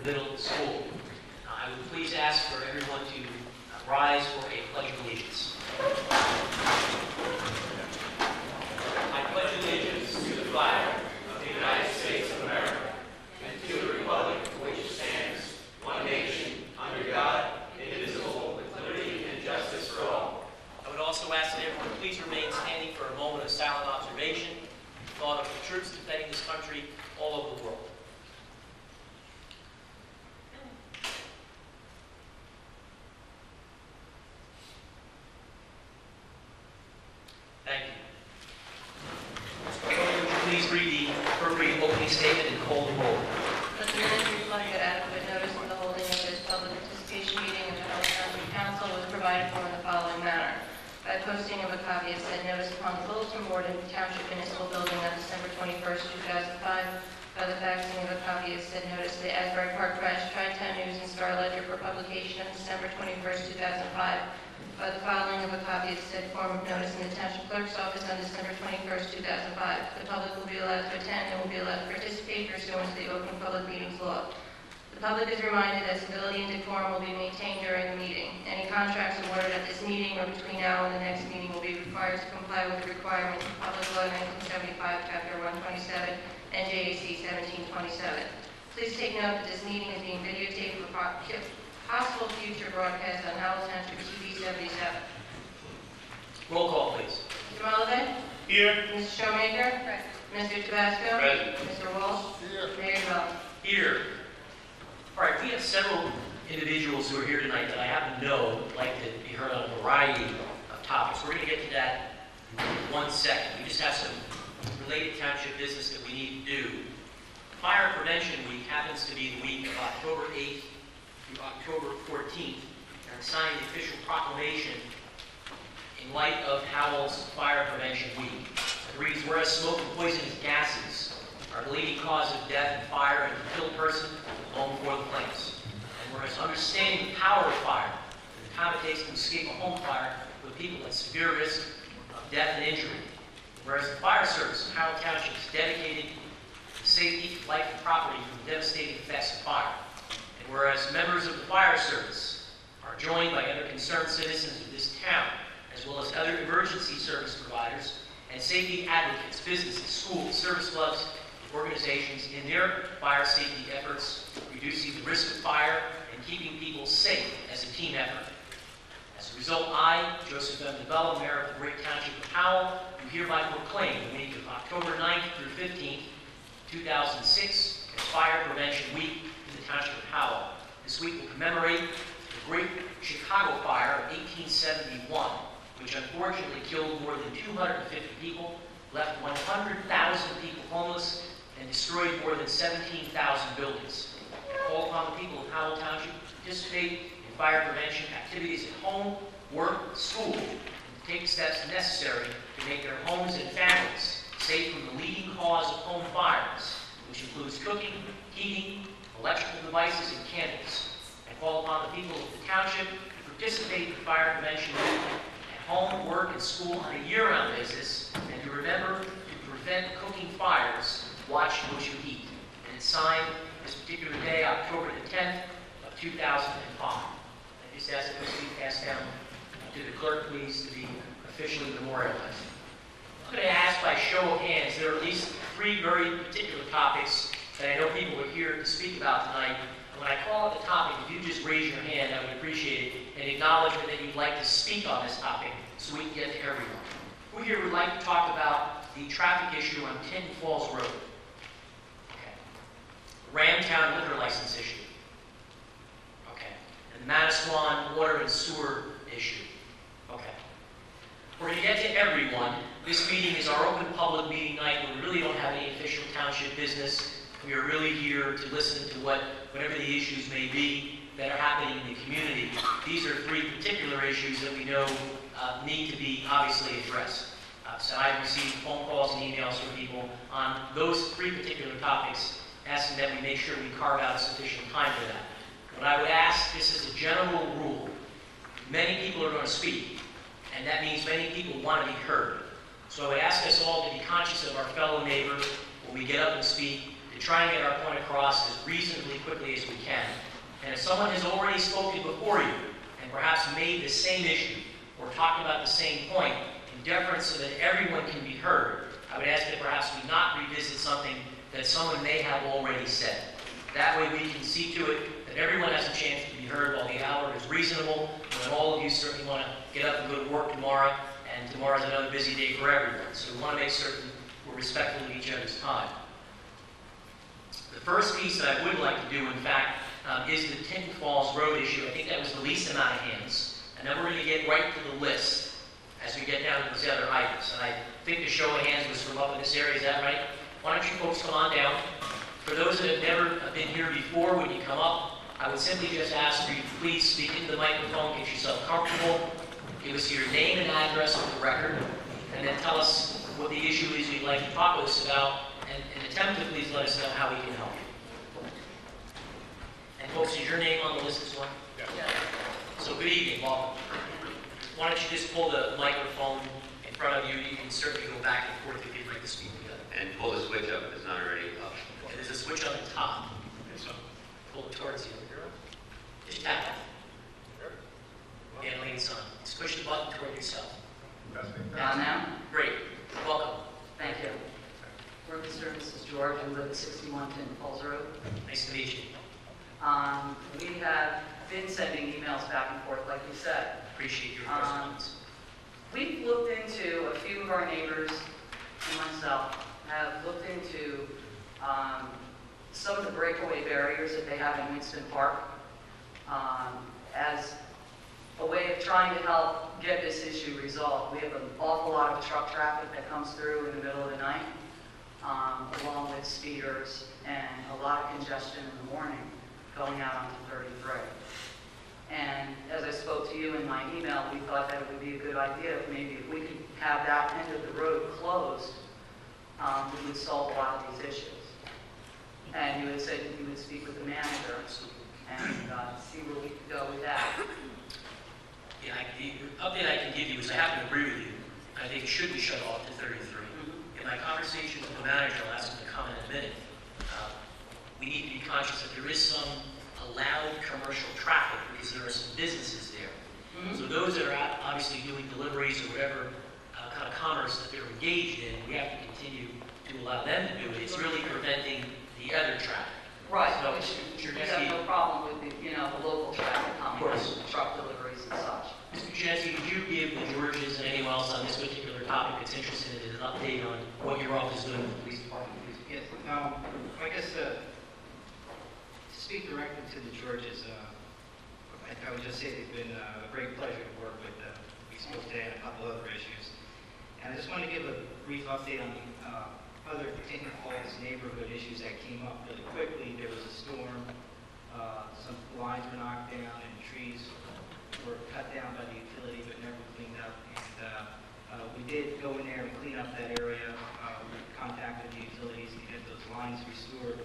middle school. I would please ask for everyone to rise for a pledge of allegiance. I pledge allegiance to the flag of the United States of America and to the republic for which it stands, one nation, under God, indivisible, with liberty and justice for all. I would also ask that everyone please remain standing for a moment of silent observation in thought of the troops defending this country all over the world. Thank you. Would you please read the appropriate opening statement and call the roll? Let the minutes reflect that adequate notice of the holding of this public participation meeting of the Howell Township Council was provided for in the following manner. By posting of a copy of said notice upon the bulletin board in the Township Municipal Building on December 21st, 2005, by the faxing of a copy of said notice to the Asbury Park Press, Tri-Town News, and Star Ledger for publication on December 21st, 2005, by the filing of a copy of said form of notice in the Township Clerk's office on December 21st, 2005. The public will be allowed to attend and will be allowed to participate pursuant to the Open Public Meetings Law. The public is reminded that civility and decorum will be maintained during the meeting. Any contracts awarded at this meeting or between now and the next meeting will be required to comply with the requirements of Public Law 1975, Chapter 127, NJAC 1727. Please take note that this meeting is being videotaped for possible future broadcast on Howell Township TV 77. Roll call, please. Mr. Mullivan? Here. Mrs. Showmaker? Present. Mr. Tabasco? Present. Mr. Walsh? Here. Mayor Mellon? Here. All right, we have several individuals who are here tonight that I happen to know would like to be heard on a variety of topics. We're going to get to that in 1 second. We just have some related township business that we need to do. Fire Prevention Week happens to be the week of October 8th through October 14th, and signed the official proclamation in light of Howell's Fire Prevention Week. It reads, whereas smoke and poisonous gases are the leading cause of death and fire and to kill a person long before the flames. And whereas understanding the power of fire and the time it takes to escape a home fire with people at severe risk of death and injury. Whereas the fire service in Howell Township is dedicated to the safety, life, and property from the devastating effects of fire. And whereas members of the fire service are joined by other concerned citizens of this town, as well as other emergency service providers and safety advocates, businesses, schools, service clubs, organizations in their fire safety efforts, reducing the risk of fire and keeping people safe as a team effort. As a result, I, Joseph M. DeBello, Mayor of the great Township of Howell, do hereby proclaim the week of October 9th through 15th, 2006 as Fire Prevention Week in the Township of Howell. This week will commemorate the Great Chicago Fire of 1871, which unfortunately killed more than 250 people, left 100,000 people homeless, and destroyed more than 17,000 buildings. I call upon the people of Howell Township to participate in fire prevention activities at home, work, school, and to take steps necessary to make their homes and families safe from the leading cause of home fires, which includes cooking, heating, electrical devices, and candles. I call upon the people of the township to participate in fire prevention at home, work, and school on a year-round basis, and to remember to prevent cooking fires, watch what you eat. And it's signed this particular day, October the 10th of 2005. I just ask that this be passed down to the clerk, please, to be officially memorialized. I'm going to ask by show of hands, there are at least 3 very particular topics that I know people are here to speak about tonight. And when I call out the topic, if you just raise your hand, I would appreciate it, and acknowledgement that you'd like to speak on this topic so we can get to everyone. Who here would like to talk about the traffic issue on Tinton Falls Road? Okay. Ramtown liquor license issue. Okay. And the Manasquan water and sewer issue. Okay. We're going to get to everyone. This meeting is our open public meeting night where we really don't have any official township business. We are really here to listen to whatever the issues may be that are happening in the community. These are 3 particular issues that we know need to be obviously addressed. So I've received phone calls and emails from people on those 3 particular topics, asking that we make sure we carve out sufficient time for that. What I would ask, this is a general rule. Many people are going to speak, and that means many people want to be heard. So I would ask us all to be conscious of our fellow neighbor when we get up and speak, to to try and get our point across as reasonably quickly as we can. And if someone has already spoken before you and perhaps made the same issue or talked about the same point, in deference so that everyone can be heard, I would ask that perhaps we not revisit something that someone may have already said. That way we can see to it that everyone has a chance to be heard while the hour is reasonable, and that all of you certainly want to get up and go to work tomorrow, and tomorrow's another busy day for everyone. So we want to make certain we're respectful of each other's time. The first piece that I would like to do, in fact, is the Tinton Falls Road issue. I think that was the least amount of hands. And then we're going to get right to the list as we get down to those other items. And I think the show of hands was from up in this area. Is that right? Why don't you folks come on down? For those that have never been here before, when you come up, I would simply just ask for you to please speak into the microphone, get yourself comfortable, give us your name and address for the record, and then tell us what the issue is you'd like to talk with us about, and attempt to please let us know how we can help you. And folks, is your name on the list as well? Yeah. So good evening, welcome. Why don't you just pull the microphone in front of you? You can certainly go back and forth if you'd like to speak together. And pull the switch up if it's not already up. Okay, there's a switch on the top. So, Pull it towards you. Just tap it. And lean on. Squish the button toward yourself. Down now? Great. Welcome. Thank you. We're Mr. and Mrs. George. We live at 61 Tinton Falls Road. Nice to meet you. We have been sending emails back and forth, like you said. Appreciate your response. We've looked into, a few of our neighbors and myself have looked into some of the breakaway barriers that they have in Winston Park as a way of trying to help get this issue resolved. We have an awful lot of truck traffic that comes through in the middle of the night, along with speeders and a lot of congestion in the morning going out onto 33. And as I spoke to you in my email, we thought that it would be a good idea if maybe if we could have that end of the road closed, we would solve a lot of these issues. And you had said that you would speak with the manager and see where we could go with that. Yeah, the update I can give you is I happen to agree with you. I think it should be shut off to 33. In my conversation with the manager, I'll ask him to comment in a minute. We need to be conscious that there is some allowed commercial traffic because there are some businesses there. So those that are obviously doing deliveries or whatever kind of commerce that they're engaged in, we have to continue to allow them to do it. It's really preventing the other traffic. Right, So, which Mr. we have no problem with, the local traffic coming, Of course. truck deliveries and such. Mr. Janesky, could you give the Georges and anyone else on this particular topic that's interested in an update on what your office is doing with the police department, please? Yes, I guess to speak directly to the Georges, I would just say it's been a great pleasure to work with them. We spoke today on a couple other issues. And I just want to give a brief update on the other Tinton Falls neighborhood issues that came up really quickly. There was a storm, some lines were knocked down, and trees were cut down by the utility but never cleaned up. And we did go in there and clean up that area. We contacted the utilities to get those lines restored.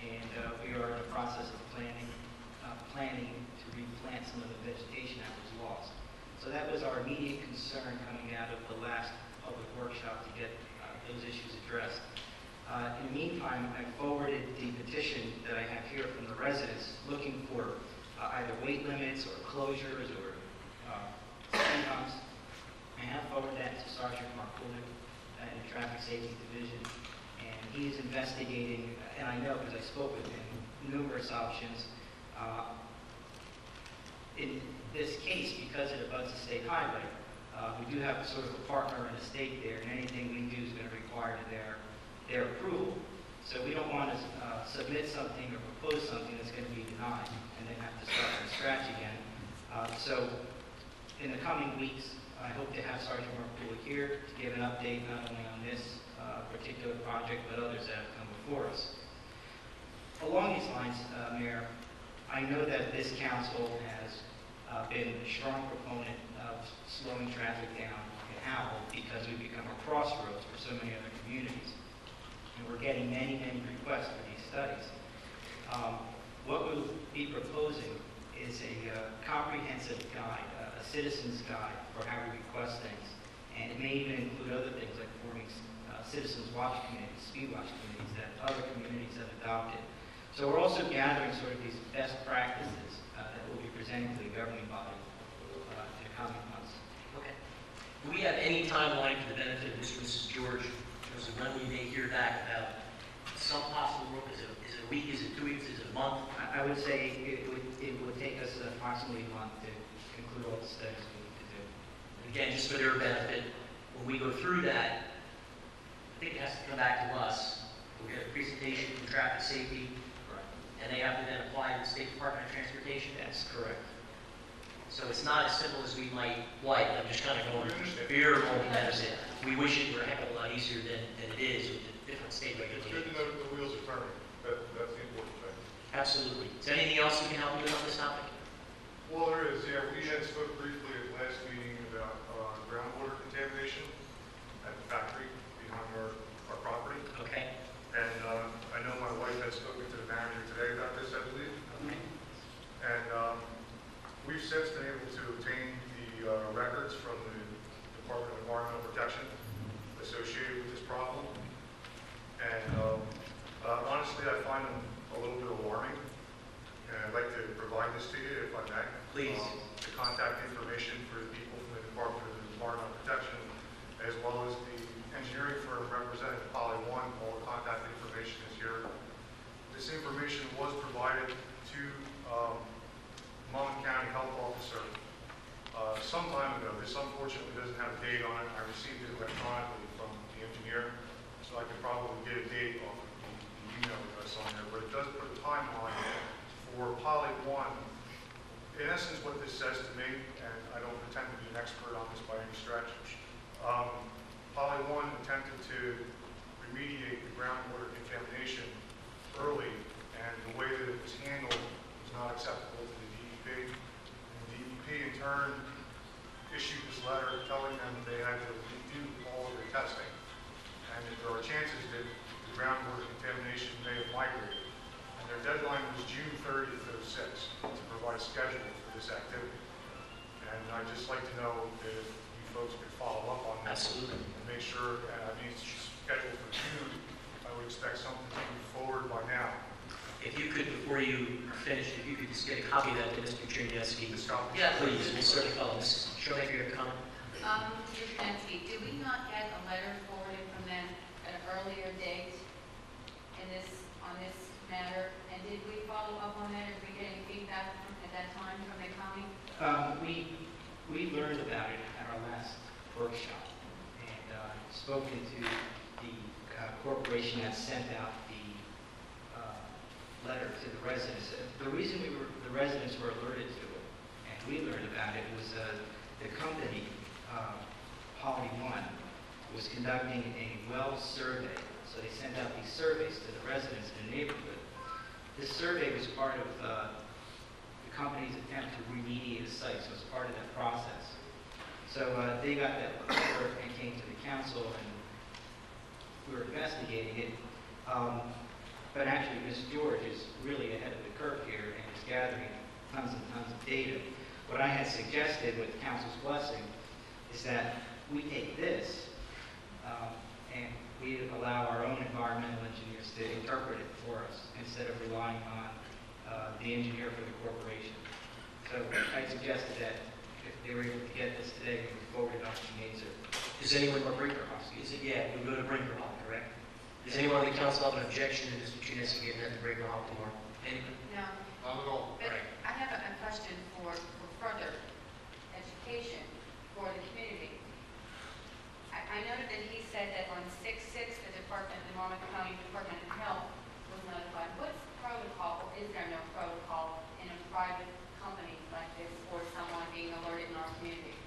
And we are in the process of planning to replant some of the vegetation that was lost. So that was our immediate concern coming out of the last public workshop to get those issues addressed. In the meantime, I forwarded the petition that I have here from the residents looking for either weight limits or closures or speed bumps. I have forwarded that to Sergeant Markulik in the Traffic Safety Division, and he is investigating, and I know because I spoke with him, numerous options. In this case, because it abuts a state highway, we do have sort of a partner in the state there, and anything we do is going to require their approval. So we don't want to submit something or propose something that's going to be denied and then have to start from scratch again. So in the coming weeks, I hope to have Sergeant Markulik here to give an update not only on this particular project, but others that have come before us. Along these lines, Mayor, I know that this council has been a strong proponent of slowing traffic down in Howell because we've become a crossroads for so many other communities. And we're getting many, many requests for these studies. What we'll be proposing is a comprehensive guide, a citizen's guide for how we request things. And it may even include other things like forming citizens watch committees, speed watch committees that other communities have adopted. So we're also gathering sort of these best practices that we'll be presenting to the governing body in the coming months. Okay. Do we have any timeline for the benefit of Mr. and Mrs. George in terms of when we may hear back about some possible work? Is it a week, is it 2 weeks, is it a month? I would say it would take us approximately a month to conclude all the studies we need to do. Again, just for their benefit, when we go through that, I think it has to come back to us. We get a presentation from traffic safety, Correct. and they have to then apply to the State Department of Transportation. That's correct. So it's not as simple as we might like. I'm just kind of going beer and that is it. We wish it were a heck of a lot easier than it is with the different state It's good to regulations. know that the wheels are turning. That's the important thing. Absolutely. Is there anything else we can help you with on this topic? Well, there is, yeah. We had spoke briefly at the last meeting about groundwater contamination at the factory behind our property. Okay. And I know my wife had spoken to the manager today about this, I believe. Okay. And we've since been able to obtain the records from the Department of Environmental Protection associated with this problem. And honestly, I find them a little bit alarming. And I'd like to provide this to you, if I may. Please. The contact information for the people from the Department of Environmental Protection, as well as the engineering firm representing Poly One. All the contact information is here. This information was provided to Mullen County Health Officer some time ago. This unfortunately doesn't have a date on it. I received it electronically from the engineer, so I could probably get a date off of the email address on there, but it does put a timeline for Poly One. In essence, what this says to me, and I don't pretend to be an expert on this by any stretch, Poly One attempted to remediate the groundwater contamination early, and the way that it was handled was not acceptable to the DEP. And the DEP in turn issued this letter telling them they had to redo all of their testing, and that there are chances that the groundwater contamination may have migrated. And their deadline was June 30th of 06 to provide a schedule for this activity. And I'd just like to know if you folks could follow up on that. Absolutely. And make sure, I mean, it's scheduled for June. I would expect something to move forward by now. If you could, before you finish, if you could just get a copy of that to Mr. Cherniewski. Yes. Please, we'll certainly follow. Mrs. Shoemaker, you have a comment? Mr. Jansky, did we not get a letter forwarded from them at an earlier date on this matter? And did we follow up on that? Did we get any feedback at that time from the county? We learned about it at our last workshop and spoken to the corporation that sent out the letter to the residents. The reason the residents were alerted to it and we learned about it was the company, Poly One, was conducting a well survey. So they sent out these surveys to the residents in the neighborhood. This survey was part of the company's attempt to remediate the site, so it was part of that process. So they got that letter and came to the council, and we were investigating it. But actually, Ms. George is really ahead of the curve here and is gathering tons and tons of data. What I had suggested with council's blessing is that we take this and we allow our own environmental engineers to interpret it for us instead of relying on the engineer for the corporation. So I suggested that if they were able to get this today, we would forward it on to Mazer. Does anyone want Brinkerhoff? Is it, yeah, we go to Brinkerhoff, correct? Does anyone on the council have an objection to Mr. Cherniewski getting that to Brinkerhoff tomorrow? Anyone? No. Not at all. But Right. I have a question for further education for the community. I noted that he said that on 6/6, the Monmouth County Department of Health was notified. What's protocol, or is there no protocol in a private company like this for someone being alerted in our community?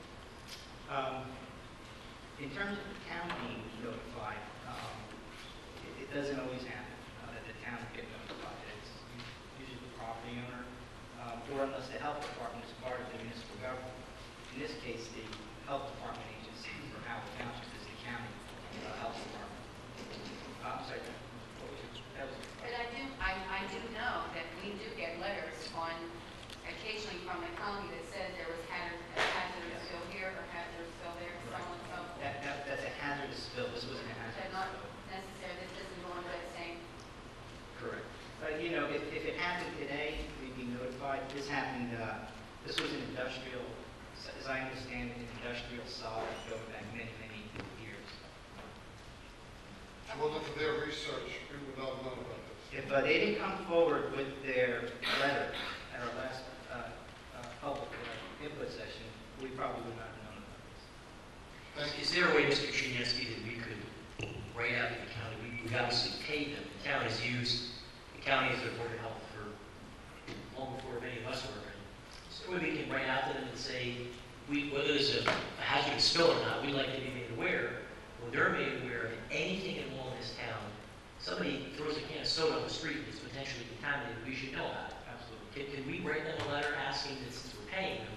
In terms of the town being notified, it doesn't always happen that the town get notified. It's usually the property owner, or unless the health department is part of the municipal government. In this case, the health department agency for Howell Township is the county health department. if it happened today, we'd be notified. This happened, this was an industrial, as I understand it, an industrial solid going back many, many years. If it wasn't for their research, we would not know about this. If they didn't come forward with their letter at our last public input session, we probably would not have known about this. Thank you. Is there a way, Mr. Chinesky, that we could write out to the county? We obviously paid them. The town has used the county as their board of health for long before many of us were around. So we can write out to them and say, whether there's a hazardous spill or not, we'd like to be made aware. When they're made aware of anything at all in this town, somebody throws a can of soda on the street that's potentially contaminated, we should know about it. Absolutely. Can we write them a letter asking that since we're paying them,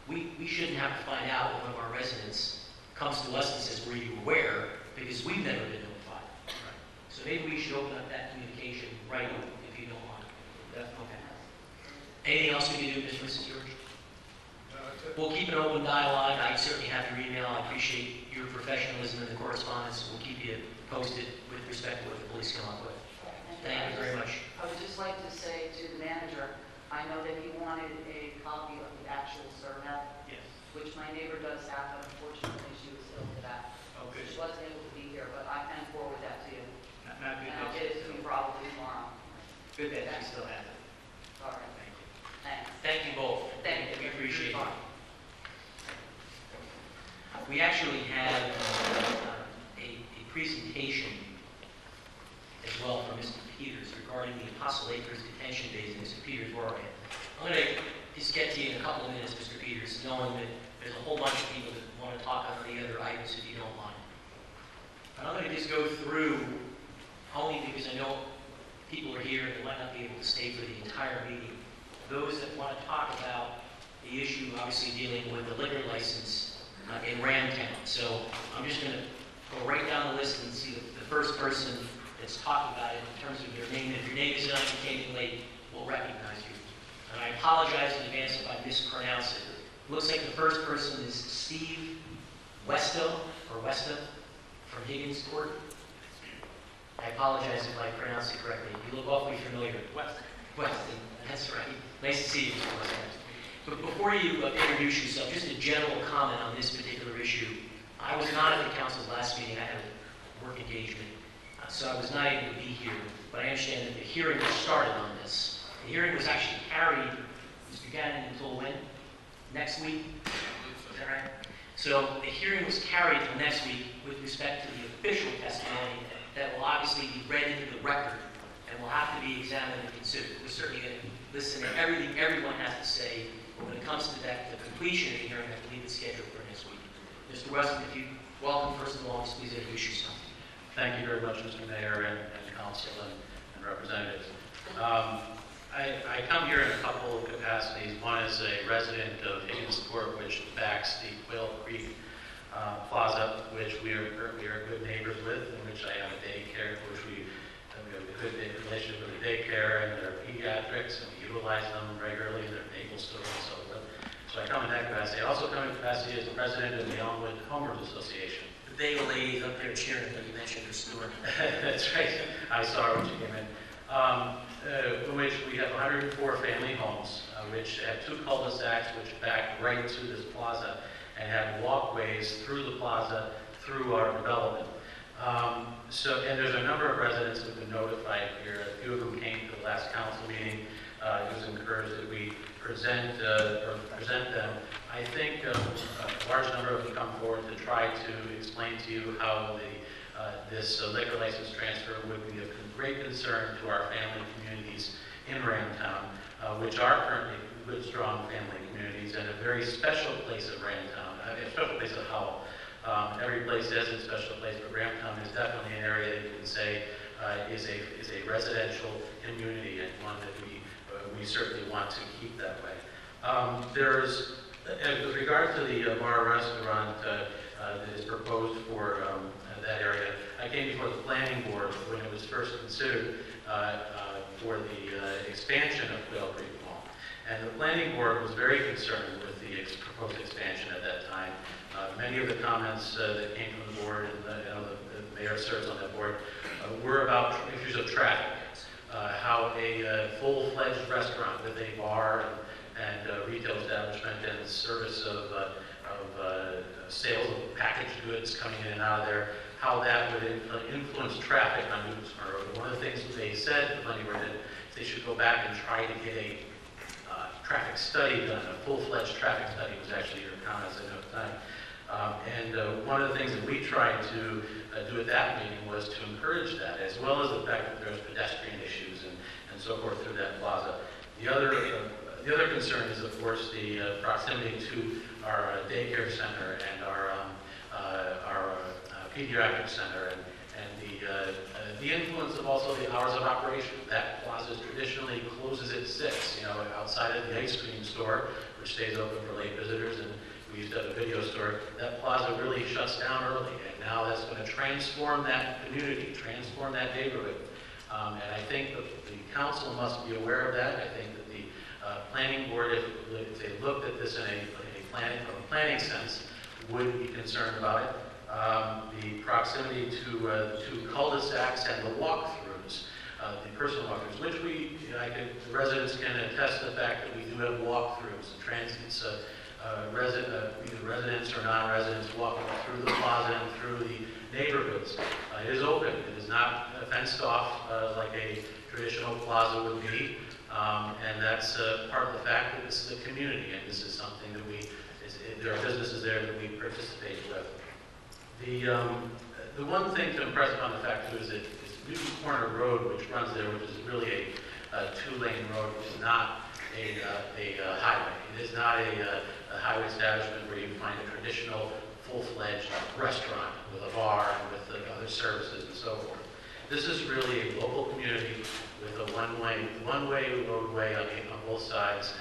we shouldn't have to find out when one of our residents comes to us and says, were you aware? Because we've never been notified. Right. So maybe we should open up that communication right if you don't mind. Definitely. Anything else we can do, Mr. and Mrs. George? No, that's it. We'll keep an open dialogue. I certainly have your email. I appreciate your professionalism in the correspondence. We'll keep you posted with respect to what the police come up with. Thank you very much. I would just like to say to the manager, I know that he wanted a copy of the actual survey, Yes. which my neighbor does have, but unfortunately she was ill for that. Oh, good. She wasn't able to be here, but I can forward that to you. Not good And I'll that get it to you probably tomorrow. Good that she still has it. All right, Thank you. thanks. Thank you both. Thank you. We appreciate it. We actually have a presentation as well from Mr. Peters regarding the Apostle Acres detention bays in Mr. Peters' Oregon. I'm going to just get to you in a couple of minutes, Mr. Peters, knowing that there's a whole bunch of people that want to talk on the other items if you don't mind. But I'm going to just go through, only because I know people are here and they might not be able to stay for the entire meeting. Those that want to talk about the issue, obviously dealing with the liquor license in Ramtown. So I'm just going to go right down the list and see the first person that's talking about it in terms of their name. If your name is not came in late, we'll recognize you. And I apologize in advance if I mispronounce it. Looks like the first person is Steve Westa from Higgins Court. I apologize if I pronounced it correctly. You look awfully familiar. Weston, that's right. Nice to see you, Mr. Weston. But before you introduce yourself, just a general comment on this particular issue. I was not at the council's last meeting. I had a work engagement, so I was not able to be here. But I understand that the hearing was started on this. The hearing was actually carried, Mr. Gannon, until when? Next week? Is that right? So the hearing was carried to next week with respect to the official testimony that will obviously be read into the record and will have to be examined and considered. We're certainly going to listen to everything everyone has to say, but when it comes to that, the completion of the hearing, I believe it's scheduled for next week. Mr. Weston, if you welcome, first of all, please introduce yourself. Thank you very much, Mr. Mayor and council and representatives. I come here in a couple of capacities. One is a resident of Higgins Court, which backs the Quail Creek Plaza, which we are good neighbors with, in which I have a daycare, which we have a good relationship with the daycare and their pediatrics, and we utilize them regularly in their naval store and so forth. So I come in that capacity. I also come in capacity as the president of the Elmwood Homeowners Association. The bagel lady up there cheering when you mentioned her store. That's right. I saw her when she came in. In which we have 104 family homes, which have two cul-de-sacs which back right to this plaza and have walkways through the plaza through our development. And there's a number of residents who have been notified here. A few of them came to the last council meeting. It was encouraged that we present them. I think a large number of them come forward to try to explain to you how this liquor license transfer would be of great concern to our family communities in Ramtown, which are currently good, strong family communities, and a very special place of Ramtown, a special place of Howell. Every place has a special place, but Ramtown is definitely an area that you can say is a residential community, and one that we certainly want to keep that way. With regard to the bar restaurant that is proposed for that area, I came before the planning board when it was first considered for the expansion of Quail Creek Mall. And the planning board was very concerned with the proposed expansion at that time. Many of the comments that came from the board, and the mayor serves on that board, were about issues of traffic. how a full-fledged restaurant with a bar and retail establishment and service of sales of packaged goods coming in and out of there, how that would influence traffic on Newtown Road. One of the things they said, the planning board did, they should go back and try to get a traffic study done, a full-fledged traffic study was actually your comments I know at the time. One of the things that we tried to do at that meeting was to encourage that, as well as the fact that there's pedestrian issues and so forth through that plaza. The other concern is, of course, the proximity to our daycare center and our pediatric center, and the influence of also the hours of operation. That plaza traditionally closes at 6, outside of the ice cream store, which stays open for late visitors, and we used to have a video store. That plaza really shuts down early, and now that's going to transform that community, transform that neighborhood. And I think that the council must be aware of that. I think that the planning board, if they looked at this in from a planning sense, would be concerned about it. The proximity to the two cul-de-sacs and the walkthroughs, the personal walkthroughs, which the residents can attest to the fact that we do have walkthroughs and transits, either residents or non-residents walking through the plaza and through the neighborhoods. It is open. It is not fenced off like a traditional plaza would be, and that's part of the fact that this is a community, and this is something that there are businesses there that we participate with. The one thing to impress upon the fact too is that Newton Corner Road, which runs there, which is really a two-lane road, is not a highway. It is not a highway establishment where you find a traditional full-fledged restaurant with a bar and with other services and so forth. This is really a local community with a one-way roadway on both sides,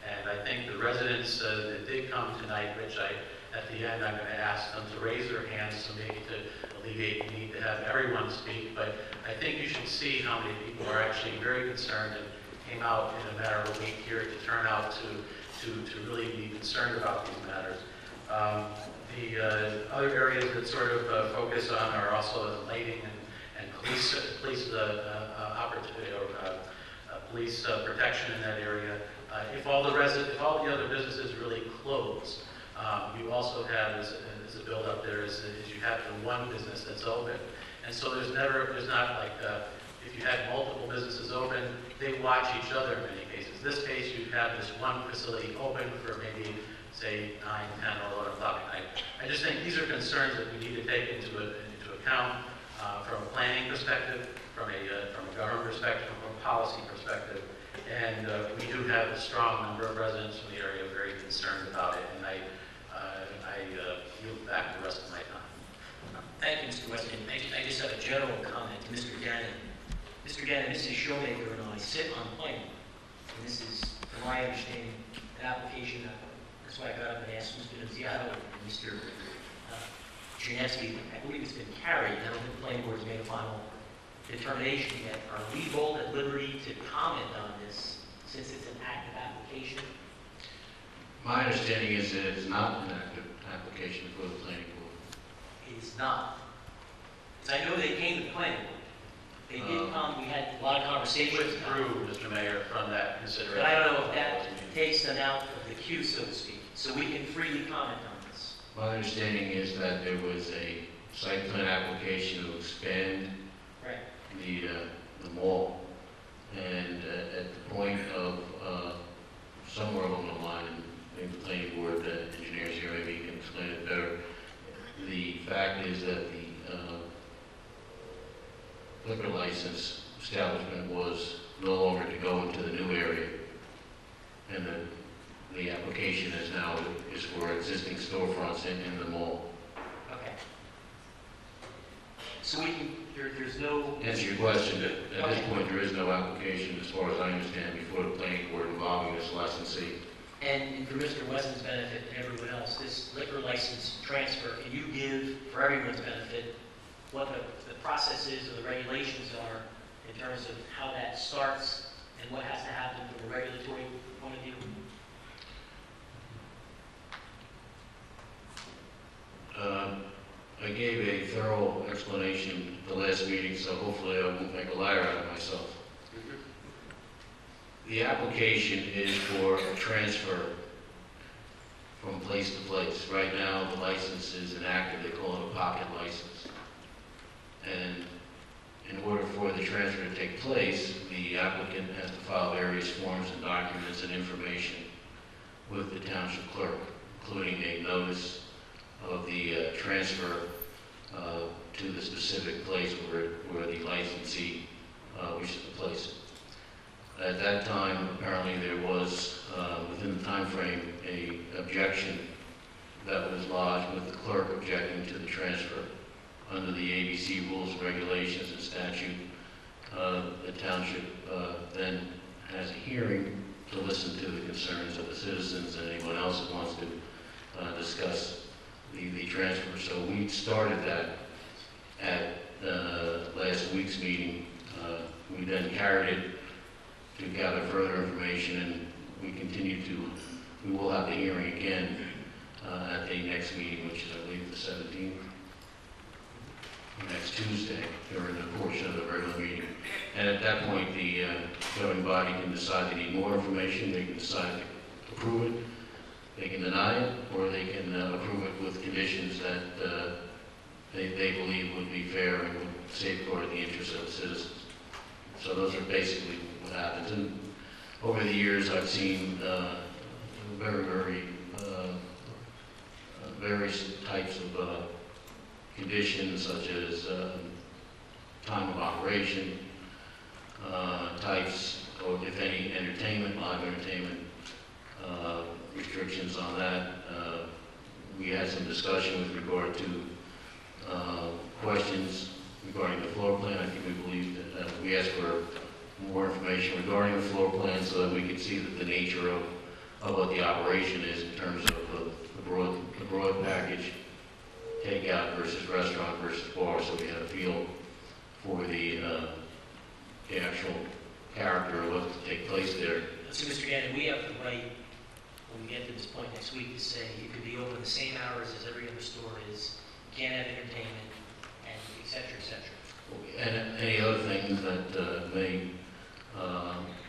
and I think the residents that did come tonight, which at the end I'm going to ask them to raise their hands so maybe to alleviate the need to have everyone speak, but I think you should see how many people are actually very concerned and came out in a matter of a week here to turn out to really be concerned about these matters. The other areas that sort of focus on are also lighting and police opportunity or police protection in that area. If all the other businesses really close, you also have as a build up there is you have the one business that's open, and so there's not like if you had multiple businesses open, they watch each other in many cases. This case, you have this one facility open for maybe say 9, 10, or 11 o'clock at night. I just think these are concerns that we need to take into account from a planning perspective, from a government perspective, from a policy perspective. And we do have a strong number of residents from the area very concerned about it, and I yield back the rest of my time. Thank you, Mr. Weston. I just have a general comment to Mr. Gannon. Mr. Gannon, Mrs. Showmaker and I sit on the plane, and this is, from my understanding, an application that, that's why I got up and asked Mr. Nunziato and Mr. Janetsky. I believe it's been carried. I don't think the planning board's made a final determination yet. Are we both at liberty to comment on this since it's an active application? My understanding is that it's not an active application for the planning board. It's not. Because I know they came to the planning board. They did come, we had a lot of conversations. Withdrew, Mr. Mayor, from that consideration. But I don't know if that takes them out of the queue, so to speak, so we can freely comment on this. My understanding is that there was a site plan application to expand Right. the mall, and at the point of somewhere along the line, and maybe the planning board engineers here maybe can explain it better, the fact is that the liquor license establishment was no longer to go into the new area, and the application is now for existing storefronts in the mall. Okay. So we can, there's no... To answer your question, at this point there is no application, as far as I understand, before the planning board involving this licensee. And for Mr. Weston's benefit and everyone else, this liquor license transfer, can you give, for everyone's benefit, what the process is or the regulations are in terms of how that starts and what has to happen from a regulatory point of view? I gave a thorough explanation at the last meeting, so hopefully I won't make a liar out of myself. The application is for a transfer from place to place. Right now, the license is inactive, they call it a pocket license. And in order for the transfer to take place, the applicant has to file various forms and documents and information with the township clerk, including a notice of the transfer to the specific place where the licensee wishes to place it. At that time, apparently there was, within the time frame, a objection that was lodged with the clerk objecting to the transfer. Under the ABC rules and regulations and statute, the township then has a hearing to listen to the concerns of the citizens and anyone else that wants to discuss the transfer. So we started that at last week's meeting. We then carried it to gather further information, and we will have the hearing again at the next meeting, which is, I believe, the 17th, next Tuesday, during the portion of the regular meeting. And at that point, the governing body can decide they need more information, they can decide to approve it, they can deny it, or they can approve it with conditions that they believe would be fair and would safeguard the interests of the citizens. So those are basically what happens. And over the years, I've seen various types of conditions, such as time of operation, types, or if any, entertainment, live entertainment, restrictions on that. We had some discussion with regard to questions regarding the floor plan. I think we believe that we asked for more information regarding the floor plan so that we could see that the nature of what the operation is in terms of the broad package, takeout versus restaurant versus bar, so we had a feel for the actual character of what to take place there. So, Mr. Gannon, we have the right, when we get to this point next week, to say you could be open the same hours as every other store is, you can't have entertainment, and et cetera, et cetera. And any other things that may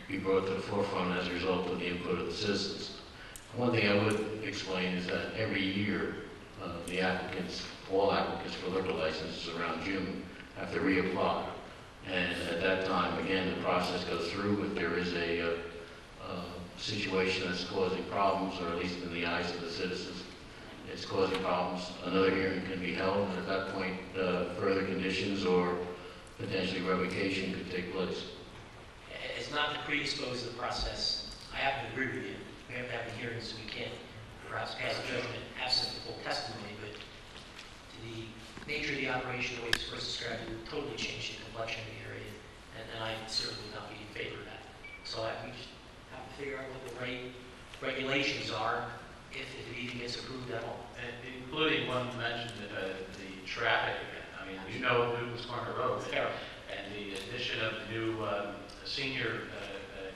be brought to the forefront as a result of the input of the citizens. One thing I would explain is that every year, the applicants, all applicants for liquor licenses around June have to reapply. And at that time, again, the process goes through. If there is a situation that's causing problems, or at least in the eyes of the citizens, it's causing problems, another hearing can be held, and at that point, further conditions or potentially revocation could take place. It's not to predispose the process. I have to agree with you. We have to have the hearing, so we can't perhaps pass judgment absent the full testimony, but to the nature of the operation, the way it's first described, it would totally change the complexion of the area, and I certainly would not be in favor of that. So we just have to figure out what the right regulations are, if it even gets approved at all. And including one you mentioned, the traffic again. I mean, you know Newton's Corner Road. And the addition of the new senior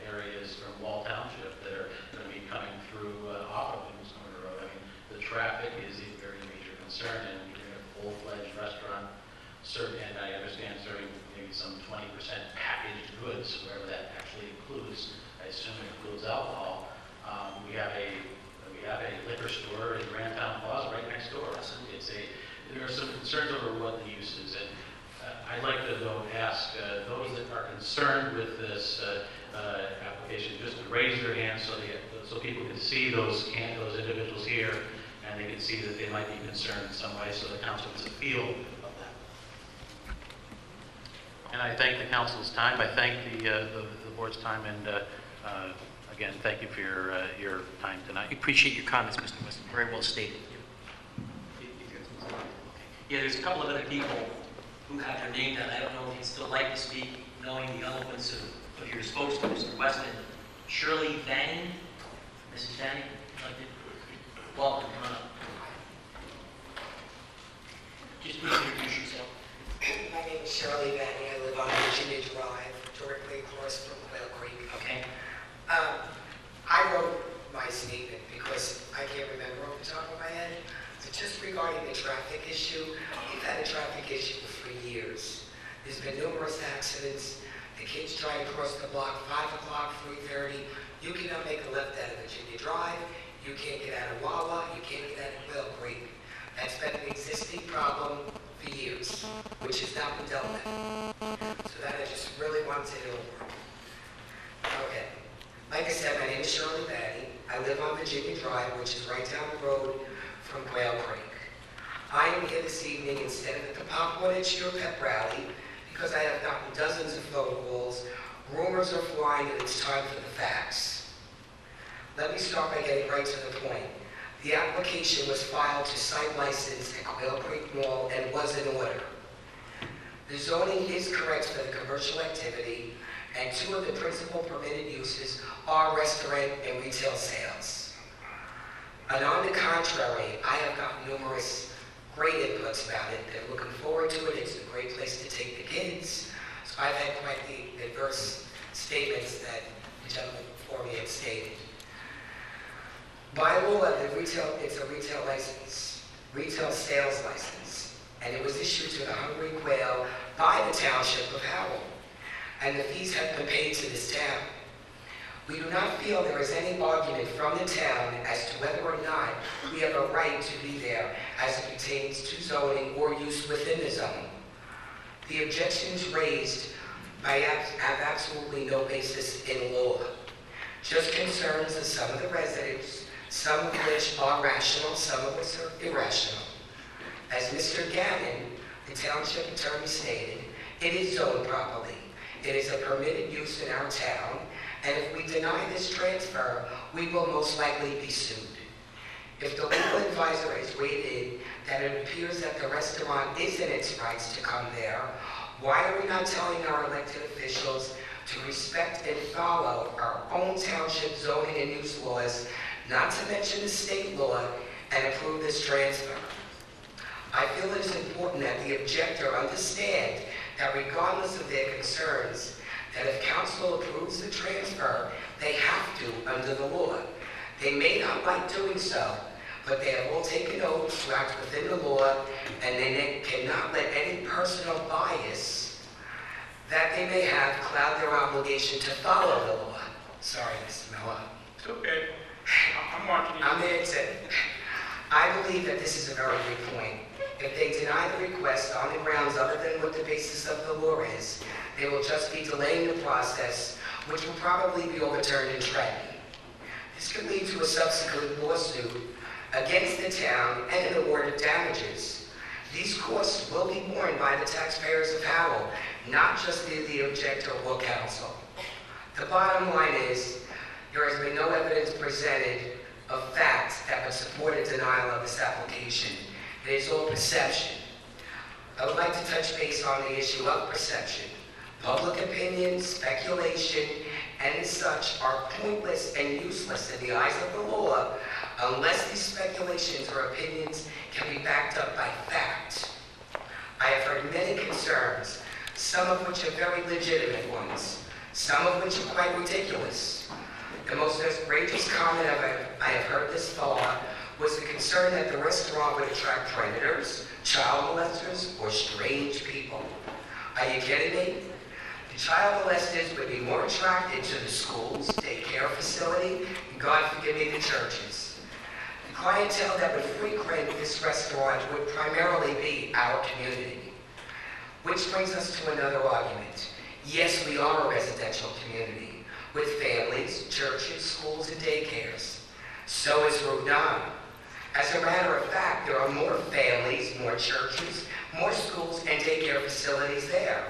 areas from Wall Township that are going to be coming through off of Newton's Corner Road. I mean, the traffic is a very major concern, and you're in a full-fledged restaurant, and I understand serving maybe some 20% packaged goods, wherever that actually includes. I assume it includes alcohol. We have a liquor store in Grand Town Plaza right next door. There are some concerns over what the use is, and I'd like to though ask those that are concerned with this application just to raise their hands so people can see those individuals here, and they can see that they might be concerned in some way, so the council gets a feel of that. And I thank the council's time. I thank the board's time, and again, thank you for your time tonight. We appreciate your comments, Mr. Weston. Very well stated. Yeah, there's a couple of other people who have their name down. I don't know if you'd still like to speak, knowing the eloquence of your spokesman, Mr. Weston. Shirley Vanning. Mrs. Vanning, would you like to welcome, come on up. Just please introduce yourself. My name is Shirley Vanning. I live on Virginia Drive, directly across from Quail Creek. Okay. I wrote my statement because I can't remember off the top of my head. So just regarding the traffic issue, we've had a traffic issue for years. There's been numerous accidents. The kids try to cross the block 5 o'clock, 3:30, You cannot make a left out of Virginia Drive, you can't get out of Wawa, you can't get out of Quail Creek. That's been an existing problem for years, which has not been dealt with. So that I just really wanted to over. Okay. Like I said, my name is Shirley Batty. I live on Virginia Drive, which is right down the road from Quail Creek. I am here this evening instead of at the Popcorn and Cheer pep rally because I have gotten dozens of phone calls. Rumors are flying and it's time for the facts. Let me start by getting right to the point. The application was filed to site license at Quail Creek Mall and was in order. The zoning is correct for the commercial activity, and two of the principal permitted uses are restaurant and retail sales. And on the contrary, I have gotten numerous great inputs about it. They're looking forward to it. It's a great place to take the kids. So I've had quite the adverse statements that the gentleman before me had stated. By law, it's a retail license, retail sales license, and it was issued to the Hungry Quail by the Township of Howell, and the fees have been paid to this town. We do not feel there is any argument from the town as to whether or not we have a right to be there as it pertains to zoning or use within the zone. The objections raised have absolutely no basis in law, just concerns of some of the residents, some of which are rational, some of which are irrational. As Mr. Gannon, the township attorney, stated, it is zoned properly. It is a permitted use in our town, and if we deny this transfer, we will most likely be sued. If the legal advisor has weighed in that it appears that the restaurant is in its rights to come there, why are we not telling our elected officials to respect and follow our own township zoning and use laws, not to mention the state law, and approve this transfer? I feel it is important that the objector understand that regardless of their concerns, that if council approves the transfer, they have to under the law. They may not like doing so, but they have all taken oaths to act within the law, and they cannot let any personal bias that they may have cloud their obligation to follow the law. Sorry, Mr. Miller. It's okay. I'm watching you. I'm there too. I believe that this is a very good point. If they deny the request on the grounds other than what the basis of the law is, they will just be delaying the process, which will probably be overturned in Trenton. This could lead to a subsequent lawsuit against the town and an award of damages. These costs will be borne by the taxpayers of Howell, not just the objector or council. The bottom line is, there has been no evidence presented of facts that would support a denial of this application. It is all perception. I would like to touch base on the issue of perception. Public opinion, speculation, and such are pointless and useless in the eyes of the law unless these speculations or opinions can be backed up by fact. I have heard many concerns, some of which are very legitimate ones, some of which are quite ridiculous. The most outrageous comment I have heard this far was the concern that the restaurant would attract predators, child molesters, or strange people. Are you kidding me? The child molesters would be more attracted to the schools, daycare facility, and God forgive me, the churches. The clientele that would frequent this restaurant would primarily be our community. Which brings us to another argument. Yes, we are a residential community with families, churches, schools, and daycares. So is Route 9. As a matter of fact, there are more families, more churches, more schools, and daycare facilities there.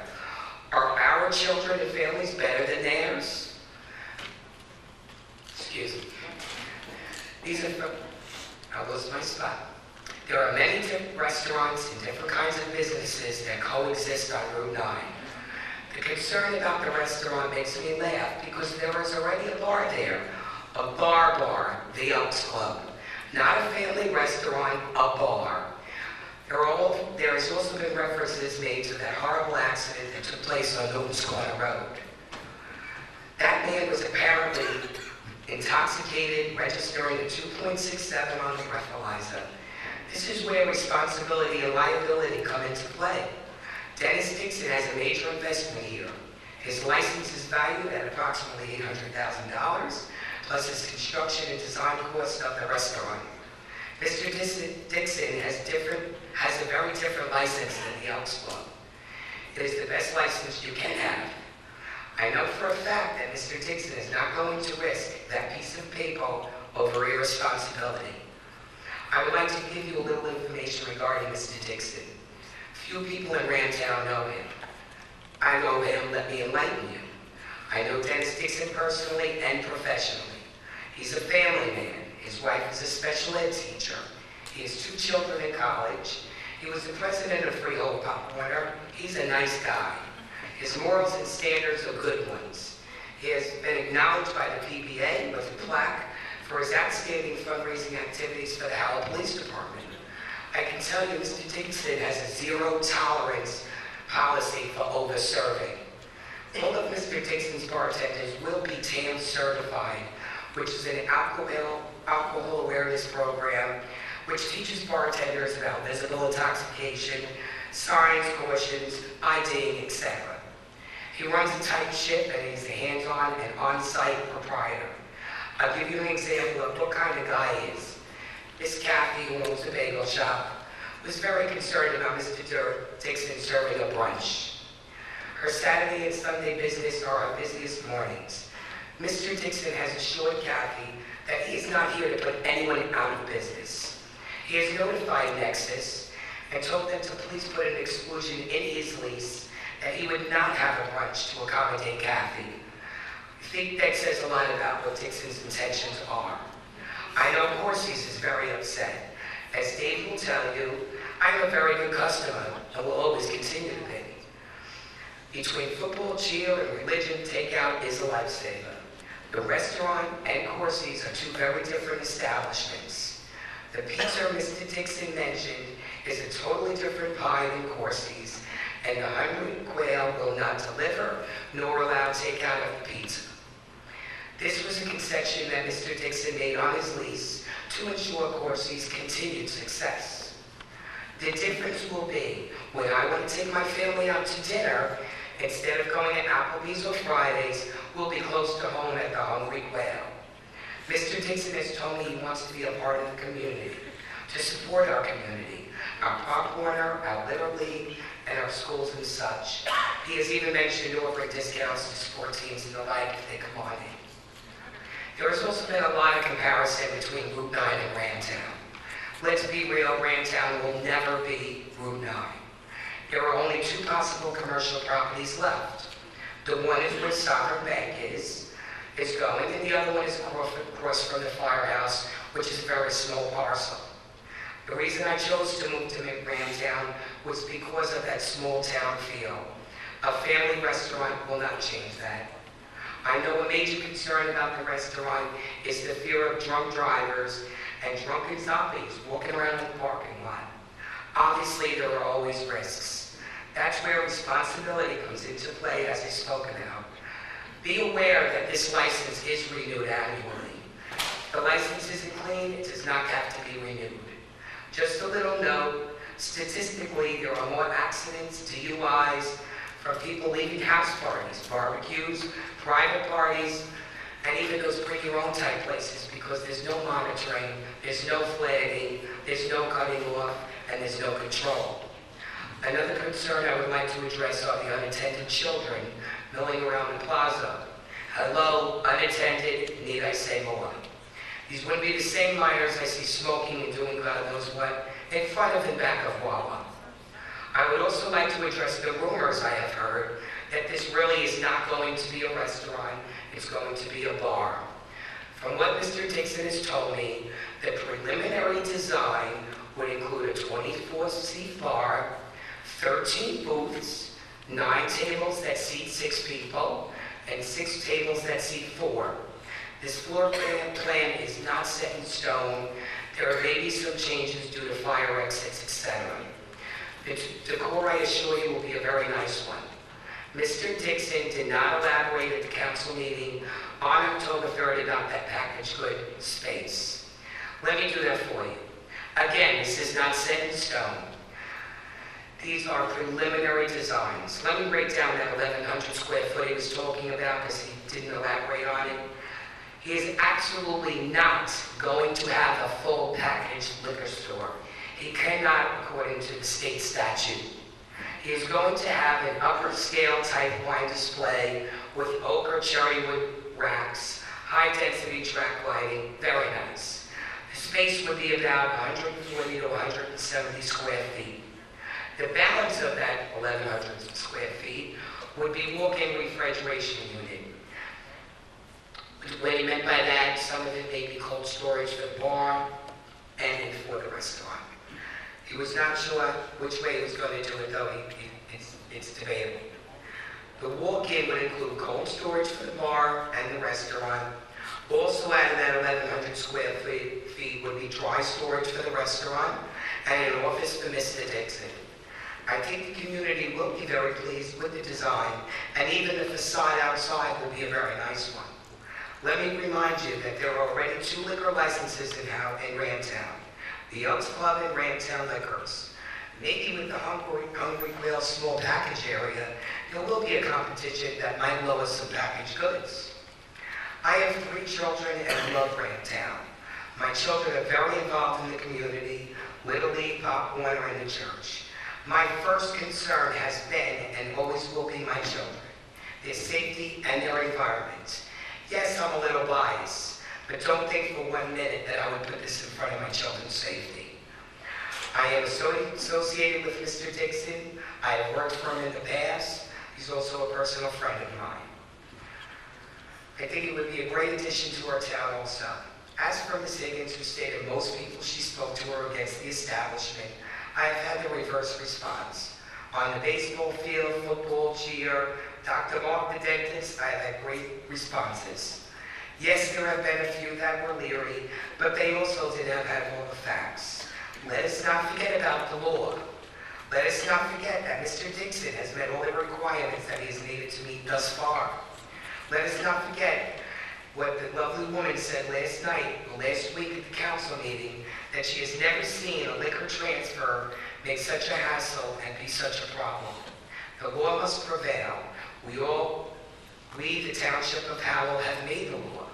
Are our children and families better than theirs? Excuse me. These are from, I lost my spot. There are many different restaurants and different kinds of businesses that coexist on Route 9. The concern about the restaurant makes me laugh because there is already a bar there, a bar, the Elks Club. Not a family restaurant, a bar. There has also been references made to that horrible accident that took place on Newton's Corner Road. That man was apparently intoxicated, registering a 2.67 on the breathalyzer. This is where responsibility and liability come into play. Dennis Dixon has a major investment here. His license is valued at approximately $800,000. plus his construction and design cost of the restaurant. Mr. Dixon has a very different license than the Elks Club. It is the best license you can have. I know for a fact that Mr. Dixon is not going to risk that piece of paper over irresponsibility. I would like to give you a little information regarding Mr. Dixon. Few people in Rantown know him. I know him, let me enlighten you. I know Dennis Dixon personally and professionally. He's a family man. His wife is a special ed teacher. He has 2 children in college. He was the president of Freehold Pop Warner. He's a nice guy. His morals and standards are good ones. He has been acknowledged by the PBA with a plaque for his outstanding fundraising activities for the Howell Police Department. I can tell you Mr. Dixon has a zero-tolerance policy for over-serving. All of Mr. Dixon's bartenders will be TAM certified, which is an alcohol awareness program which teaches bartenders about visible intoxication, signs, cautions, IDing, etc. He runs a tight ship and he's a hands-on and on-site proprietor. I'll give you an example of what kind of guy he is. Miss Kathy, who owns a bagel shop, was very concerned about Mr. Dixon serving a brunch. Her Saturday and Sunday business are her busiest mornings. Mr. Dixon has assured Kathy that he is not here to put anyone out of business. He has notified Nexus and told them to please put an exclusion in his lease that he would not have a brunch to accommodate Kathy. I think that says a lot about what Dixon's intentions are. I know Corsi's is very upset. As Dave will tell you, I'm a very good customer and will always continue to be. Between football, cheer, and religion, takeout is a lifesaver. The restaurant and Corsi's are 2 very different establishments. The pizza Mr. Dixon mentioned is a totally different pie than Corsi's, and the Hungry Quail will not deliver nor allow takeout of the pizza. This was a concession that Mr. Dixon made on his lease to ensure Corsi's continued success. The difference will be when I want to take my family out to dinner, instead of going to Applebee's or Fridays, we'll be close to home at the Hungry Quail. Mr. Dixon has told me he wants to be a part of the community, to support our community, our Pop Warner, our Little League, and our schools and such. He has even mentioned offering discounts to sport teams and the like if they come on in. There has also been a lot of comparison between Route 9 and Rantown. Let's be real, Rantown will never be Route 9. There are only 2 possible commercial properties left. The one is where Sovereign Bank is going, and the other one is across from the firehouse, which is a very small parcel. The reason I chose to move to Rantown was because of that small town feel. A family restaurant will not change that. I know a major concern about the restaurant is the fear of drunk drivers and drunken zombies walking around the parking lot. Obviously, there are always risks. That's where responsibility comes into play, as I spoke about. Be aware that this license is renewed annually. If the license isn't clean, it does not have to be renewed. Just a little note, statistically, there are more accidents, DUIs, from people leaving house parties, barbecues, private parties, and even those bring your own type places because there's no monitoring, there's no flagging, there's no cutting off, and there's no control. Another concern I would like to address are the unattended children milling around the plaza. Hello, unattended, need I say more? These wouldn't be the same minors I see smoking and doing God knows what in front of and back of Wawa. I would also like to address the rumors I have heard that this really is not going to be a restaurant, it's going to be a bar. From what Mr. Dixon has told me, the preliminary design would include a 24-seat bar, 13 booths, 9 tables that seat 6 people, and 6 tables that seat 4. This floor plan is not set in stone. There may be some changes due to fire exits, etc. The decor, I assure you, will be a very nice one. Mr. Dixon did not elaborate at the council meeting on October 3rd about that packaged good space. Let me do that for you. Again, this is not set in stone. These are preliminary designs. Let me break down that 1,100 square foot he was talking about because he didn't elaborate on it. He is absolutely not going to have a full package liquor store. He cannot, according to the state statute. He is going to have an upper scale type wine display with oak or cherry wood racks, high density track lighting, very nice. The space would be about 140 to 170 square feet. The balance of that 1,100 square feet would be walk-in refrigeration unit. What he meant by that, some of it may be cold storage for the barn and for the restaurant. He was not sure which way he was going to do it, though. It's debatable. The walk-in would include cold storage for the bar and the restaurant. Also out of that 1,100 square feet would be dry storage for the restaurant and an office for Mr. Dixon. I think the community will be very pleased with the design, and even the facade outside will be a very nice one. Let me remind you that there are already 2 liquor licenses in Ramtown. The Oaks Club and Ramtown Liquors. Maybe with the Hungry Whale small package area, there will be a competition that might lower some packaged goods. I have 3 children and love Ramtown. My children are very involved in the community, Little League, Pop Warner, and the church. My first concern has been and always will be my children, their safety and their environment. Yes, I'm a little biased, but don't think for 1 minute that I would put this in front of my children's safety. I am associated with Mr. Dixon. I have worked for him in the past. He's also a personal friend of mine. I think it would be a great addition to our town also. As for Ms. Higgins, who stated most people she spoke to were against the establishment, I have had the reverse response. On the baseball field, football, cheer, Dr. Mark the dentist, I have had great responses. Yes, there have been a few that were leery, but they also did not have all the facts. Let us not forget about the law. Let us not forget that Mr. Dixon has met all the requirements that he has needed to meet thus far. Let us not forget what the lovely woman said last week at the council meeting, that she has never seen a liquor transfer make such a hassle and be such a problem. The law must prevail. We, the Township of Howell, have made the law.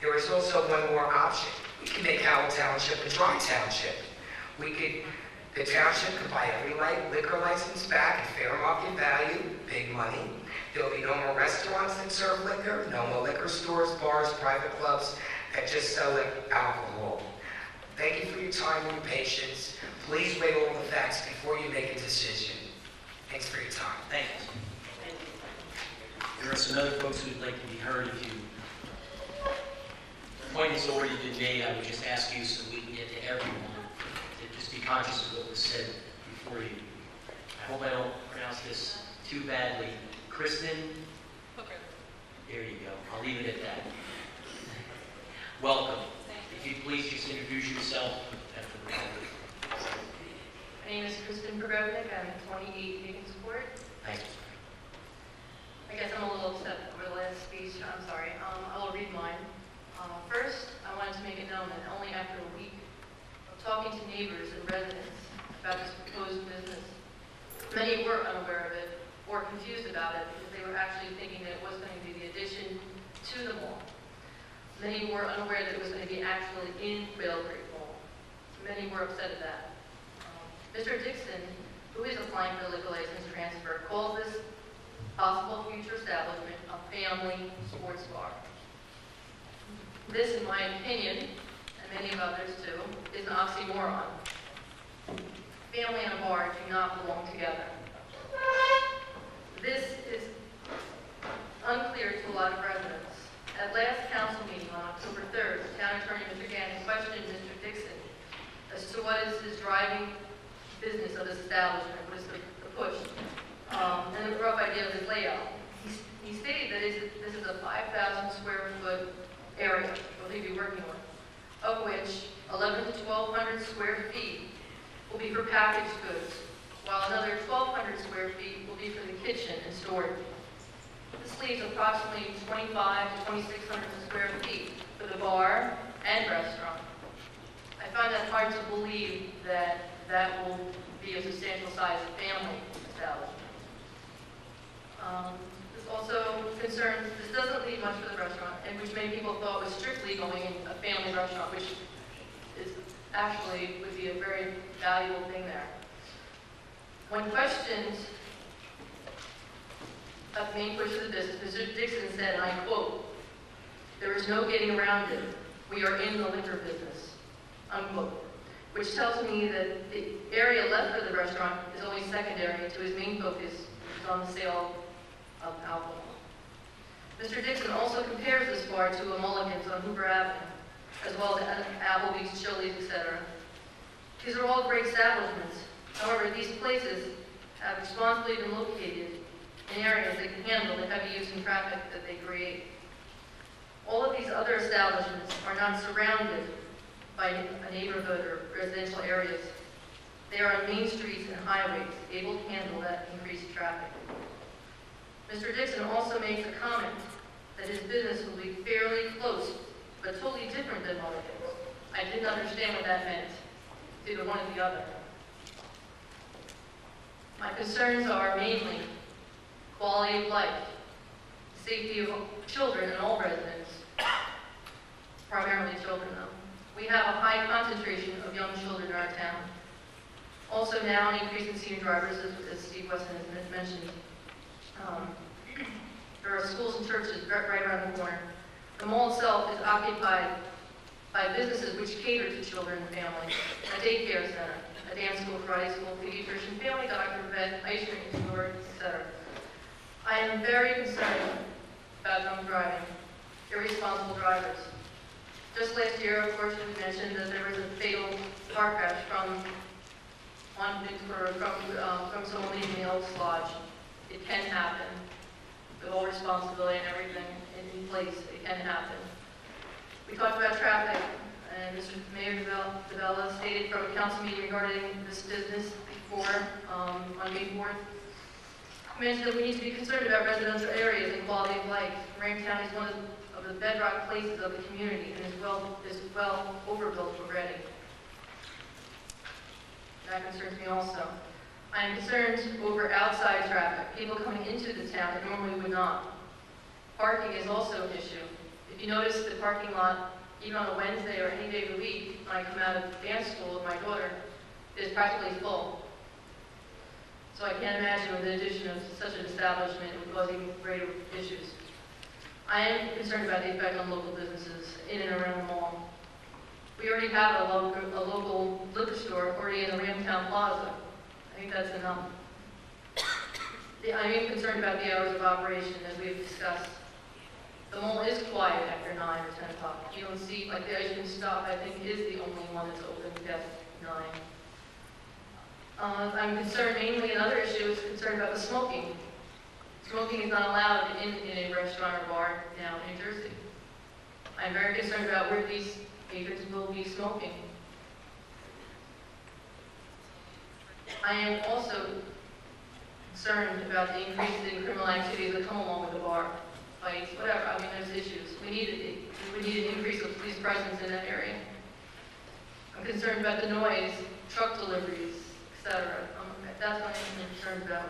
There is also one more option. We can make Howell Township a dry township. The township could buy every liquor license back at fair market value, big money. There will be no more restaurants that serve liquor, no more liquor stores, bars, private clubs that just sell alcohol. Thank you for your time and your patience. Please weigh all the facts before you make a decision. Thanks for your time. Thank you. There are some other folks who would like to be heard. If you point has already been made, I would just ask you so we can get to everyone to just be conscious of what was said before you. I hope I don't pronounce this too badly. Kristen? There you go. I'll leave it at that. Welcome. If you'd please just introduce yourself after the record. My name is Kristen Progovnik. I'm 28 Higgins Court. Thank you. I guess I'm a little upset over the last speech. I'm sorry. I will read mine. First, I wanted to make it known that only after a week of talking to neighbors and residents about this proposed business, many were unaware of it or confused about it because they were actually thinking that it was going to be the addition to the mall. Many were unaware that it was going to be actually in Quail Creek Mall. Many were upset at that. Mr. Dixon, who is applying for a liquor license transfer, calls this possible future establishment a family sports bar. This, in my opinion, and many of others too, is an oxymoron. Family and a bar do not belong together. This is unclear to a lot of residents. At last council meeting on October 3rd, the town attorney, Mr. Gannon, questioned Mr. Dixon as to what is his driving business of this establishment, what is the push, and a rough idea of his layout. He stated that this is a 5,000 square foot area will he be working with, of which 1,100 to 1,200 square feet will be for packaged goods, while another 1,200 square feet will be for the kitchen and storage. This leaves approximately 25 to 2,600 square feet for the bar and restaurant. I find that hard to believe that that will be a substantial size family establishment. This also concerned, this doesn't leave much for the restaurant, and which many people thought was strictly going in a family restaurant, which is actually would be a very valuable thing there. When questioned about the main push of the business, Mr. Dixon said, and I quote, "There is no getting around it. We are in the liquor business," unquote. Which tells me that the area left for the restaurant is only secondary to his main focus, which is on the sale of alcohol. Mr. Dixon also compares this bar to a Mulligan's on Hoover Avenue, as well as Applebee's, Chili's, etc. These are all great establishments. However, these places have responsibly been located in areas that can handle the heavy use and traffic that they create. All of these other establishments are not surrounded by a neighborhood or residential areas. They are on main streets and highways, able to handle that increased traffic. Mr. Dixon also makes a comment that his business will be fairly close, but totally different than Mulligan's. I didn't understand what that meant. It's either one or the other. My concerns are mainly quality of life, safety of children and all residents, primarily children though. We have a high concentration of young children in our town. Also now an increase in senior drivers, as Steve Weston has mentioned. There are schools and churches right around the corner. The mall itself is occupied by businesses which cater to children and families. A daycare center, a dance school, karate school, pediatrician, family doctor, vet, ice cream store, etc. I am very concerned about drunk driving, irresponsible drivers. Just last year, of course, we mentioned that there was a fatal car crash from someone leaving the Elks Lodge. It can happen. With all responsibility and everything in place, it can happen. We talked about traffic, and Mr. Mayor DeBella stated from a council meeting regarding this business before, on May 4th. He mentioned that we need to be concerned about residential areas and quality of life. Ramsey County is one of the bedrock places of the community and is well overbuilt already. That concerns me also. I am concerned over outside traffic, people coming into the town that normally would not. Parking is also an issue. If you notice the parking lot, even on a Wednesday or any day of the week, when I come out of dance school with my daughter, is practically full. So I can't imagine with the addition of such an establishment, it would cause even greater issues. I am concerned about the effect on local businesses in and around the mall. We already have a local liquor store already in the Ramtown Plaza. I think that's enough. I am concerned about the hours of operation, as we've discussed. The mall is quiet after 9 or 10 o'clock. You don't see, like the Ice Cream Stop, I think, is the only one that's open past 9. I'm concerned mainly, another issue is concerned about the smoking. Smoking is not allowed in a restaurant or bar now in New Jersey. I'm very concerned about where these patrons will be smoking. I am also concerned about the increase in criminal activities that come along with the bar, fights, whatever. I mean, there's issues. We need an increase of police presence in that area. I'm concerned about the noise, truck deliveries, etc. That's what I'm concerned about.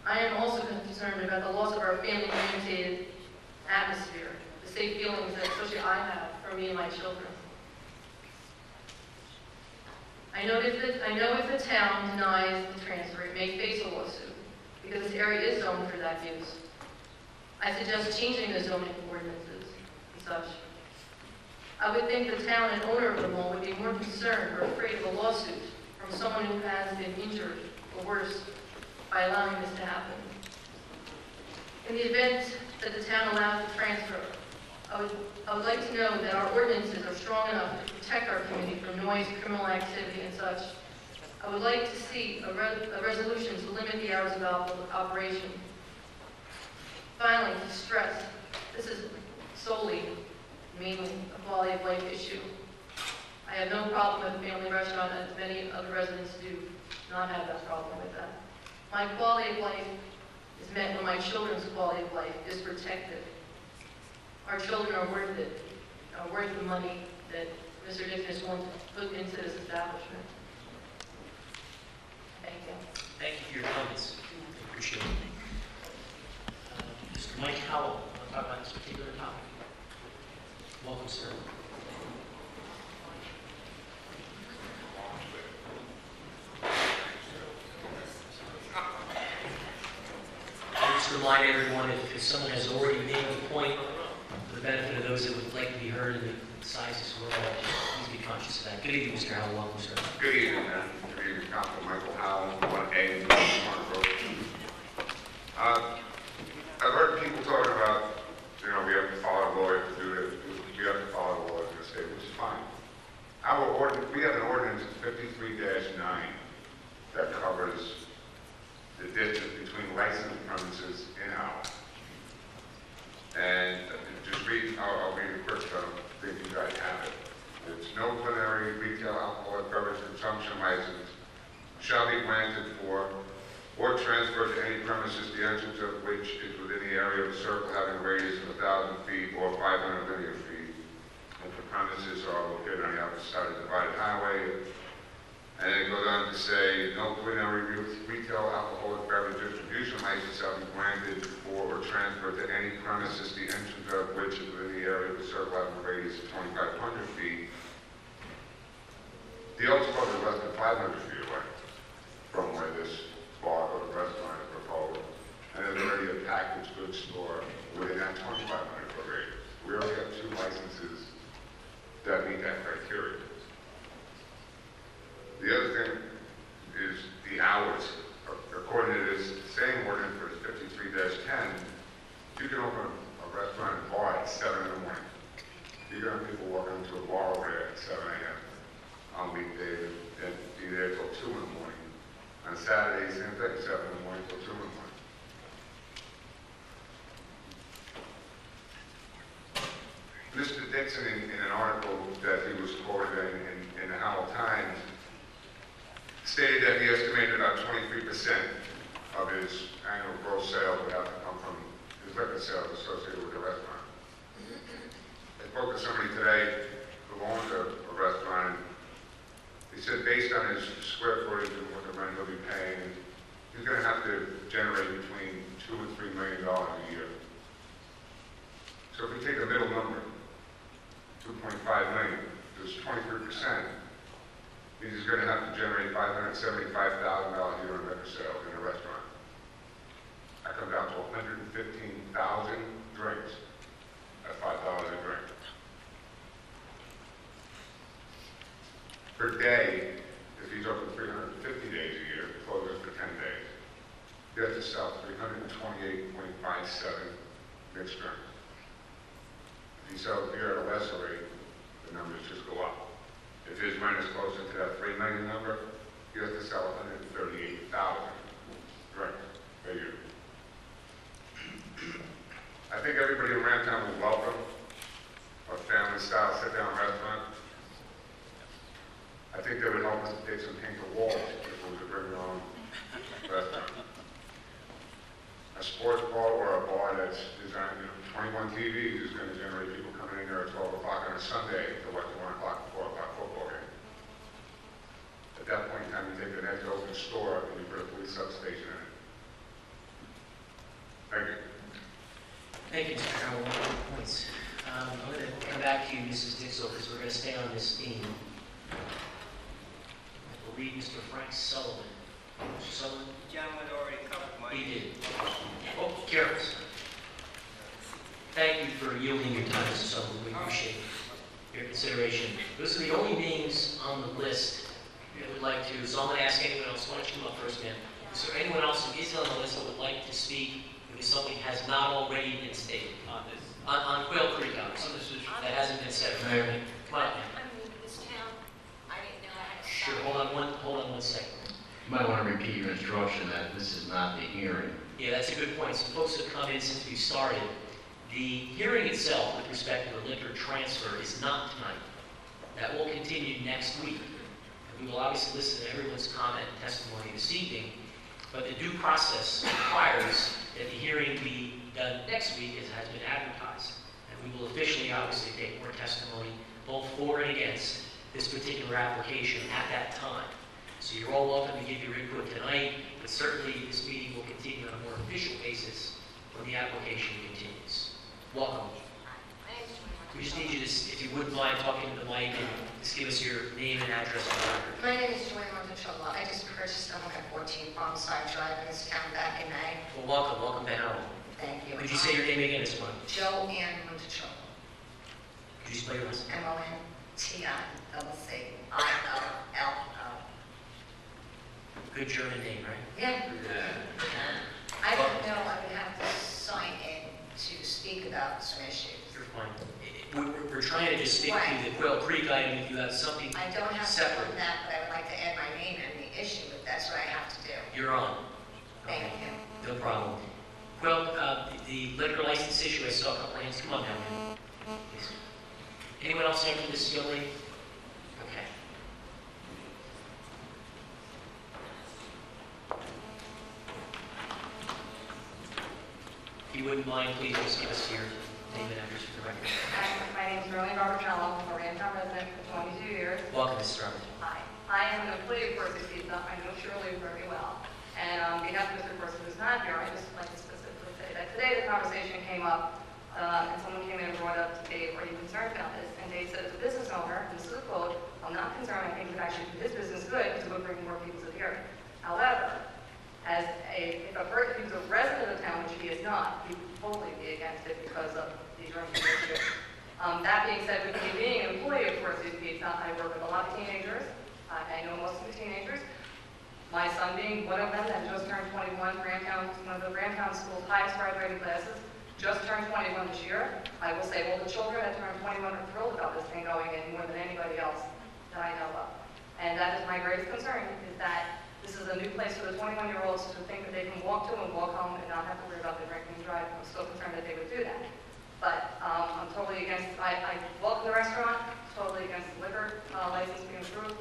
I am also concerned about the loss of our family-oriented atmosphere, the safe feelings that especially I have for me and my children. I know if the town denies the transfer, it may face a lawsuit, because this area is zoned for that use. I suggest changing the zoning ordinances and such. I would think the town and owner of the mall would be more concerned or afraid of a lawsuit from someone who has been injured or worse by allowing this to happen. In the event that the town allows the transfer, I would like to know that our ordinances are strong enough to protect our community from noise, criminal activity, and such. I would like to see a resolution to limit the hours of operation. Finally, to stress, this is solely, mainly, a quality of life issue. I have no problem with a family restaurant, as many other residents do not have that problem with that. My quality of life is met when my children's quality of life is protected. Our children are worth it, are worth the money that Mr. Dixon is going to put into this establishment. Thank you. Thank you for your comments. I appreciate it. Mike Howell, talk about this particular topic. Welcome, sir. I'll just remind everyone, if someone has already made the point, for the benefit of those that would like to be heard in the sizes we're all, please be conscious of that. Good evening, Mr. Howell. Welcome, sir. Good evening, man. Good evening, Councilman Michael Howell, 1A, Mark Road. I've heard people talking about, we have to follow the law, we have to do this, we have to follow the law in the state, which is fine. We have an ordinance, 53-9, that covers the distance between licensed premises in Howell. And just read, I'll read it quick, so I don't think you guys have it. It's no plenary retail alcoholic beverage consumption license shall be granted for or transferred to any premises the entrance of which is within the area of a circle having a radius of 1,000 feet or 500 linear feet. If the premises are located on the opposite side of the divided highway. And then it goes on to say, no plenary retail alcoholic beverage distribution license shall be granted for or transferred to any premises the entrance of which is within the area of a circle having a radius of 2,500 feet. The old spot is less than 500 feet away from where this bar or the restaurant is proposed. And there's already a packaged goods store within that 2,500 foot radius. We already have 2 licenses that meet that criteria. The other thing is the hours. According to this same ordinance for 53-10, you can open a restaurant and bar at 7 in the morning. You're going to have people walking into a bar over there at 7 a.m. on weekdays and be there till 2 in the morning. On Saturdays, same thing, 7 in the morning till 2 in the morning. Mr. Dixon, in an article that he was quoted in the Howell Times, stated that he estimated about 23% of his annual gross sales would have to come from his liquor sales associated with the restaurant. I spoke to somebody today who owns a restaurant, and he said based on his square footage and what the rent he'll be paying, he's going to have to generate between $2 and $3 million a year. So if we take a middle number, 2.5 million, there's 23%. He's going to have to generate $575,000 a year in liquor sales in a restaurant. That comes down to 115,000 drinks at $5 a drink. Per day, if he's open 350 days a year, closes for 10 days, he has to sell 328.57 mixed drinks. If he sells beer at a lesser rate, the numbers just go up. If his rent is closer to that 3 million number, he has to sell 138,000 drinks a year. I think everybody around town will welcome a family-style sit-down restaurant. I think they would help us to take some paint the walls if we were to bring their own restaurant. A sports bar or a bar that's designed, 21 TVs is going to generate people coming in there at 12 o'clock on a Sunday to watch a 1 o'clock, 4 o'clock football game. At that point in time, you take an ex-open store and you put a police substation in it. Thank you. Thank you, Mr. Howell. Points. I'm going to come back to you, Mrs. Dixell, because we're going to stay on this theme. We'll read Mr. Frank Sullivan. Mr. Sullivan? The gentleman already covered my... He did. Oh, careful, sir. Thank you for yielding your time, Mr. Sullivan. We appreciate your consideration. Those are the only names on the list that would like to, so I'm going to ask anyone else. Why don't you come up first, man? Is there anyone else who is on the list that would like to speak because something has not already been stated? On this? On Quail Creek, obviously. That hasn't been said. Come on up, man. I'm new to this town. I didn't know I had to Sure, stop. hold on one second. You might want to repeat your instruction that this is not the hearing. Yeah, that's a good point. Some folks have come in since we started. The hearing itself with respect to the liquor transfer is not tonight. That will continue next week. And we will obviously listen to everyone's comment and testimony this evening, but the due process requires that the hearing be done next week as it has been advertised. And we will officially obviously take more testimony both for and against this particular application at that time. So you're all welcome to give your input tonight, but certainly this meeting will continue on a more official basis or the application continues. Welcome. We just need you to, if you wouldn't mind talking to the mic and just give us your name and address for the record. My name is Joanne Monticello. I just purchased a home at 14 Farmside Drive in this town back in May. Well, welcome to Howell. Thank you. Could you say your name again this morning? Joanne Monticello. Could you spell your last name? Monticello. Good German name, right? Yeah. I didn't know I would have to sign in to speak about some issues. You're fine. We're trying to just stick to the Quail Creek item. If you have something I don't have to separate, on that, but I would like to add my name and the issue, if that's what I have to do. you're on. Thank you. No problem. Well, the liquor license issue, I saw a couple of hands. Come on down, man. Please. Anyone else here for this young lady? Okay. If you wouldn't mind, please just give us your name and address for the record. My name is Marlene Barbercello. I'm a Rantown resident for 22 years. Welcome, Mrs. Robert. Hi. I am an employee of Percy Pizza. I know Shirley very well. And on behalf of Mr. Percy, who's not here, I'd just like to specifically say that today the conversation came up, and someone came in and brought up to Dave, are you concerned about this? And Dave said, as a business owner, and this is a quote, I'm not concerned. I think it would actually do his business good because it would bring more people to the area. However, if he was a resident of town, which he is not, he would totally be against it because of the drinking issue. That being said, with me being an employee of Percy's Pizza, I work with a lot of teenagers. I know most of the teenagers. My son being one of them that just turned 21, one of the Rantown School's highest graduating classes, just turned 21 this year. I will say all the children that turned 21 are thrilled about this thing going in more than anybody else that I know of. And that is my greatest concern, is that this is a new place for the 21-year-olds to think that they can walk to and walk home and not have to worry about the drinking and driving. I'm still concerned that they would do that. But I'm totally against, I welcome the restaurant, totally against the liquor license being approved.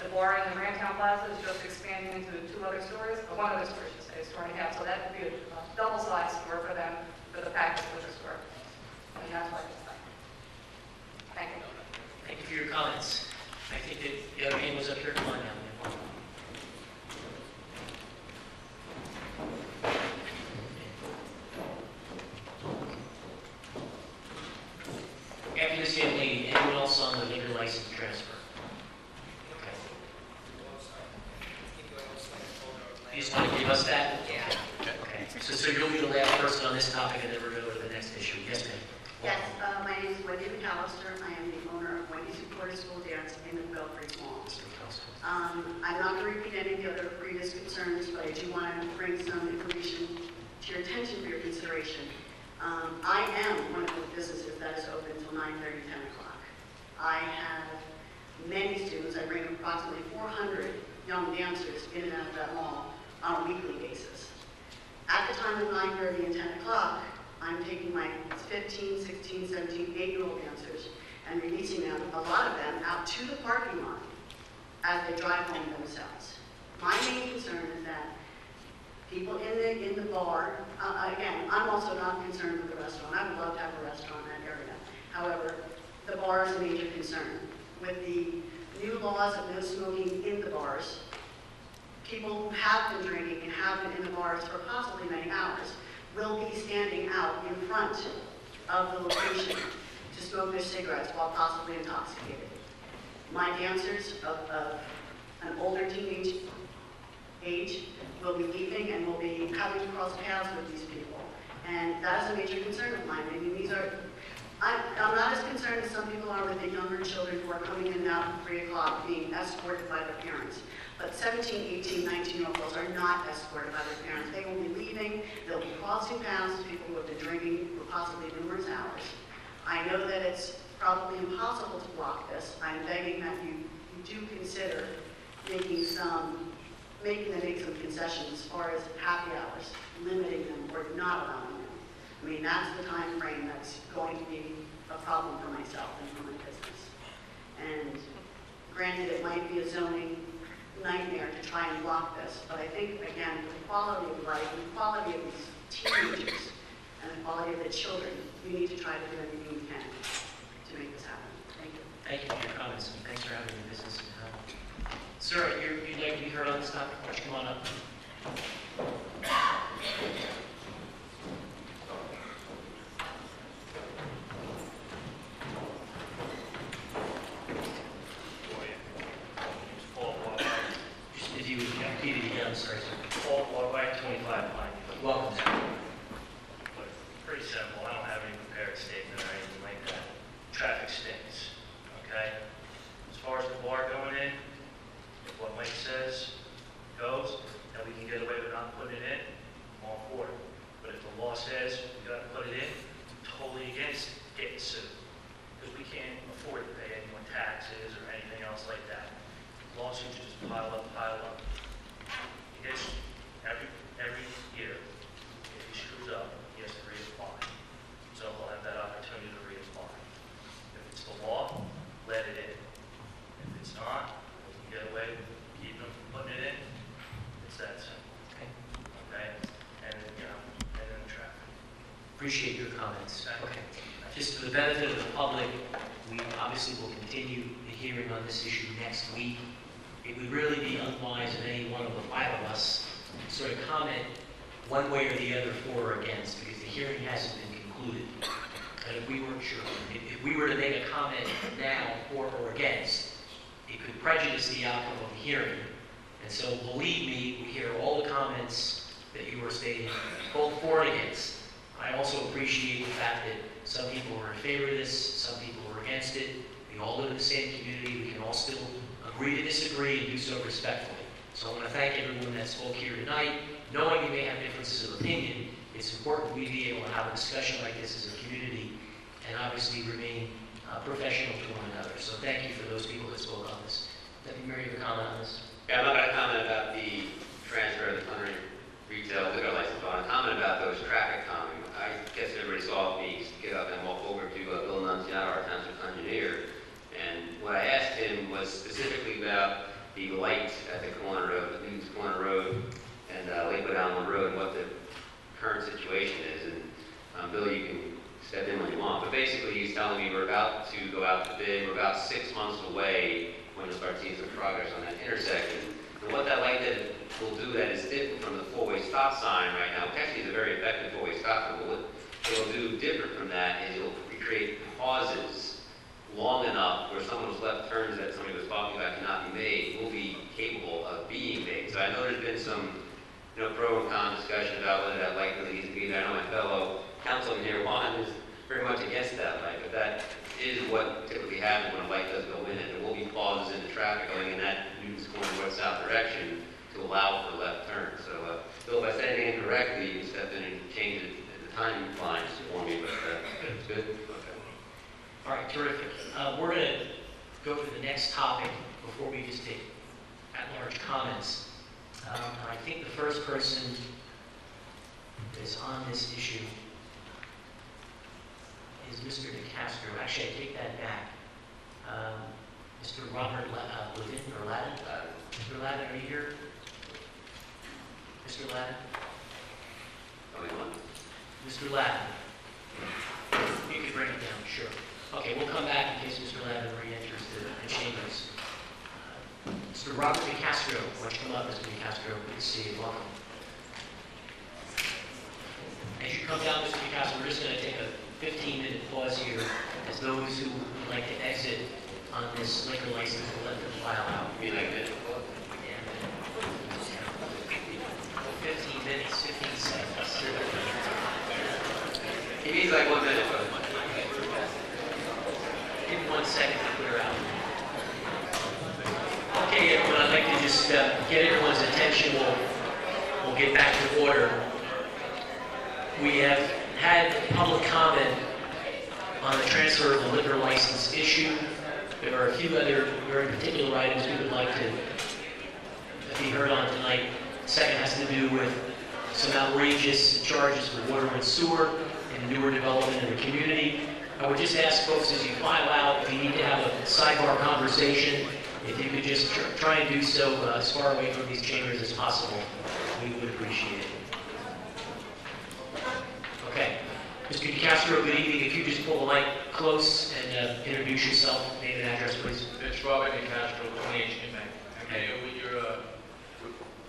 The bar in the Rantown Plaza is just expanding into one other store, I should say, a store and a half. So that would be a double-sized store for them, for the packaged liquor store. And that's what I decided. Thank you. Thank you for your comments. I think that the other hand was up here. Come on down. After this young lady, anyone else on the liquor license transfer? Okay. You just want to give us that? Yeah. Okay. So you'll be the last person on this topic, and then we're going to go to the next issue. Yes, ma'am. Yes, my name is Wendy McAllister. I am the owner of Wendy's Supported School Dance in the Bell Creek Mall. I'm not going to repeat any of the other previous concerns, but I do want to bring some information to your attention for your consideration. I am one of the businesses that is open until 9:30, 10 o'clock. I have many students. I bring approximately 400 young dancers in and out of that mall on a weekly basis. At the time of 9:30 and 10 o'clock, I'm taking my 15, 16, 17, 8-year-old dancers and releasing them, a lot of them, out to the parking lot as they drive home themselves. My main concern is that people in the bar, again, I'm also not concerned with the restaurant. I would love to have a restaurant in that area. However, the bar is a major concern. With the new laws of no smoking in the bars, people who have been drinking and have been in the bars for possibly many hours will be standing out in front of the location to smoke their cigarettes while possibly intoxicated. My dancers of an older teenage age will be leaving and will be coming across paths with these people. And that is a major concern of mine. I mean, I'm not as concerned as some people are with the younger children who are coming in and out at 3 o'clock being escorted by their parents. But 17, 18, 19-year-old girls are not escorted by their parents. They will be leaving. They'll be crossing paths with people who have been drinking for possibly numerous hours. I know that it's probably impossible to block this. I'm begging that you do consider making them make some concessions as far as happy hours, limiting them or not allowing them. I mean, that's the time frame that's going to be a problem for myself and for my business. And granted, it might be a zoning nightmare to try and block this, but I think, again, for the quality of life and the quality of these teenagers and the quality of the children, we need to try to do everything we can to make this happen. Thank you. Thank you for your comments, and thanks for having your business in Howell. Sir, you'd like to be heard on this topic? Why don't you come on up? get sued, because we can't afford to pay any more taxes or anything else like that. Lawsuits just pile up, pile up. He gets, every year, if he screws up, he has to reapply. So he'll have that opportunity to reapply. If it's the law, let it in. If it's not, we can get away with keeping him from putting it in. It's that simple. Okay. Okay? And, and then the traffic. Appreciate your comments. Okay. Just for the benefit of the public, we obviously will continue the hearing on this issue next week. It would really be unwise of any one of the five of us to sort of comment one way or the other for or against, because the hearing hasn't been concluded. And if we weren't sure, if we were to make a comment now for or against, it could prejudice the outcome of the hearing. And so believe me, we hear all the comments that you were stating, both for and against. I also appreciate the fact that some people were in favor of this, some people were against it. We all live in the same community. We can all still agree to disagree and do so respectfully. So I want to thank everyone that spoke here tonight. Knowing we may have differences of opinion, it's important we be able to have a discussion like this as a community and obviously remain professional to one another. So thank you for those people that spoke on this. Deputy Mayor, you have a comment on this? Yeah, I'm not going to comment about the transfer of the culinary retail liquor license, but I want to comment about those traffic calming. I guess everybody saw me get up and walk over to Bill Nunciano, our township engineer, and what I asked him was specifically about the light at the corner of the Newton's Corner Road and Lakewood Allen Road, and what the current situation is. And Bill, you can step in when you want, but basically he's telling me we're about to go out to bid. We're about 6 months away when you'll start seeing some progress on that intersection. And what that light that will do that is different from the four-way stop sign right now, which actually is a very effective four-way stop sign. But what it'll do different from that is it'll create pauses long enough where some of those left turns that somebody was talking about cannot be made will be capable of being made. So I know there's been some pro and con discussion about whether that light really needs to be there. I know my fellow councilman here, Juan, is very much against that light, but that is what typically happens when a light does go in, and there will be pauses in the traffic going in that Newton's Corner north-south direction to allow for left turns. So, Bill, if I said anything incorrectly, you can step in and change it at the time lines for me, but it's good? Okay. All right, terrific. We're going to go to the next topic before we just take at-large comments. I think the first person is on this issue is Mr. DeCastro. Actually, I take that back. Mr. Robert Levin, or Ladin? Mr. Ladin, are you here? Mr. Ladin? Mr. Ladin. You could bring it down, sure. Okay, we'll come back in case Mr. Ladin re-enters the chambers. Mr. Robert DeCastro, why don't you come up, Mr. DeCastro? Good to see you. Welcome. As you come down, Mr. DeCastro, we're just going to take a 15-minute pause here as those who would like to exit on this liquor license will let them file out. You mean like this? Yeah. 15 minutes, 15 seconds. He means like 1 minute. Give me 1 second to clear out. Okay, everyone, I'd like to just get everyone's attention. We'll get back to order. We have had public comment on the transfer of the liquor license issue. There are a few other very particular items we would like to be heard on tonight. The second has to do with some outrageous charges for water and sewer and newer development in the community. I would just ask folks as you file out, if you need to have a sidebar conversation, if you could just try and do so as far away from these chambers as possible, we would appreciate it. Okay. Mr. DeCastro, good evening. If you just pull the mic close and introduce yourself, name and address, please. It's Robert DeCastro, 28 Bank. I'm here with your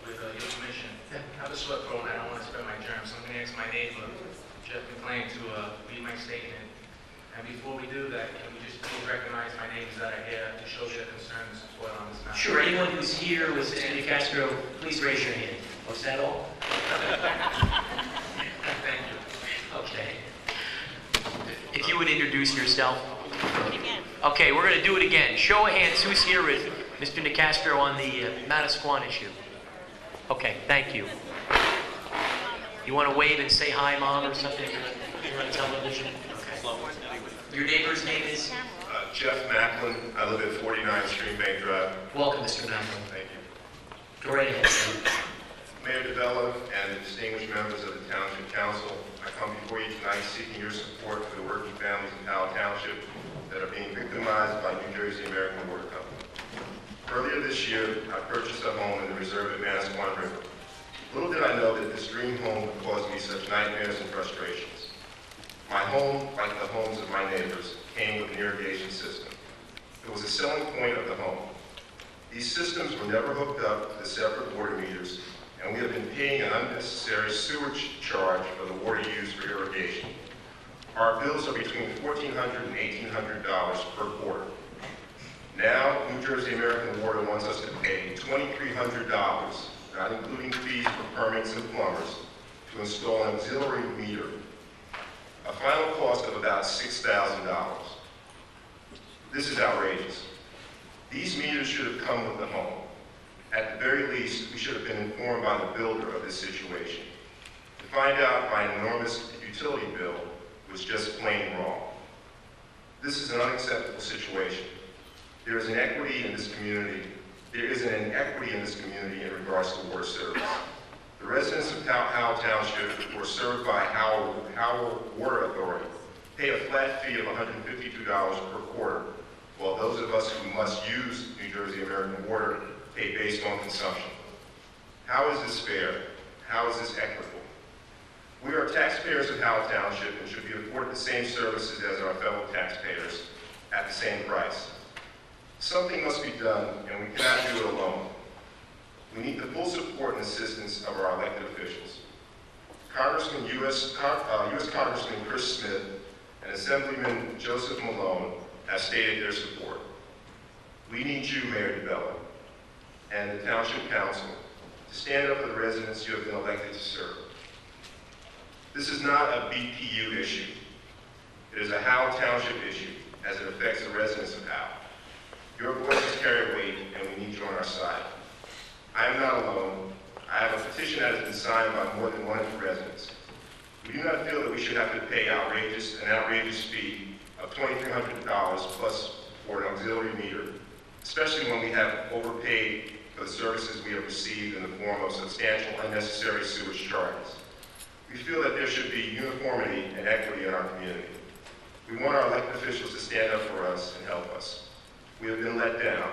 permission. I have a sweat throat and I don't want to spread my germs. So I'm going to ask my neighbor, Jeff McLean, to read my statement. And before we do that, can we just please recognize my neighbors that are here to show their concerns for on this matter? Sure. Anyone who's here with Mr. DeCastro, please raise your hand. Was that all? Thank you. Okay. If you would introduce yourself. Okay, we're going to do it again. Show of hands, who's here with Mr. DeCastro on the Manasquan issue? Okay, thank you. You want to wave and say hi, Mom, or something? You're on television? Okay. Your neighbor's name is? Jeff Macklin. I live at 49 Stream Bank Drive. Welcome, Mr. Macklin. Thank you. Go right ahead, sir. Mayor DeBella and the distinguished members of the Township Council, I come before you tonight seeking your support for the working families in Howell Township that are being victimized by New Jersey American Water Company. Earlier this year, I purchased a home in the reserve at Manasquan River. Little did I know that this dream home would cause me such nightmares and frustrations. My home, like the homes of my neighbors, came with an irrigation system. It was a selling point of the home. These systems were never hooked up to the separate water meters, and we have been paying an unnecessary sewage charge for the water used for irrigation. Our bills are between $1,400 and $1,800 per quarter. Now, New Jersey American Water wants us to pay $2,300, not including fees for permits and plumbers, to install an auxiliary meter, a final cost of about $6,000. This is outrageous. These meters should have come with the home. At the very least, we should have been informed by the builder of this situation. To find out my enormous utility bill was just plain wrong. This is an unacceptable situation. There is an inequity in this community in regards to water service. The residents of Howell Township who are served by Howell Water Authority pay a flat fee of $152 per quarter, while those of us who must use New Jersey American Water pay based on consumption. How is this fair? How is this equitable? We are taxpayers of Howell Township and should be afforded the same services as our fellow taxpayers at the same price. Something must be done, and we cannot do it alone. We need the full support and assistance of our elected officials. U.S. Congressman Chris Smith and Assemblyman Joseph Malone have stated their support. We need you, Mayor DeBella, and the Township Council to stand up for the residents you have been elected to serve. This is not a BPU issue. It is a Howell Township issue as it affects the residents of Howell. Your voices carry weight, and we need you on our side. I am not alone. I have a petition that has been signed by more than 100 residents. We do not feel that we should have to pay an outrageous fee of $2,300 plus for an auxiliary meter, especially when we have overpaid for the services we have received in the form of substantial unnecessary sewage charges. We feel that there should be uniformity and equity in our community. We want our elected officials to stand up for us and help us. We have been let down.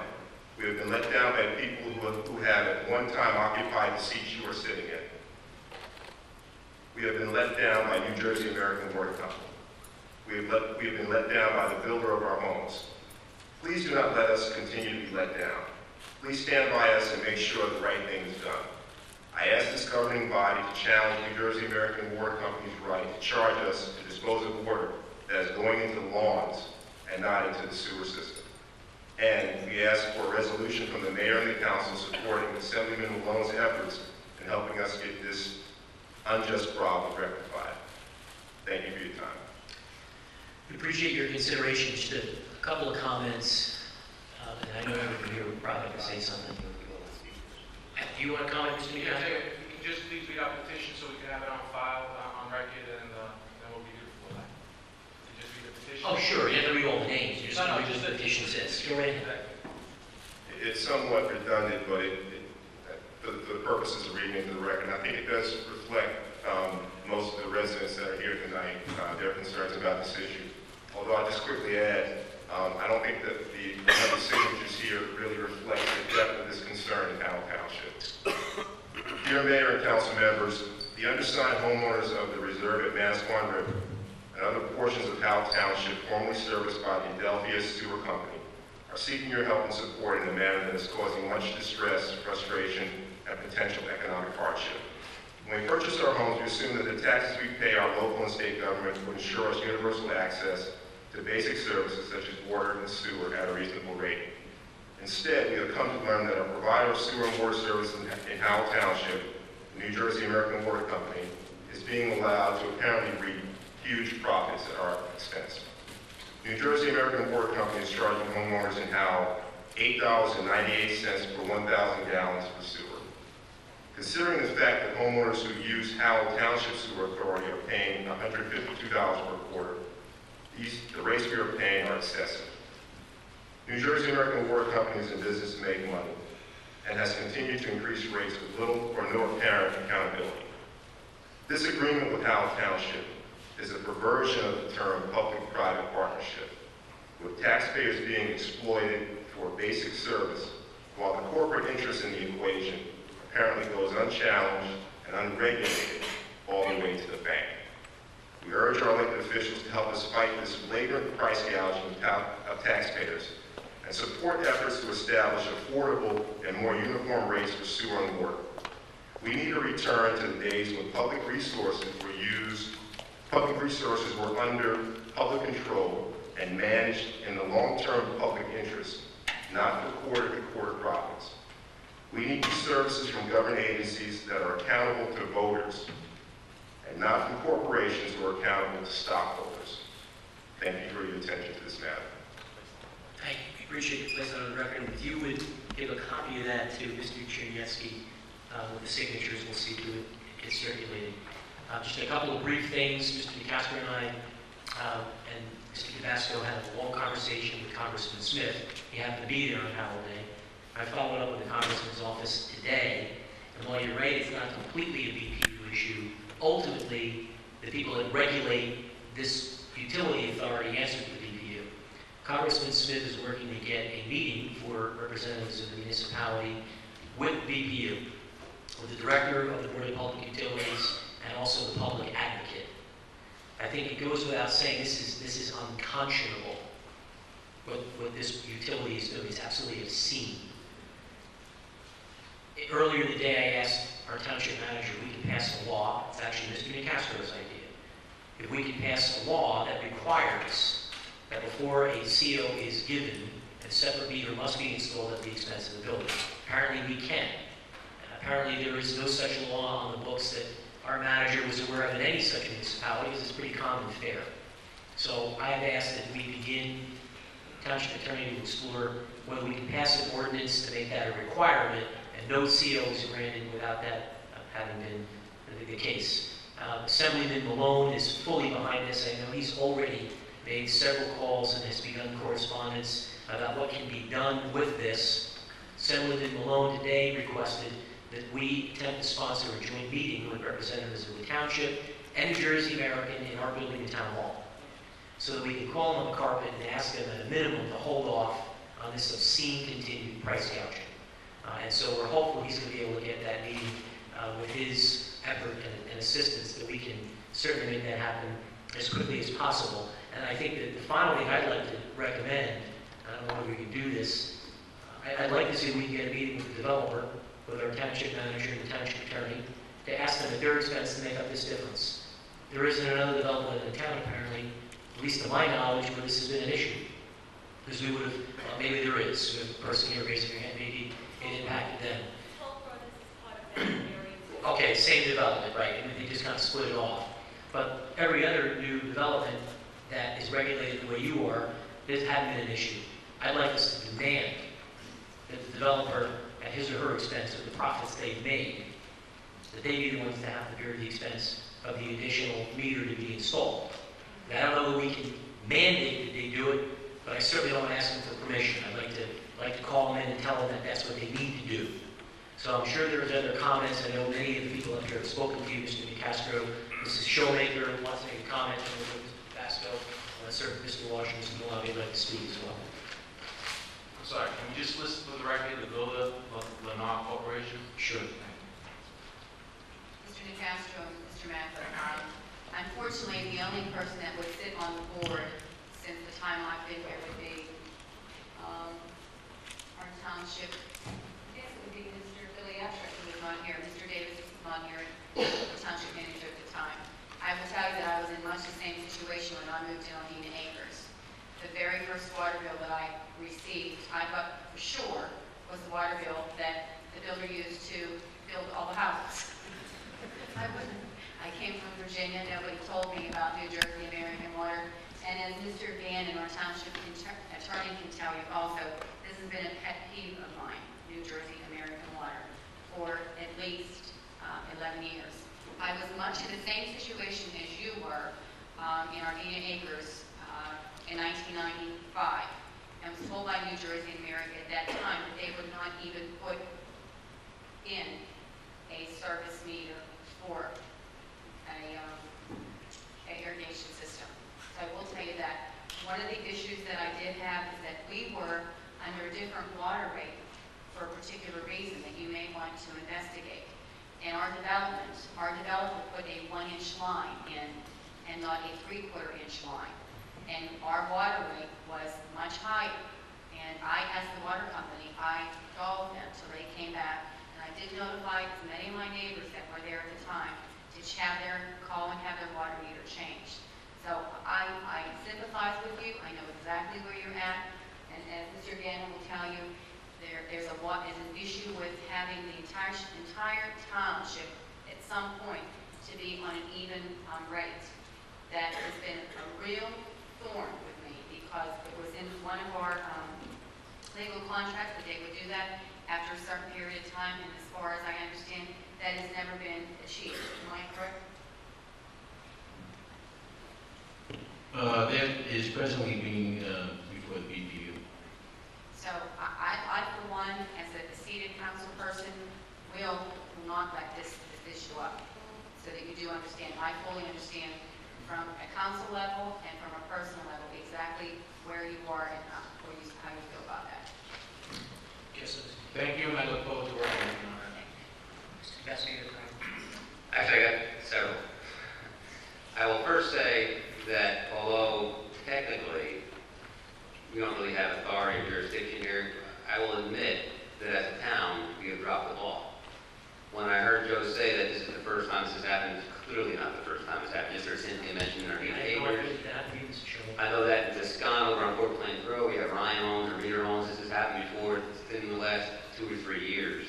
We have been let down by people who have at one time occupied the seats you are sitting in. We have been let down by New Jersey American Water Company. We have been let down by the builder of our homes. Please do not let us continue to be let down. Please stand by us and make sure the right thing is done. I ask this governing body to challenge New Jersey American Water Company's right to charge us to dispose of water that is going into the lawns and not into the sewer system. And we ask for a resolution from the mayor and the council supporting Assemblyman Malone's efforts in helping us get this unjust problem rectified. Thank you for your time. We appreciate your consideration. Just a couple of comments, and I know everyone here would probably like to say something. Do you want to comment, Mr. Yeah, McCaffrey? if you can just please read our petition so we can have it on file, on record, and then we'll be good for that. You just read the petition. Oh, sure. You have to read all the names. You just No, read just what the petition says. Go right ahead. It's somewhat redundant, but for the purposes of reading into the record, I think it does reflect most of the residents that are here tonight, their concerns about this issue. Although I'll just quickly add, I don't think that the other signatures here really reflect the depth of this concern in Howell Township. Dear Mayor and Council members, the undersigned homeowners of the reserve at Manasquan River and other portions of Howell Township formerly serviced by the Adelphia Sewer Company are seeking your help and support in a manner that is causing much distress, frustration, and potential economic hardship. When we purchased our homes, we assumed that the taxes we pay our local and state government would ensure us universal access to basic services such as water and sewer at a reasonable rate. Instead, we have come to learn that our provider of sewer and water services in Howell Township, the New Jersey American Water Company, is being allowed to apparently reap huge profits at our expense. New Jersey American Water Company is charging homeowners in Howell $8.98 per 1,000 gallons for sewer. Considering the fact that homeowners who use Howell Township Sewer Authority are paying $152 per quarter, The rates we are paying are excessive. New Jersey American Water Company is in business to make money and has continued to increase rates with little or no apparent accountability. This agreement with Howell Township is a perversion of the term public-private partnership, with taxpayers being exploited for basic service, while the corporate interest in the equation apparently goes unchallenged and unregulated all the way to the bank. We urge our elected officials to help us fight this flagrant price gouging of taxpayers and support efforts to establish affordable and more uniform rates for sewer and water. We need to return to the days when public resources were under public control and managed in the long-term public interest, not for quarter-to-quarter profits. We need services from government agencies that are accountable to voters and not from corporations who are accountable to stockholders. Thank you for your attention to this matter. Thank you. We appreciate you placing it on the record. If you would give a copy of that to Mr. Cherniewski with the signatures, we'll see to it gets circulated. Just a couple of brief things. Mr. DeCastro and I and Mr. Tabasco had a long conversation with Congressman Smith. He happened to be there on Howell Day. I followed up with the Congressman's office today, and while you're right, it's not completely a BPU issue. Ultimately, the people that regulate this utility authority answer to the BPU. Congressman Smith is working to get a meeting for representatives of the municipality with BPU, with the director of the Board of Public Utilities, and also the public advocate. I think it goes without saying this is unconscionable. What this utility is doing is absolutely obscene. Earlier today, I asked our township manager if we can pass a law. It's actually Mr. DeCastro's idea. If we can pass a law that requires that before a CO is given, a separate meter must be installed at the expense of the building. Apparently we can. And apparently there is no such law on the books that our manager was aware of in any such municipality, because it's pretty common fare. So I have asked that we begin, township attorney, to explore whether we can pass an ordinance to make that a requirement, and no CO is granted without that having been the case. Assemblyman Malone is fully behind this. I know he's already made several calls and has begun correspondence about what can be done with this. Assemblyman Malone today requested that we attempt to sponsor a joint meeting with representatives of the township and New Jersey American in our building in Town Hall, so that we can call on the carpet and ask them at a minimum to hold off on this obscene continued price gouging. And so we're hopeful he's going to be able to get that meeting with his effort and assistance, that we can certainly make that happen as quickly as possible. And I think that the final thing I'd like to recommend, I don't know whether we can do this, I'd like to see if we can get a meeting with the developer, with our township manager and the township attorney, to ask them at their expense to make up this difference. There isn't another development in the town, apparently, at least to my knowledge, where this has been an issue. Because we would have, maybe there is, we have a person here raising their hand, maybe it impacted them. Okay, same development, right, and they just kind of split it off. But every other new development that is regulated the way you are, this hadn't been an issue. I'd like us to demand that the developer, at his or her expense, of the profits they've made, that they be the ones to have to bear the expense of the additional meter to be installed. Now, I don't know that we can mandate that they do it, but I certainly don't ask them for permission. I'd like to call them in and tell them that that's what they need to do. So I'm sure there's other comments. I know many of the people up here have spoken to you, Mr. DeCastro. Mrs. Showmaker wants to make a comment, and Mr. Tabasco, certainly Mr. Washington, Mr. Maloney would like to speak as well. I'm sorry, can you just list for the record the builder of Lennar Corporation? Sure. Mr. DeCastro, Mr. Mather, unfortunately, the only person that would sit on the board since the time I've been here would be our township. Yes, it would be Mr. Billy Asher, who was on here. Mr. Davis was on here, the township manager at the time. I will tell you that I was in much the same situation when I moved in on Nina Acres. The very first water bill that I received, I thought for sure was the water bill that the builder used to build all the houses. I wouldn't. I came from Virginia. Nobody told me about New Jersey American Water. And as Mr. Gannon, our township attorney, can tell you also, this has been a pet peeve of mine, New Jersey American Water, for at least 11 years. I was much in the same situation as you were in our Nina Acres in 1995, and was told by New Jersey and America at that time that they would not even put in a service meter for a irrigation system. So I will tell you that one of the issues that I did have is that we were under a different water rate for a particular reason that you may want to investigate. And our developer put a 1-inch line in and not a 3/4-inch line. And our water rate was much higher. And I, as the water company, I told them till they came back, and I did notify many of my neighbors that were there at the time to have their call and have their water meter changed. So I sympathize with you. I know exactly where you're at. And as Mr. Gannon will tell you, there's an issue with having the entire township at some point to be on an even rate. That has been a real thorn with me because it was in one of our legal contracts that they would do that after a certain period of time, and as far as I understand, that has never been achieved. Am I correct? That is presently being before the BPU. So I, for one, as a seated council person, will not let this issue up, so that you do understand. I fully understand from a council level and from a personal level exactly where you are and how you feel about that. Yes, sir. Thank you, and I look forward to working with you on it. Mr. Investigator. Actually, I got several. I will first say that although technically we don't really have authority or jurisdiction here, I will admit that as a town, we have dropped the ball. When I heard Joe say that this is the first time this has happened, it's clearly not the first time it's happened. Just heard Cynthia mention in our neighbors. I know that in Tuscon over on Fort Plains Road, we have Ryan Homes or Reader Homes. This has happened before in the last 2 or 3 years.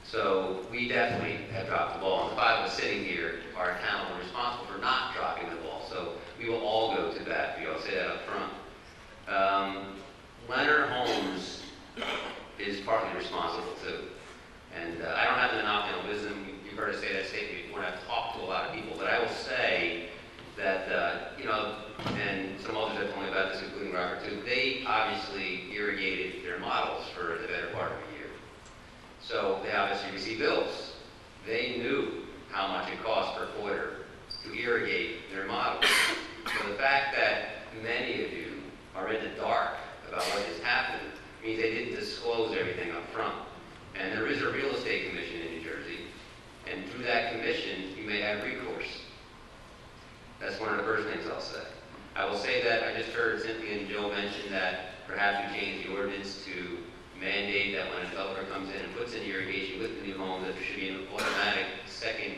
So we definitely have dropped the ball. And if I was sitting here, our town was responsible for not dropping the ball. So we will all go to bat. I'll say that up front. Leonard Homes is partly responsible too. And I don't have the monopoly on wisdom. You've heard us say that statement before, and I've talked to a lot of people. But I will say that, and some others have told me about this, including Robert too, they obviously irrigated their models for the better part of a year. So they obviously received bills. They knew how much it cost per quarter to irrigate their models. So the fact that many of you are in the dark about what has happened means they didn't disclose everything up front. And there is a real estate commission in New Jersey, and through that commission, you may have recourse. That's one of the first things I'll say. I will say that I just heard Cynthia and Joe mention that perhaps we change the ordinance to mandate that when a developer comes in and puts in irrigation with the new home, that there should be an automatic second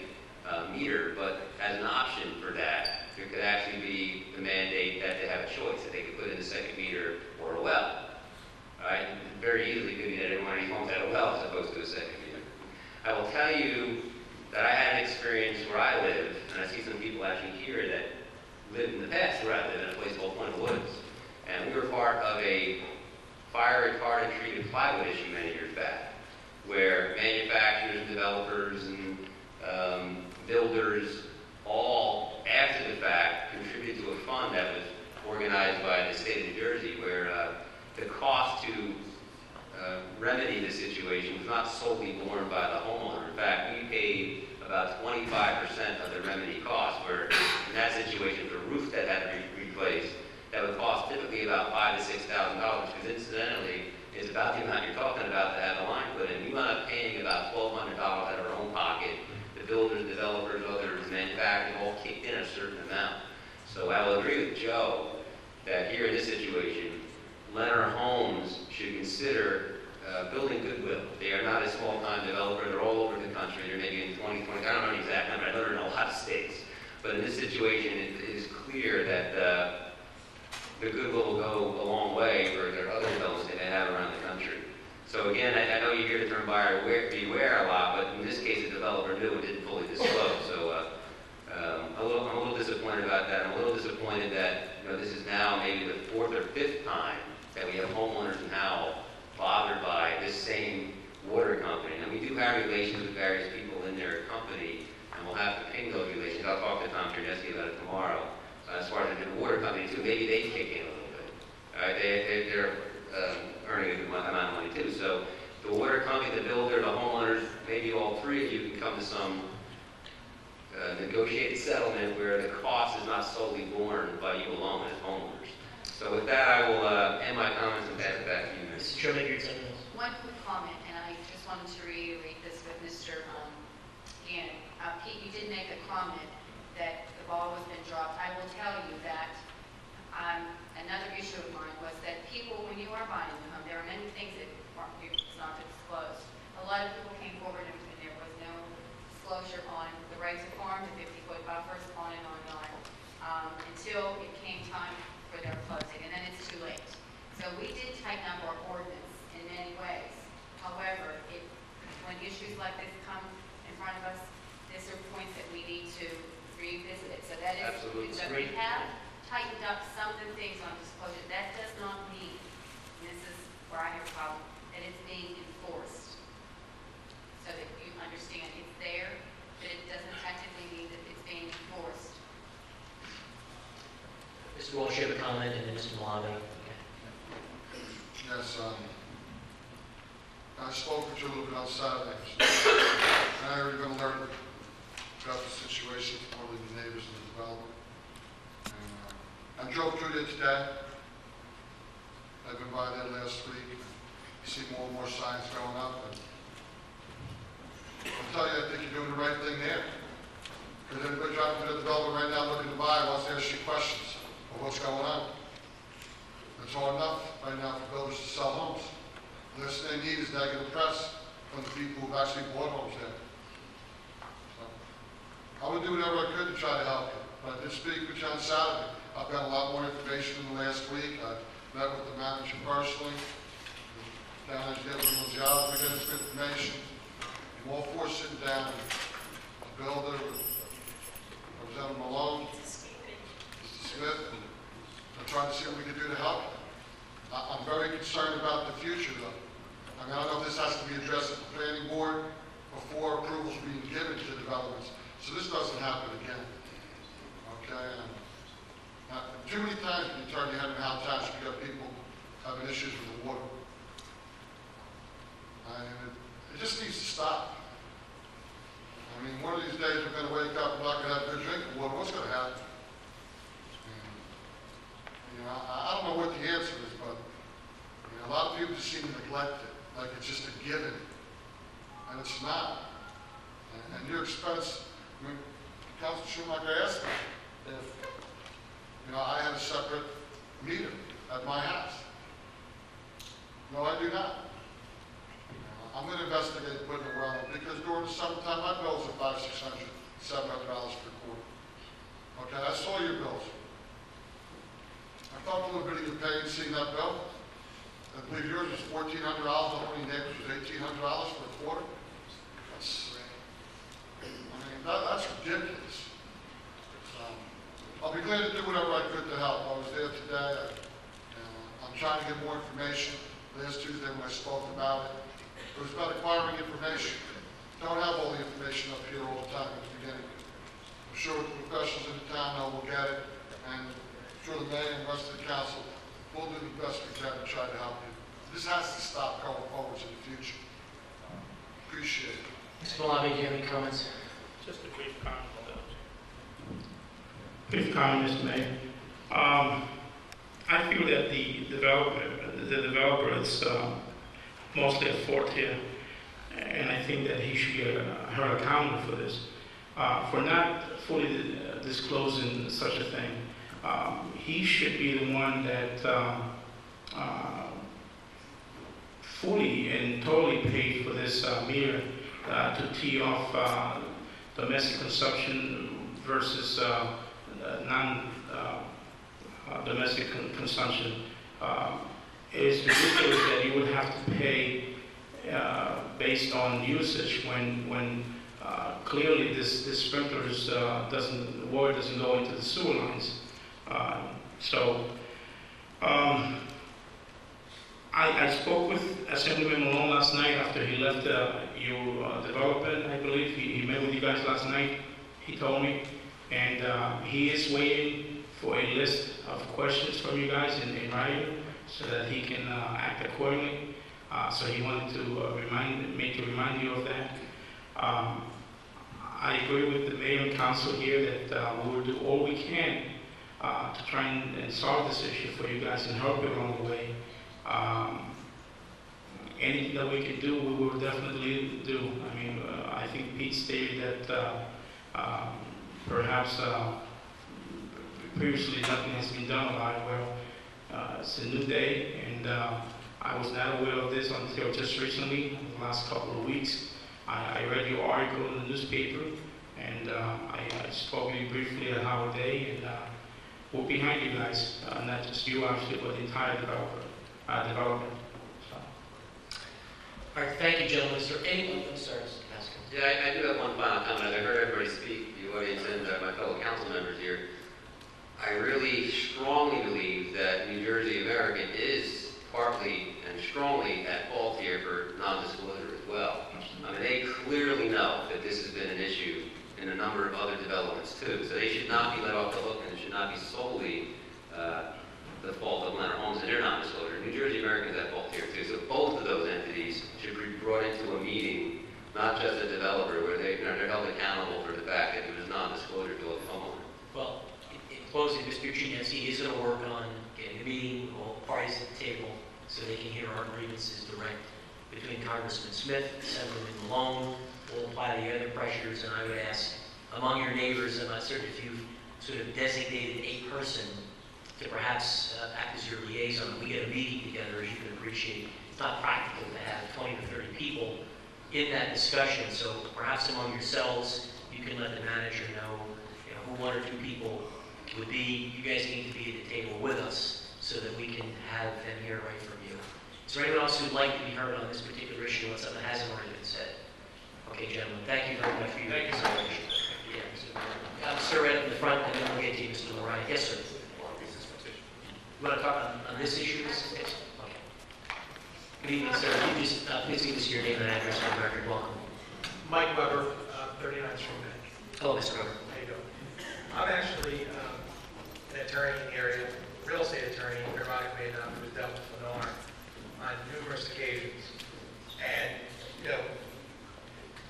meter, but as an option for that, there could actually be the mandate that they have a choice, that they could put in a second meter or a well. Right? Very easily could be that every one of these homes had a well as opposed to a second meter. I will tell you that I had an experience where I live, and I see some people actually here that lived in the past where I live in a place called Point of Woods. And we were part of a fire retardant treated plywood issue many years back, where manufacturers, developers, and builders all, after the fact, contributed to a fund that was organized by the state of New Jersey, where the cost to remedy the situation was not solely borne by the homeowner. In fact, we paid about 25% of the remedy cost, where in that situation, for a roof that had to be replaced, that would cost typically about $5,000 to $6,000, because incidentally, is about the amount you're talking about to have a line put in. We wound up paying about $1,200 out of our own pocket. The builders, developers, others, manufacturers all kicked in a certain amount. So I will agree with Joe that here in this situation, Leonard Homes should consider building goodwill. They are not a small-time developer. They're all over the country. They're maybe in 20, I don't know the exact number. I know they're in a lot of states. But in this situation, it is clear that the goodwill will go a long way for their other developments they may have around the country. So again, I know you hear the term buyer beware a lot, but in this case, the developer knew and didn't fully disclose. So I'm a little disappointed about that. I'm a little disappointed that this is now maybe the 4th or 5th time that we have homeowners in Howell bothered by this same water company. And we do have relations with various people in their company, and we'll have to ping those relations. I'll talk to Tom Terneski about it tomorrow. As far as the water company too, maybe they kick in a little negotiated settlement where the cost is not solely borne by you alone as homeowners. So with that, I will end my comments and pass it back to you, Ms. Mr. Chairman, you're saying this? One quick comment, and I just wanted to reiterate this with Mr. Gannon. Pete, you did make a comment that the ball has been dropped. I will tell you that another issue of mine was that people, when you are buying a home, there are many things that it's not disclosed. A lot of people came forward and there was no disclosure on the right to farm, the 50-foot buffers, on and on and on, until it came time for their closing, and then it's too late. So we did tighten up our ordinance in many ways. However, when issues like this come in front of us, these are points that we need to revisit it. So that is, Absolutely. that we have tightened up some of the things on disclosure. That does not mean, and this is where I have a problem, that it's being enforced. So that you understand it's there, but it doesn't technically mean that it's being enforced. Mr. Walsh, you have a comment, and then Mr. Malave. Yes, I spoke with you a little bit on Saturday. I already been learning about the situation from one of the neighbors in the development. And, I drove through there today. I've been by there last week. You see more and more signs going up. And I'll tell you, I think you're doing the right thing there. Because everybody driving through the development right now looking to buy wants to ask you questions of what's going on. It's hard enough right now for builders to sell homes. The last thing they need is negative press from the people who've actually bought homes there. So, I would do whatever I could to try to help you. But I did speak with you on Saturday. I've got a lot more information in the last week. I met with the manager personally. The town engineer was on the job to get this information. And all four sitting down, the builder, Representative Malone, Mr. Smith, and I'm trying to see what we can do to help you. I'm very concerned about the future, though. I mean, I don't know if this has to be addressed at the planning board before approvals are being given to developments, so this doesn't happen again. Okay? Too many times when you turn your head in Howell Township, you got people having issues with the water. It just needs to stop. I mean, one of these days we're going to wake up and not going to have good drinking water. What's going to happen? You know, I don't know what the answer is, but you know, a lot of people just seem to neglect it, like it's just a given, and it's not. And your expense, I mean, Council Schumacher asked me if, you know, I had a separate meter at my house. No, I do not. I'm going to investigate putting a well in, because during the summertime, my bills are $500, $600, $700 per quarter. Okay, I saw your bills. I thought a little bit of your pain seeing that bill. I believe yours was $1,400, how many neighbors was $1,800 for a quarter? That's ridiculous. I'll be glad to do whatever I could to help. I was there today. I'm trying to get more information. Last Tuesday when I spoke about it was about acquiring information. Don't have all the information up here all the time at the beginning. I'm sure the professionals in the town know we'll get it, and I'm sure the mayor and the rest of the council will do the best we can to try to help you. This has to stop going forward in the future. Appreciate it. Mr. Malave, do you have any comments? Just a brief comment. Brief comment, Mr. Mayor. I feel that the developer is mostly at fault here, and I think that he should be held accountable for this, for not fully disclosing such a thing. He should be the one that fully and totally paid for this meter to tee off domestic consumption versus non-domestic consumption. It is ridiculous that you would have to pay based on usage when clearly this sprinklers water doesn't go into the sewer lines. I spoke with Assemblyman Malone last night after he left your development. I believe he met with you guys last night. He told me, and he is waiting for a list of questions from you guys in writing so that he can act accordingly. So he wanted to remind you of that. I agree with the mayor and council here that we will do all we can to try and solve this issue for you guys and help you along the way. Anything that we can do, we will definitely do. I mean, I think Pete stated that perhaps previously nothing has been done about it. Well, it's a new day, and I was not aware of this until just recently, the last couple of weeks. I read your article in the newspaper, and I spoke to you briefly at Howell Day, and we're behind you guys, not just you actually, but the entire development. All right, thank you, gentlemen. Is there anyone? I'm sorry, Mr. Pascal. Yeah, I do have one final comment. I heard everybody speak, the audience and my fellow council members here. I really strongly believe that New Jersey American is partly and strongly at fault here for non-disclosure as well. I mean, they clearly know that this has been an issue in a number of other developments too, so they should not be let off the hook, and it should not be solely the fault of Leonard Homes and their non-disclosure. New Jersey American is at fault here too, so both of those entities should be brought into a meeting, not just a developer, where they're held accountable for the fact that there was non-disclosure to a homeowner. Well, in closing, Mr. Chinesky is going to work on getting a meeting, all parties at the table, so they can hear our grievances direct between Congressman Smith, Senator Malone. We'll apply the other pressures, and I would ask among your neighbors, I'm not certain if you've sort of designated a person to perhaps act as your liaison. We get a meeting together, as you can appreciate. It's not practical to have 20 to 30 people in that discussion, so perhaps among yourselves, you can let the manager know, who one or two people would be. You guys need to be at the table with us so that we can have them hear right from you. Is there anyone else who'd like to be heard on this particular issue on something that hasn't already been said? Okay, gentlemen, thank you very much for your consideration. Yeah. Sir, right up in the front, and then we'll get to you, Mr. Lorraine. Yes, sir. You want to talk on this issue? Yes. Okay. Good evening, sir. Can you just please give us your name and address for the record? Welcome. Mike Weber, 39th Street Bank. Hello, Mr. Weber. How you doing? I'm actually an attorney in the area, real estate attorney, ironically enough, who's dealt with Lenore on numerous occasions. And,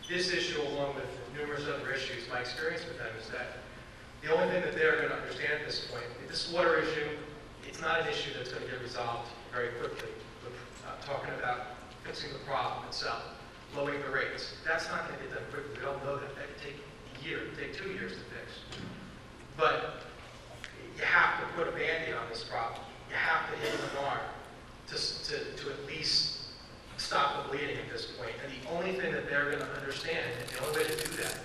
this issue, along with numerous other issues, my experience with them is that the only thing that they're going to understand at this point, this water issue, it's not an issue that's going to get resolved very quickly. We're talking about fixing the problem itself, lowering the rates. That's not going to get done quickly. We all know that. That could take a year, it could take 2 years to fix. But you have to put a Band-Aid on this problem. You have to hit the mark to at least stop the bleeding at this point. And the only thing that they're going to understand, and the only way to do that,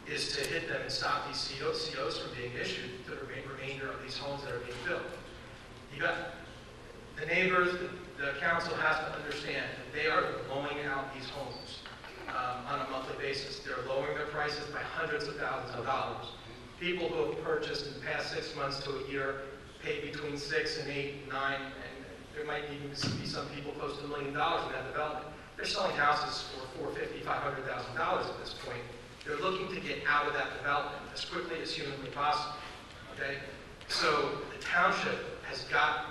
is to hit them and stop these COs from being issued to the remainder of these homes that are being built. You got the neighbors, the council has to understand that they are blowing out these homes on a monthly basis. They're lowering their prices by hundreds of thousands of dollars. People who have purchased in the past 6 months to a year pay between 6 and 8, 9, and there might even be some people close to $1 million in that development. They're selling houses for $450,000, $500,000 at this point. They're looking to get out of that development as quickly as humanly possible. Okay, so the township has got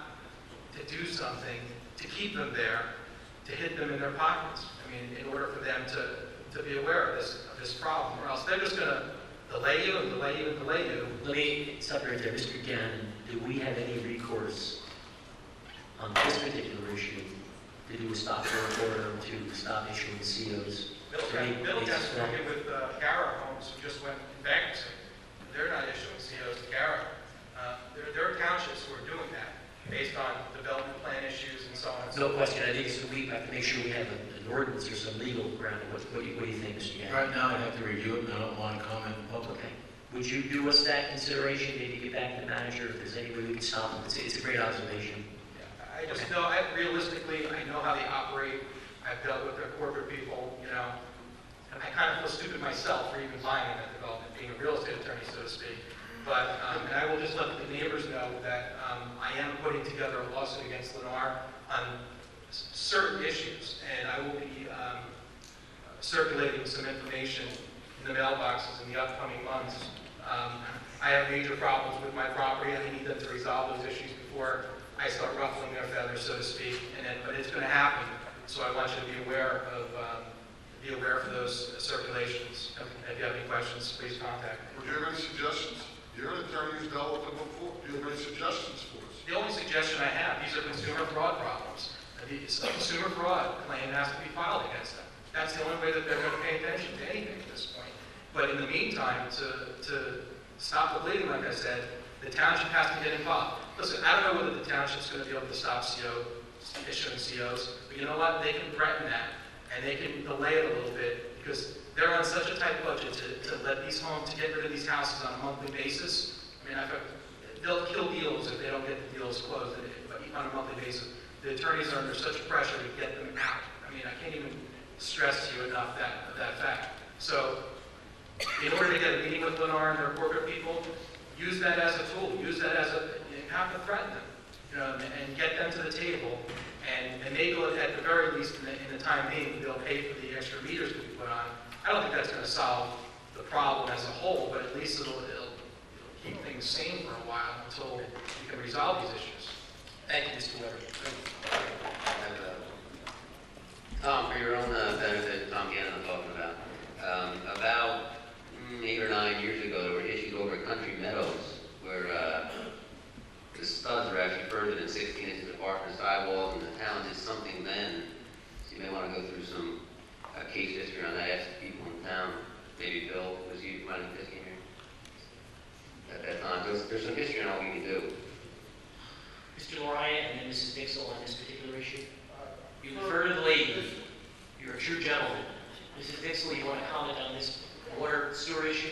to do something to keep them there, to hit them in their pockets. I mean, in order for them to be aware of this problem, or else they're just going to delay you and delay you and delay you. Let me stop right there. Mr. Gannon, do we have any recourse on this particular issue to do a stop work order to stop issuing COs? Middletown's working with Garrett Homes, who just went in bankruptcy. They're not issuing COs to Garrett. There are townships who are doing that based on development plan issues and so on. No question. I think we have to make sure we have an ordinance or some legal ground. What do you think, Mr. Gannon? Right now, I have to review it, and I don't want to comment publicly. Okay. Would you do us that consideration, maybe get back to the manager if there's any way we can stop them? It's a great observation. I just know, realistically, I know how they operate. I've dealt with their corporate people, and I kind of feel stupid myself for even buying in that development, being a real estate attorney, so to speak. But, and I will just let the neighbors know that I am putting together a lawsuit against Lenore on certain issues, and I will be circulating some information in the mailboxes in the upcoming months. I have major problems with my property. I need them to resolve those issues before I start ruffling their feathers, so to speak. But it's going to happen, so I want you to be aware of be aware for those circulations. If you have any questions, please contact me. Would you have any suggestions? You're an attorney who's dealt with them before. Do you have any suggestions for us? The only suggestion I have, these are consumer fraud problems. It's a consumer fraud claim has to be filed against them. That's the only way that they're going to pay attention to anything at this point. But in the meantime, to stop the bleeding, like I said, the township has to get involved. Listen, I don't know whether the township's going to be able to stop issuing COs, but you know what? They can threaten that, and they can delay it a little bit, because they're on such a tight budget to let these homes, to get rid of these houses on a monthly basis. I mean, they'll kill deals if they don't get the deals closed on a monthly basis. The attorneys are under such pressure to get them out. I mean, I can't even stress to you enough that fact. So, in order to get a meeting with Lennar and their corporate people, use that as a tool. Use that as you have to threaten them, you know, and get them to the table. And maybe at the very least, in the time being, they'll pay for the extra meters that we put on. I don't think that's going to solve the problem as a whole, but at least it'll keep things sane for a while until we can resolve these issues. Thank you, Mr. Weber. Tom, for your own benefit, Tom Gannon I'm talking about. About 8 or 9 years ago, there were issues over at Country Meadows where the studs are actually further than 16 inches apart from the sidewalls, and the town did something then. So you may want to go through some case history on that. Ask the people in town. Maybe Bill was you running this here at that time. There's some history on what we can do. Mr. Lorian and then Mrs. Dixell on this particular issue. You refer to the lady. You're a true gentleman. Mrs. Dixell, you want to comment on this water sewer issue?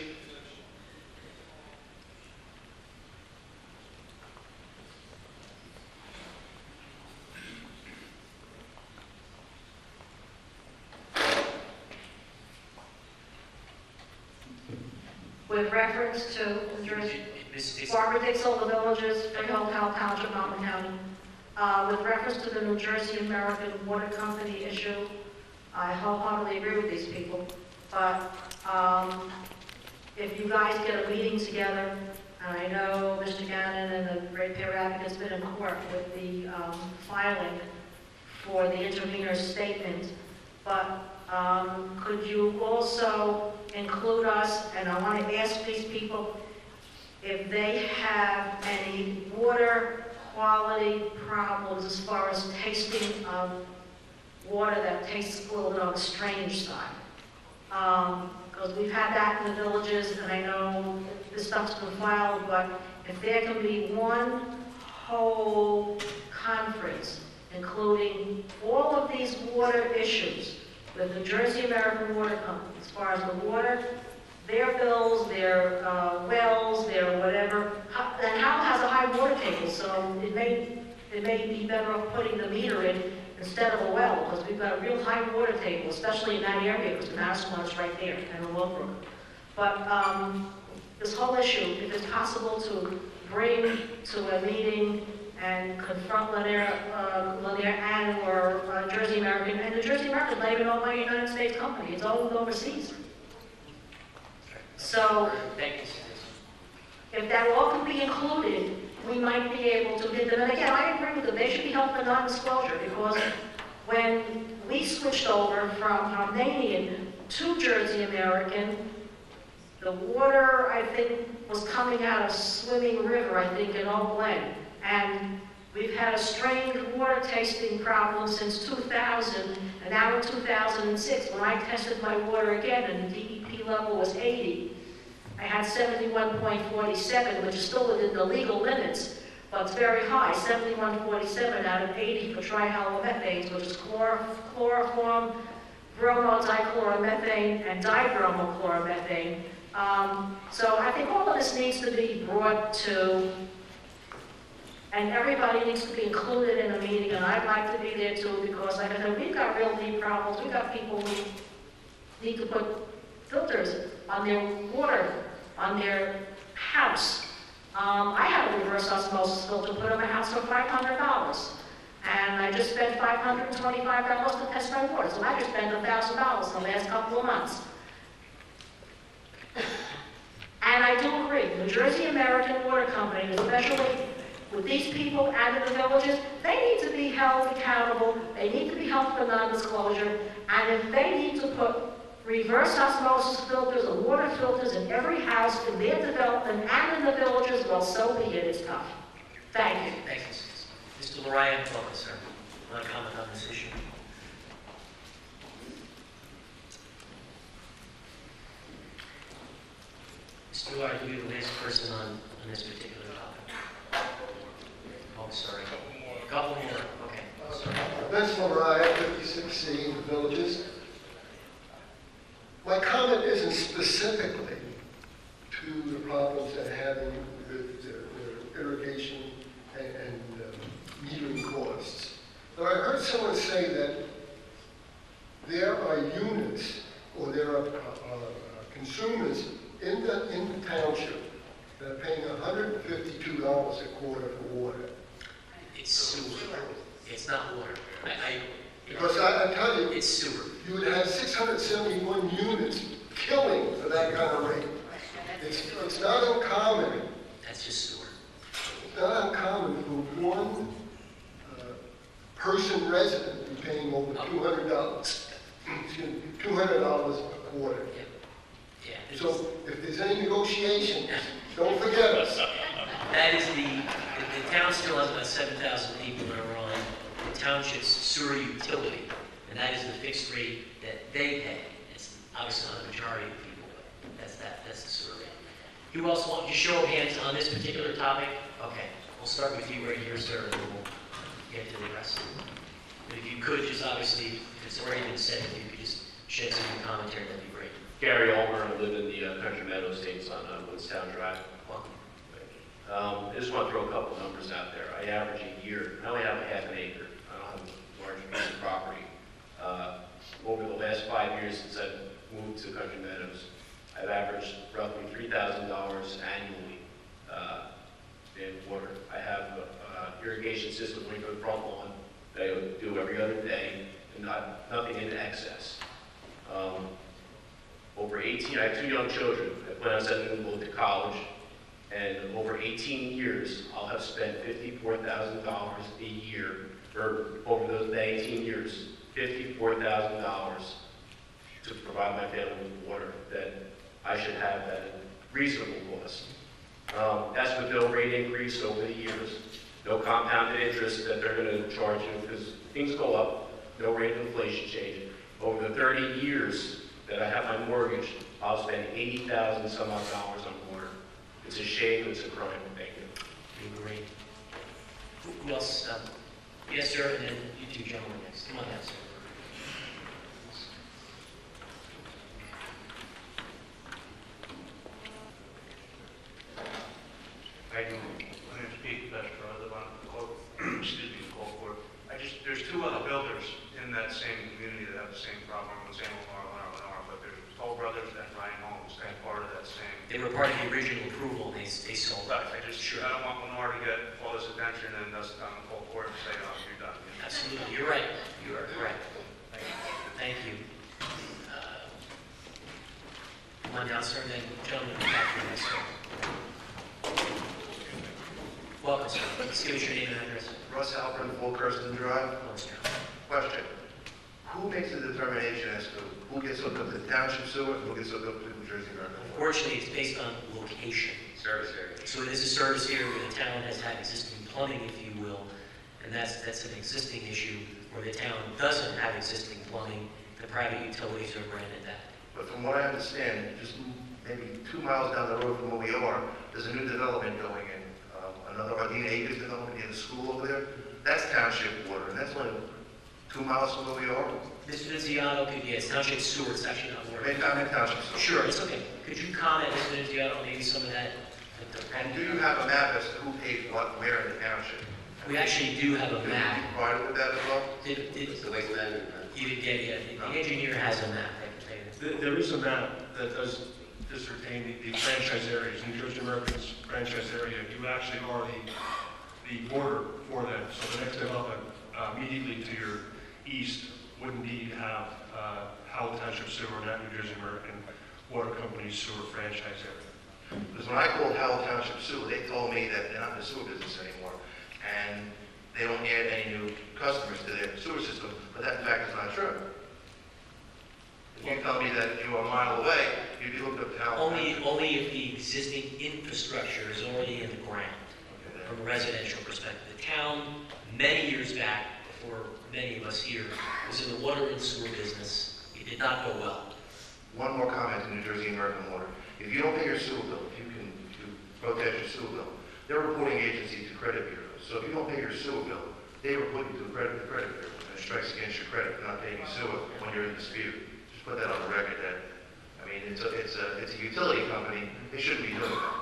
With reference to New Jersey, Mrs. Dixell. Barbara Dixell, the villages, Freehold, Howell Township, Mountain County. With reference to the New Jersey American Water Company issue, I wholeheartedly agree with these people. But if you guys get a meeting together, and I know Mr. Gannon and the ratepayer advocate's been in court with the filing for the intervener's statement, but could you also include us, and I want to ask these people if they have any water quality problems as far as tasting of water that tastes a little bit on the strange side. Because we've had that in the villages, and I know this stuff's been filed, but if there can be one whole conference, including all of these water issues with the Jersey American Water Company, as far as the water, their bills, their wells, their whatever, and Howell has a high water table, so it may be better off putting the meter in instead of a well, because we've got a real high water table, especially in that area, because the Madison one is right there, and the Willbrook. But this whole issue, if it's possible to bring to a meeting and confront Lanier and or Jersey American, and the Jersey American is not even owned by a United States company, it's owned overseas. So, if that all can be included, we might be able to get them. And again, I agree with them. They should be held for non-disclosure, because when we switched over from Hovnanian to Jersey American, the water, I think, was coming out of Swimming River, I think, in Oak Glen. And we've had a strange water tasting problem since 2000, and now in 2006, when I tested my water again and the DEP level was 80, I had 71.47, which is still within the legal limits, but it's very high, 71.47 out of 80 for trihalomethanes, which is chloroform, bromodichloromethane, and dibromochloramethane. So I think all of this needs to be brought to, and everybody needs to be included in a meeting, and I'd like to be there too, because like I said, we've got real deep problems. We've got people who need to put filters on their water, on their house. I had a reverse osmosis filter put on my house for $500. And I just spent $525 to test my water. So I just spent $1,000 in the last couple of months. And I do agree, the Jersey American Water Company, especially with these people and in the villages, they need to be held accountable, they need to be held for non-disclosure, and if they need to put reverse osmosis filters or water filters in every house in their development and in the villages, well, so be it, it's tough. Thank you. Thank you. Mr. Lorian, welcome, sir. Want to comment on this issue? Mr. Lorian, you'll be the last person on this particular topic. Oh, sorry. A couple more. Okay. Sorry. Vince Lorian, 56C, the Villages. My comment isn't specifically to the problems that having the irrigation and metering costs. But I heard someone say that there are units or there are consumers in the township that are paying $152 a quarter for water. It's sewer. It's not water. Because I tell you, it's sewer. You would have 671 units killing for that kind of rate. It's not uncommon. That's just sewer. It's not uncommon for one person resident to be paying over $200. Excuse me, $200 a quarter. Yeah. So if there's any negotiations, don't forget us. That is the town still has about 7,000 people that are on the township's sewer utility, and that is the fixed rate that they pay. It's obviously not the majority of people, but that's the sewer rate. Who else wants to show of hands on this particular topic? Okay, we'll start with you right here, sir, and then we'll get to the rest. But if you could just obviously, if it's already been said, if you could just shed some commentary, that'd be great. Gary Ulmer, I live in the Country Meadow Estates on Woodstown Drive. I just want to throw a couple numbers out there. I average a year, I only have a half an acre. I don't have a large piece of property. Over the last 5 years since I've moved to Country Meadows, I've averaged roughly $3,000 annually in water. I have an irrigation system running for the front lawn that I do every other day, and nothing in excess. Over 18, I have 2 young children. I plan on sending them both to college. And over 18 years, I'll have spent $54,000 a year, or over those 18 years, $54,000 to provide my family with water that I should have at a reasonable cost. That's the bill rate increase over the years. No compounded interest that they're going to charge you because things go up. No rate of inflation change. Over the 30 years that I have my mortgage, I'll spend $80,000 some odd dollars on water. It's a shame, it's a crime. Thank you. Great. Who else? Yes, sir, and then you two gentlemen next. Come on down, sir. Thank you. My name is Pete Bester. I live on Cold Court. There's 2 other builders in that same community that have the same problem with San Lenore, but there's Toll Brothers and Ryan Homes. They're part of that same. They were part of the original approval. They sold. Right. I don't want Lenore to get all this attention and us down in Cold Court and say, oh, you're done. Absolutely. You're right. You are correct. Thank you. Come on down, sir, and then gentlemen, back to you next. Welcome, sir. Let's give us your name and address. Russ Halpern, Full Kirsten Drive. Question. Who makes the determination as to who gets hooked up to the township sewer and who gets hooked up to New Jersey American? Unfortunately, it's based on location. Service area. So it is a service area where the town has had existing plumbing, if you will, and that's an existing issue where the town doesn't have existing plumbing. The private utilities are granted that. But from what I understand, just maybe 2 miles down the road from where we are, there's a new development going in. Another Ardina Acres development near the school over there. That's township water, and that's only 2 miles from where we are. Mr. Denziano, it's township sewer, it's actually not water. I'm in township sewer. Sure, it's okay. Could you comment, Mr. Denziano, maybe some of that? And do you have a map as to who pays what, where in the township? We actually do have a map. Provided with that as well? It's the waste management. You didn't get it. The engineer has a map. I can tell you that. There is a map that does disretain the franchise areas. New Jersey American's franchise area, you actually are the border for that. So the next step up immediately to your east would indeed have Howell Township Sewer and that New Jersey American Water Company's sewer franchise area. Because when I called Howell Township Sewer, they told me that they're not in the sewer business anymore. And they don't add any new customers to their sewer system, but that in fact is not true. If you tell me that if you were a mile away, you'd be hooked up to Howell. Only if the existing infrastructure is already in the ground, from a residential perspective. The town, many years back, before many of us here, was in the water and sewer business. It did not go well. One more comment to New Jersey American Water. If you don't pay your sewer bill, if you protest your sewer bill, they're a reporting agency to credit bureaus. So if you don't pay your sewer bill, they report you to the credit bureau, and it strikes against your credit for not paying your sewer when you're in dispute. Just put that on the record that, I mean, it's a utility company, they shouldn't be doing that.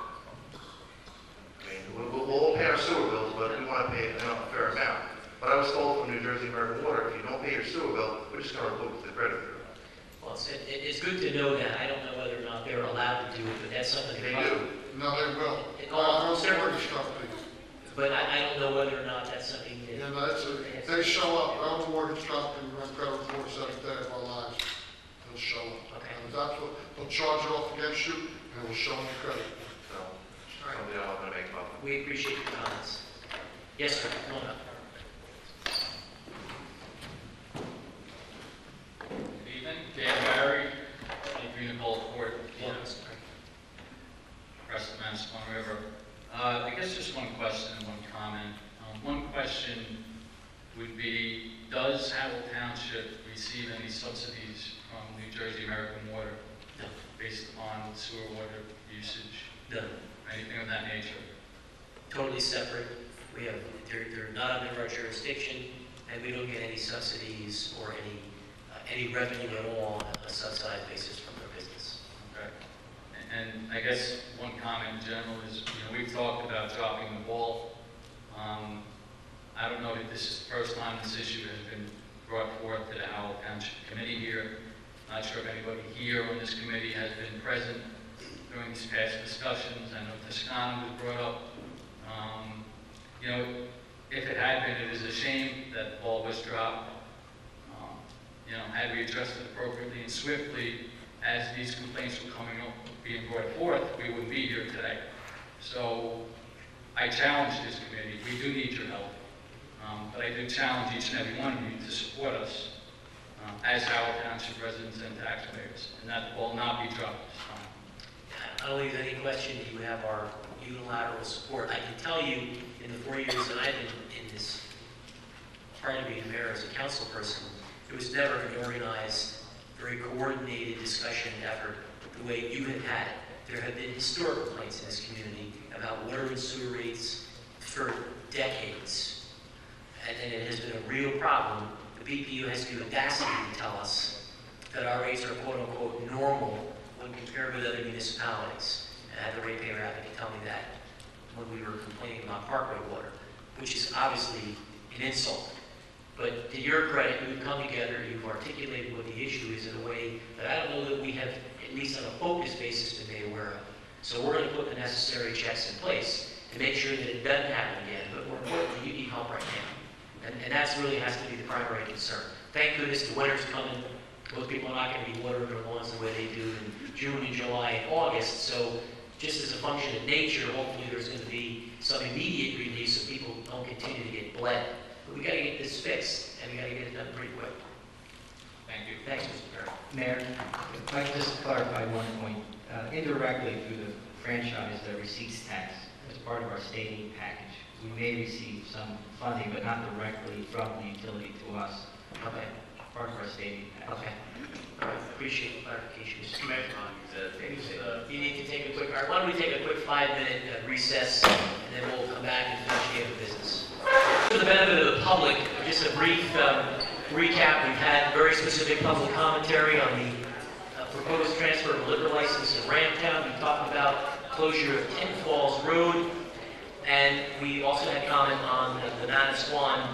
I mean, we'll all pay our sewer bills, but we want to pay a fair amount. But I was told from New Jersey American Water, if you don't pay your sewer bill, we're just going to report it to the credit bureau. Well, it's good to know that. I don't know whether or not they're allowed to do it, but that's something. They do. No, they will. But I don't know whether or not that's something that. Yeah, no, they show up. Our mortgage company, rent credit reports every day of our lives. They'll show up. Okay. And that's what, they'll charge it off against you, and it will show on your credit. So, something I'm going to make up. We appreciate your comments. Yes, sir. Come on up. Good evening. Dan Barry, 23 Nicole Court, Preston, Manasquan River. I guess just one question and one comment. One question would be, does Howell Township receive any subsidies from New Jersey American Water? No. Based on sewer water usage? No. Anything of that nature? Totally separate. We have, they're not under our jurisdiction, and we don't get any subsidies or any revenue at all on a subsidized basis from their business. Okay. And I guess one comment in general is, we've talked about dropping the ball. I don't know if this is the first time this issue has been brought forth to the Howell Township Committee here. Not sure if anybody here on this committee has been present during these past discussions. I know Toscana was brought up. If it had been, it is a shame that the ball was dropped. Had we addressed it appropriately and swiftly as these complaints were being brought forth, we wouldn't be here today. So I challenge this committee. We do need your help. But I do challenge each and every one of you to support us as Howell Township residents and taxpayers, and that will not be dropped this time. I don't leave any question that you have our unilateral support. I can tell you, in the 4 years that I've been in this, prior to being mayor as a council person, it was never an organized, very coordinated discussion effort the way you have had it. There have been historic complaints in this community about water and sewer rates for decades. And it has been a real problem. The BPU has the audacity to tell us that our rates are quote-unquote normal when compared with other municipalities. And I had the ratepayer advocate tell me that when we were complaining about Parkway water, which is obviously an insult. But to your credit, you've come together, you've articulated what the issue is in a way that I don't know that we have, at least on a focused basis, been made aware of. So we're going to put the necessary checks in place to make sure that it doesn't happen again. But more importantly, you need help right now. And that really has to be the primary concern. Thank goodness the winter's coming. Most people are not going to be watering their lawns the way they do in June and July and August. So just as a function of nature, hopefully there's going to be some immediate relief so people don't continue to get bled. But we got to get this fixed, and we got to get it done pretty quick. Thank you. Thanks, Mr. Perry. Mayor, if I could just clarify one point. Indirectly through the franchise, the receipts tax, as part of our state aid package, we may receive some funding, but not directly from the utility to us. Okay. Part of our state aid package. Okay. All right. Appreciate the clarification, Mr. Mayor. You need to take a quick, why don't we take a quick 5-minute recess, and then we'll come back and finish the business. For the benefit of the public, just a brief recap. We've had very specific public commentary on the proposed transfer of a liquor license in Ramtown. We talked about closure of Tin Falls Road, and we also had comment on the Manasquan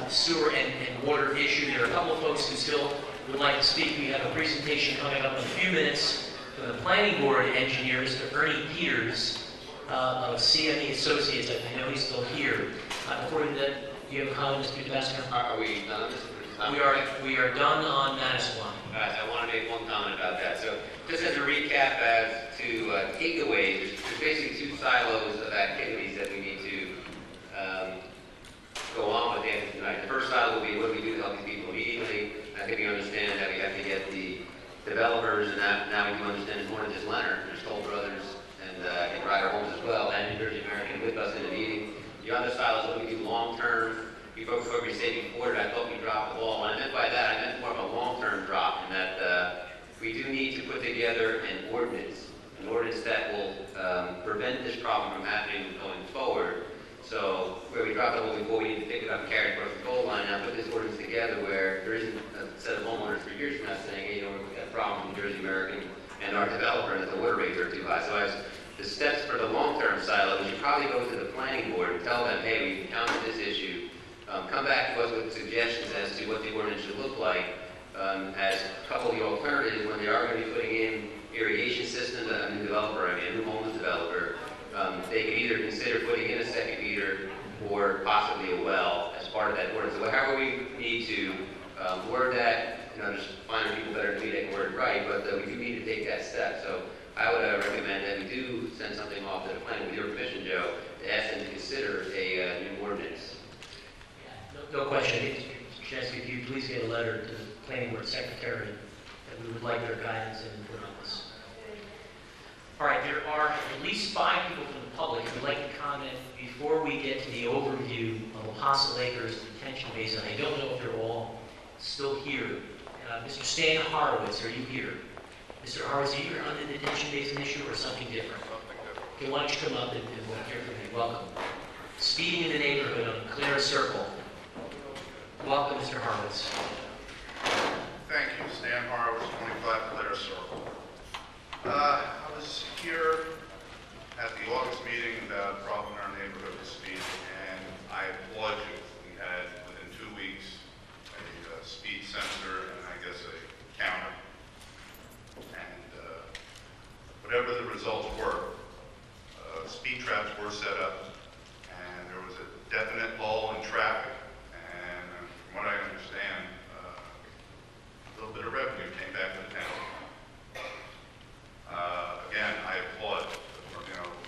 sewer and water issue. There are a couple of folks who still would like to speak. We have a presentation coming up in a few minutes from the planning board engineer, Mr. Ernie Peters of CME Associates. I know he's still here. Before that, you have a comment, Mr. DeBasco? Are we done? We are done on Manasquan. I want to make one comment about that. So just as a recap as to takeaways, there's basically two silos of activities that we need to go on with the end of tonight. The first side will be what do we do to help these people immediately. I think we understand that we have to get the developers, and now we do understand it's more than just Leonard. There's Toll Brothers and Ryder Homes as well, and New Jersey American with us in the meeting. The other style is what we do long-term. We focus on saving quarter. I thought we dropped the ball. What I meant by that, I meant more of a long-term drop, in that we do need to put together an ordinance that will prevent this problem from happening going forward. So where we dropped the ball before, we need to pick it up and carry it across the goal line. Now put this ordinance together where there isn't a set of homeowners for years from now saying, hey, we've got a problem with New Jersey American and our developer, and that the water rates are too high. So as the steps for the long-term silo, we should probably go to the planning board and tell them, hey, we encountered this issue. Come back to us with suggestions as to what the ordinance should look like. As a couple of the alternatives, when they are going to be putting in irrigation systems, a new developer, a new homeless developer, they could either consider putting in a second meter or possibly a well as part of that ordinance. So however we need to word that, there's finer people better than me that can word it right, but we do need to take that step. So I would recommend that we do send something off to the planning with your permission, Joe, to ask them to consider a new ordinance. No question. Jessica, if you please get a letter to the planning board secretary that we would like their guidance and input on this. All right, there are at least 5 people from the public who would like to comment before we get to the overview of Apostle Acres detention basin. I don't know if they're all still here. Mr. Stan Horowitz, are you here? Mr. Horowitz, are you here on the detention basin issue or something different? Okay, why don't you come up and we'll hear from you. Welcome. Speeding in the neighborhood on Clara Circle. Welcome, Mr. Horowitz. Thank you, Stan Horowitz, 25 Clara Circle. I was here at the August meeting about a problem in our neighborhood with speed, and I applaud you. We had, within 2 weeks, a speed sensor and I guess a counter. And whatever the results were, speed traps were set up, and there was a definite lull in traffic. From what I understand, a little bit of revenue came back to the town. Again, I applaud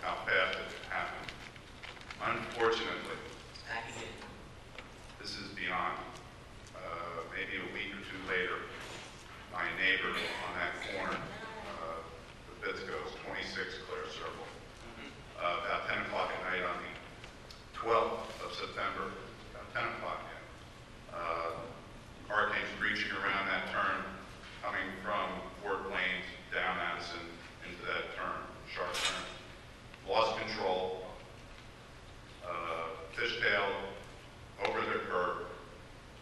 how fast it happened. Unfortunately, this is beyond. Maybe a week or 2 later, my neighbor on that corner, the Bisco's 26 Clear Circle, about 10 o'clock at night on the 12th of September, about 10 o'clock. Car came screeching around that turn, coming from Fort Plains down Addison into that turn, sharp turn. Lost control, fishtailed over the curb,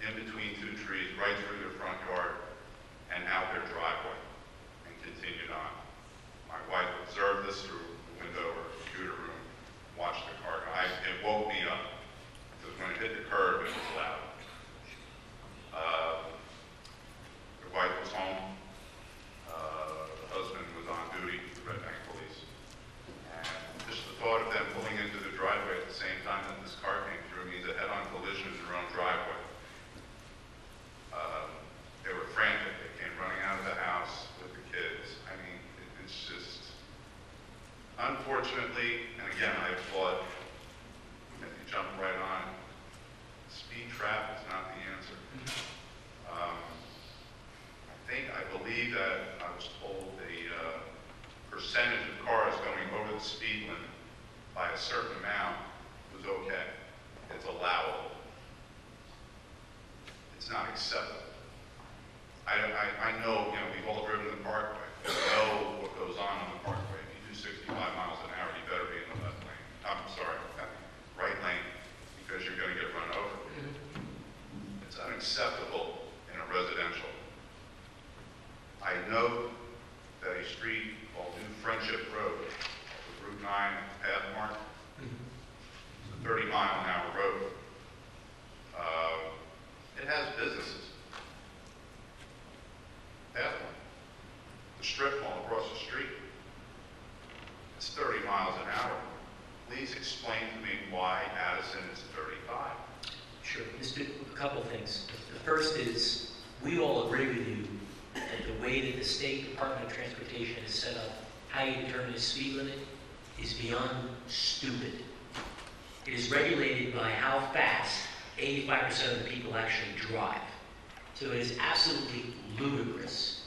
in between 2 trees, right through their front yard, and out their driveway, and continued on. My wife observed this through the window of her computer room, watched the car go. It woke me up, because when it hit the curb, it was loud. The wife was home. The husband was on duty with the Red Bank Police. And just the thought of them pulling into the driveway at the same time that this car came through means a head-on collision in their own driveway. They were frantic. They came running out of the house with the kids. I mean, it's just, unfortunately, and again, I applaud, if you jump right on, speed trap is not the answer. I believe that I was told the percentage of cars going over the speed limit by a certain amount was okay. It's allowable. It's not acceptable. I know, we've all driven the Parkway. We know what goes on the Parkway. If you do 65 miles an hour, you better be in the left lane. I'm sorry, right lane, because you're going to get run over. It's unacceptable in a residential. I know that a street called New Friendship Road, with Route 9 path mark, it's a 30-mile-an-hour road. It has businesses. Path mark. The strip mall across the street, it's 30 miles an hour. Please explain to me why Addison is 35. Sure. Just a couple things. The first is, we all agree with you that the way that the State Department of Transportation has set up how you determine the speed limit is beyond stupid. It is regulated by how fast 85% of the people actually drive. So it is absolutely ludicrous.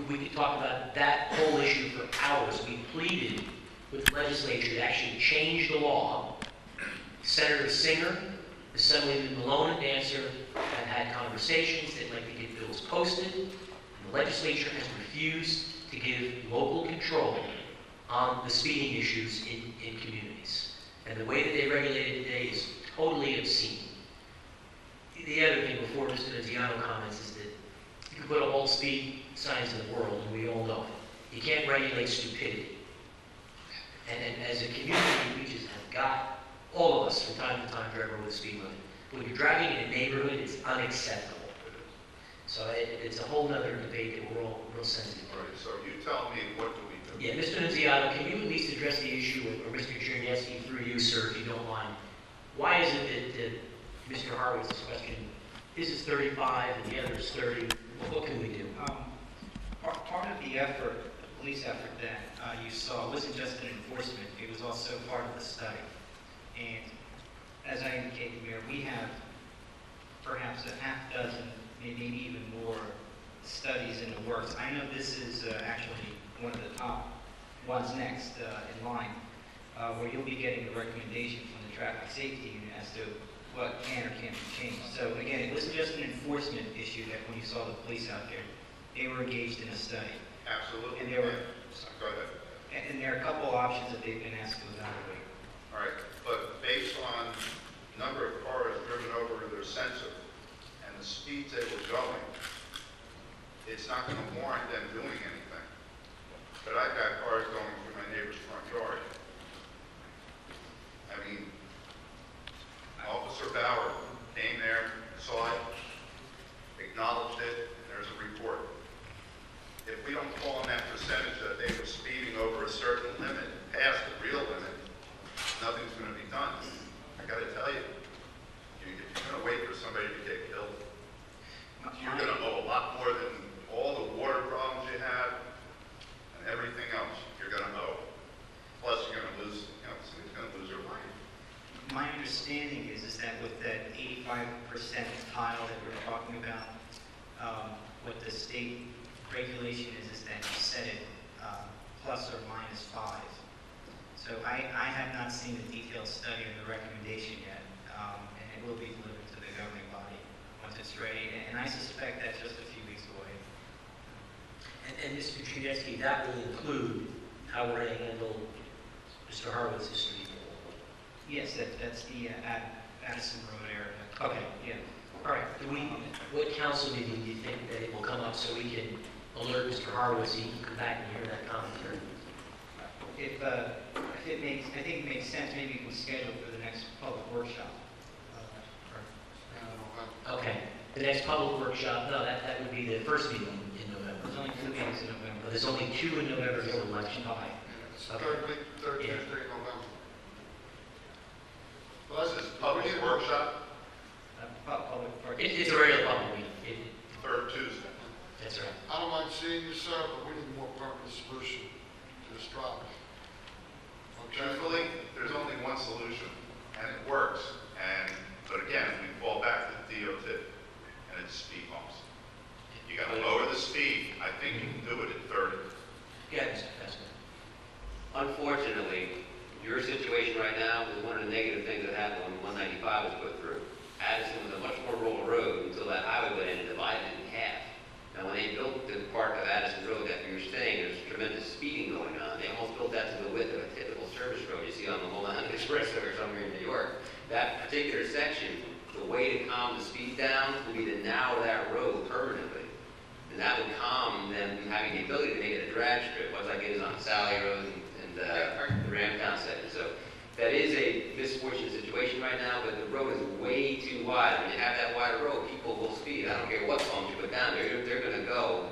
We could talk about that whole issue for hours. We pleaded with the legislature to actually change the law. Senator Singer, Assemblyman Malone, and Dancer have had conversations. They'd like to get bills posted. And the legislature has refused to give local control on the speeding issues in communities. And the way that they regulate it today is totally obscene. The other thing before Mr. Naziano comments is that you can put all the speed signs in the world, and we all know it. You can't regulate stupidity. And as a community, we just have got, all of us from time to time, drive over the speed limit. When you're driving in a neighborhood, it's unacceptable. So it's a whole other debate that we're all real sensitive to. All right, so you tell me, what do we do? Yeah, Mr. Nunziato, can you at least address the issue, or Mr. Czerniewski, through you, sir, if you don't mind? Why is it that Mr. Horowitz's question, his is 35 and the other is 30? What can we do? Part of the effort, the police effort that you saw, wasn't just an enforcement, it was also part of the study. And as I indicated, Mayor, we have perhaps a half dozen, maybe even more studies in the works. I know this is actually one of the top ones next in line, where you'll be getting a recommendation from the traffic safety unit as to what can or can't be changed. So again, it wasn't just an enforcement issue that when you saw the police out there, they were engaged in a study. Absolutely. And there were, Go ahead. and there are a couple options that they've been asked to evaluate. All right, but based on number of cars driven over their sensor and the speeds they were going, it's not going to warrant them doing anything. But I've got cars going through my neighbor's front yard. I mean, Officer Bauer came there, saw it, acknowledged it, and there's a report. If we don't fall in that percentage that they were speeding over a certain limit, past the real limit, nothing's going to be done. I got to tell you, if you're going to wait for somebody to get killed, you're going to owe a lot more than all the water problems you have and everything else you're going to owe. Plus, you're going to lose, somebody's going to lose their life. My understanding is that with that 85% tile that we're talking about, what the state regulation is that you set it plus or minus 5. So I have not seen the detailed study or the recommendation yet, and it will be delivered to the governing body once it's ready, and I suspect that's just a few weeks away. And Mr. Czerniewski, that will include how we're going to handle Mr. Horowitz's street. Yes, that's the Addison Road area. Okay. Yeah. All right. What council meeting do you think that it will come up so we can alert Mr. Horowitz, he can come back and hear that commentary? If it makes, I think it makes sense, maybe we can schedule for the next public workshop. Okay. The next public workshop, no, that would be the first meeting in November. There's only 2 meetings in November. There's only 2 in November for election. Okay. It's the third Tuesday in November. Well, this is public workshop, Public workshop. It's a regular public meeting. third Tuesday. That's right. I don't mind seeing you, sir, but we need a more permanent solution to this problem. Truthfully, there's only one solution, and it works. But again, we fall back to the DOT, and it's speed bumps. You got to lower the speed. I think you can do it at 30. Yeah, that's good. Unfortunately, your situation right now is one of the negative things that happened when 195 was put through. Addison was a much more rural road until that highway went in and divided it in half. Now, when they built the part of Addison Road that you were saying, there's tremendous speeding going on. They almost built that to the width of a typical service road you see on the Long Island Expressway or somewhere in New York. That particular section, the way to calm the speed down would be to narrow that road permanently. And that would calm them from having the ability to make it a drag strip, much like it is on Sally Road and the Ramtown section. So that is a misfortunate situation right now, but the road is way too wide. When you have that wide road, people will speed. I don't care what bumps you put down there, they're going to go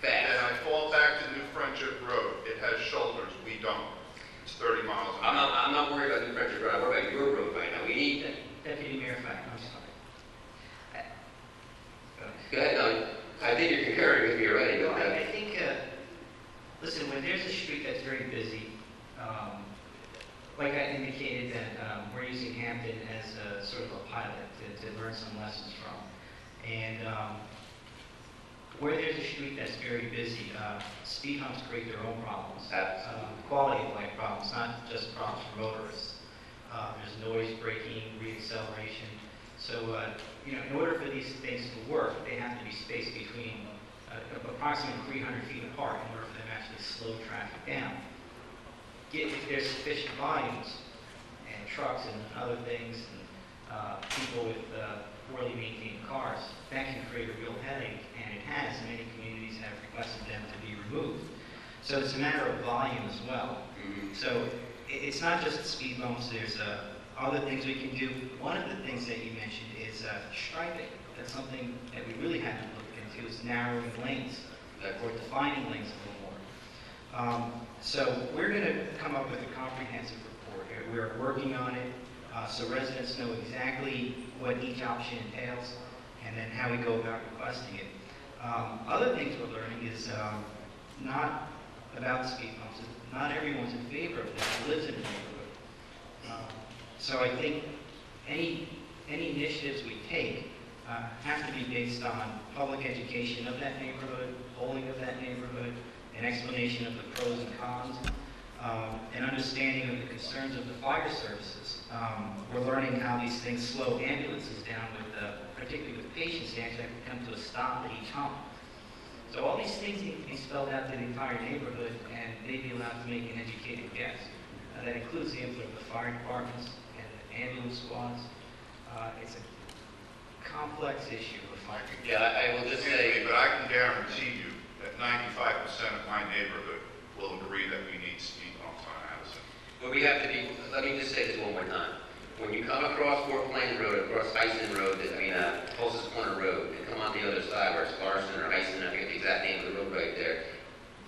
fast. And I fall back to New Friendship Road. It has shoulders. We don't. It's 30 miles an hour. I'm not worried about New Friendship Road. I'm worried about your road right now. We need that. Deputy Mayor Fine, I'm sorry. Go ahead. No, I think you're concurring with me already. No, I think, listen, when there's a street that's very busy, like I indicated that we're using Hampton as pilot to learn some lessons from. And where there's a street that's very busy, speed humps create their own problems. Quality of life problems, not just problems for motorists. There's noise, braking, reacceleration. So, in order for these things to work, they have to be spaced between approximately 300 feet apart in order for them to actually slow traffic down. If there's sufficient volumes and trucks and other things and people with poorly maintained cars, that can create a real headache, and it has. Many communities have requested them to be removed. So it's a matter of volume as well. So it's not just speed bumps, there's other things we can do. One of the things that you mentioned is striping. That's something that we really haven't looked into, is narrowing lanes, or defining lanes a little more. So we're going to come up with a comprehensive report. We're working on it, so residents know exactly what each option entails, and then how we go about requesting it. Other things we're learning is not about speed bumps. Not everyone's in favor of that who lives in the neighborhood. So I think any initiatives we take have to be based on public education of that neighborhood, polling of that neighborhood, an explanation of the pros and cons, an understanding of the concerns of the fire services. We're learning how these things slow ambulances down, particularly with patients. They actually have to come to a stop at each hump. So all these things need to be spelled out to the entire neighborhood, and they'd be allowed to make an educated guess. That includes the input of the fire departments and the ambulance squads. It's a complex issue of fire. Yeah, I will just say, but I can guarantee you that 95% of my neighborhood will agree that we need speed bumps on Addison. But we have to be, let me just say this one more time. When you come across Fort Plains Road, across Hyson Road, Tulsa's Corner Road, and come on the other side where it's Larson or Hyson, I forget the exact name of the road right there,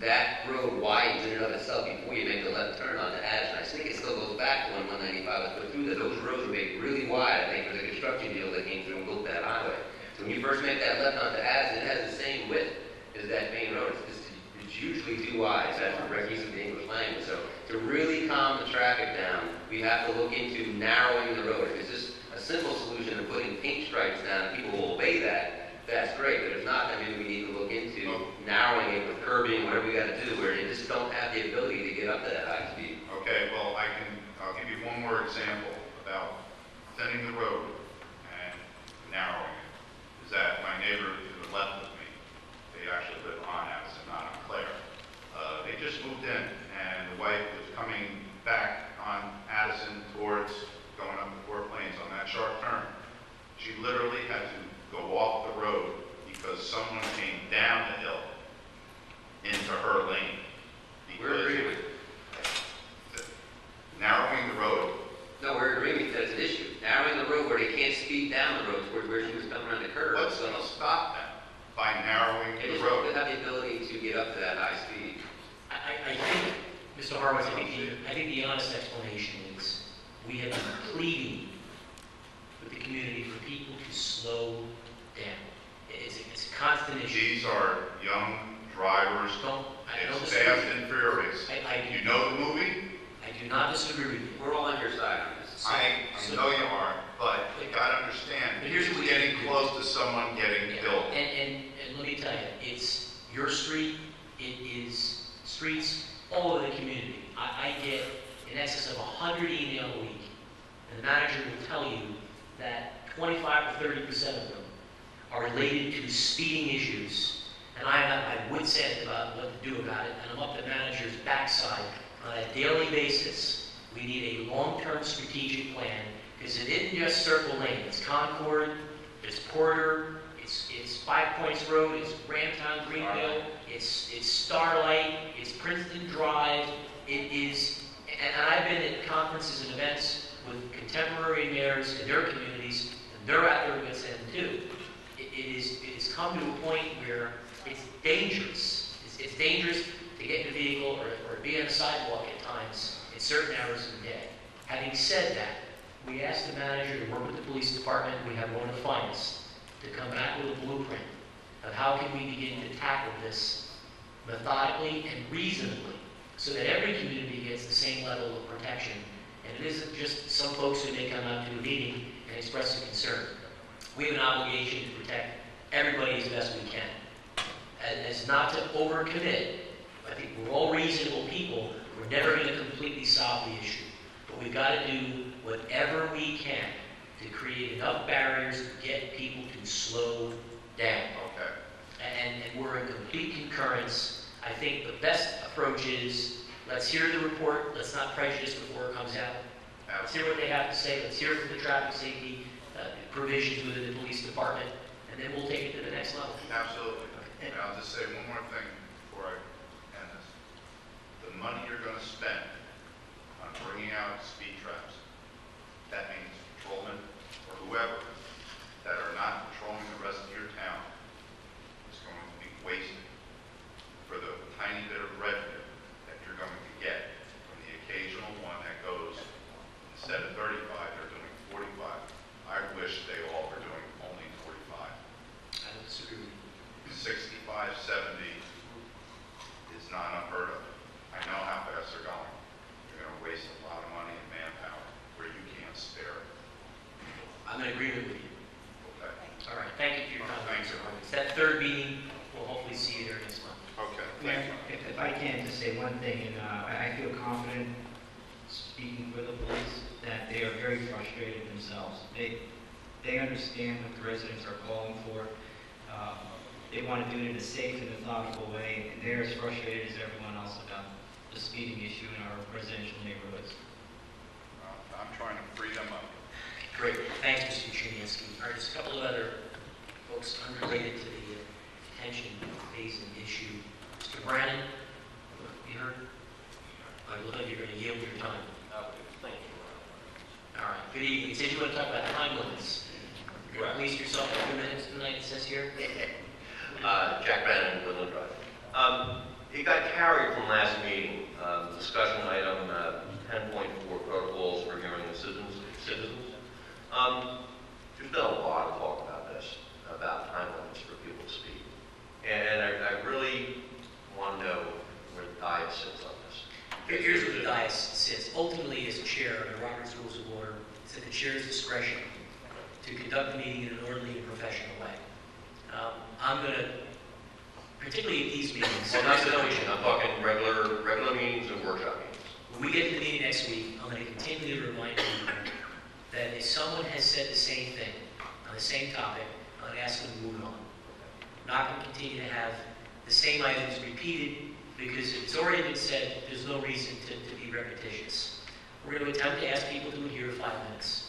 that road widens in and of itself before you make the left turn onto Addison. I think it still goes back to when 195 was put through there. Those roads were made really wide, I think, for the construction deal that came through and built that highway. So when you first make that left onto Addison, it has the same width as that main road. It's usually too wide. So that's the correct use of the English language. So to really calm the traffic down, we have to look into narrowing the road. If it's just a simple solution of putting paint stripes down and people will obey that, that's great. But if not, then maybe we need to look into narrowing it with curbing, whatever we got to do, where they just don't have the ability to get up to that high speed. Okay, well, I'll give you one more example about thinning the road and narrowing it. Is that my neighbor to the left of me, they actually live on Addison, not on Claire. They just moved in, and the wife was coming back on Addison towards going up to Fort Plains on that sharp turn. She literally had to go off the road because someone came down the hill into her lane. We're agreeing. Narrowing the road? No, we're agreeing that it's an issue. Narrowing the road where they can't speed down the road where she was coming around the curve. What's going to stop them by narrowing the road? They have the ability to get up to that high speed. I think, Mr. Horowitz, I think the honest explanation is we have been pleading with the community for people to slow down. It's a constant issue. These are young drivers. It's Fast and Furious. You know the movie? I do not disagree with you. We're all on your side on this. I know you are, but you got to understand, Here's what we getting do. close to someone getting killed. And let me tell you, it's your street, it is streets all over the community. I get in excess of 100 emails a week, and the manager will tell you that 25 to 30% of them are related to speeding issues, and I am at my wit's end about what to do about it, and I'm up the manager's backside on a daily basis. We need a long-term strategic plan, because it isn't just Circle Lane. It's Concord, it's Porter, it's Five Points Road, it's Ramtown Greenville, it's Starlight, it's Princeton Drive. It is, and I've been at conferences and events with contemporary mayors in their communities, and they're at their wit's end too. It has come to a point where it's dangerous. It's dangerous to get in a vehicle or be on a sidewalk at times at certain hours of the day. Having said that, we asked the manager to work with the police department. We have one of the finest to come back with a blueprint of how can we begin to tackle this methodically and reasonably so that every community gets the same level of protection. And it isn't just some folks who may come out to a meeting and express a concern. We have an obligation to protect everybody as best we can. As not to overcommit. I think we're all reasonable people. We're never going to completely solve the issue. But we've got to do whatever we can to create enough barriers to get people to slow down. Okay. And we're in complete concurrence. I think the best approach is, let's hear the report, let's not prejudice before it comes out. Let's hear what they have to say, let's hear from the traffic safety provisions within the police department, and then we'll take it to the next level. Absolutely. And I'll just say one more thing before I end this. The money you're going to spend on bringing out speed traps, that means patrolmen or whoever that are not patrolling the rest of your town is going to be wasted for the tiny bit of revenue that you're going to get from the occasional one that goes, instead of 35, they're doing 45. I wish they all were doing only 45. I don't disagree with you. 65, 70 is not unheard of. I know how fast they're going. You're going to waste a lot of money and manpower where you can't spare it. I'm in agreement with you. Okay. All right, thank you for your comments. Thanks. That third meeting, we'll hopefully see you there next month. Okay. Thank you. If I can just say one thing, and I feel confident speaking for the police, that they are very frustrated themselves. They understand what the residents are calling for. They want to do it in a safe and methodical way, and they're as frustrated as everyone else about the speeding issue in our residential neighborhoods. I'm trying to free them up. Great, thanks, Mr. Chiniansky. All right, just a couple of other folks unrelated to the detention basin issue. Mr. Brannon, you heard? I look like you're going to yield your time. Thank you. All right, good evening. You said you want to talk about time limits. You're going to release yourself for 2 minutes tonight, it says here. Jack Bannon, Woodland Drive. It got carried from last meeting, discussion item 10.4, protocols for hearing of citizens. There's been a lot of talk about this, about time limits for people to speak. And I really want to know where the diet sits on this. Here's where the diet sits. Ultimately, as chair of the Robert's Rules of Order, it's at the chair's discretion to conduct the meeting in an orderly and professional way. I'm going to, particularly at these meetings. Well, not situation. I'm talking regular meetings and workshop meetings. When we get to the meeting next week, I'm going to continually remind people that if someone has said the same thing on the same topic, I'm going to ask them to move it on. I'm not going to continue to have the same items repeated because if it's already been said, there's no reason to be repetitious. We're going to attempt to ask people to adhere to 5 minutes.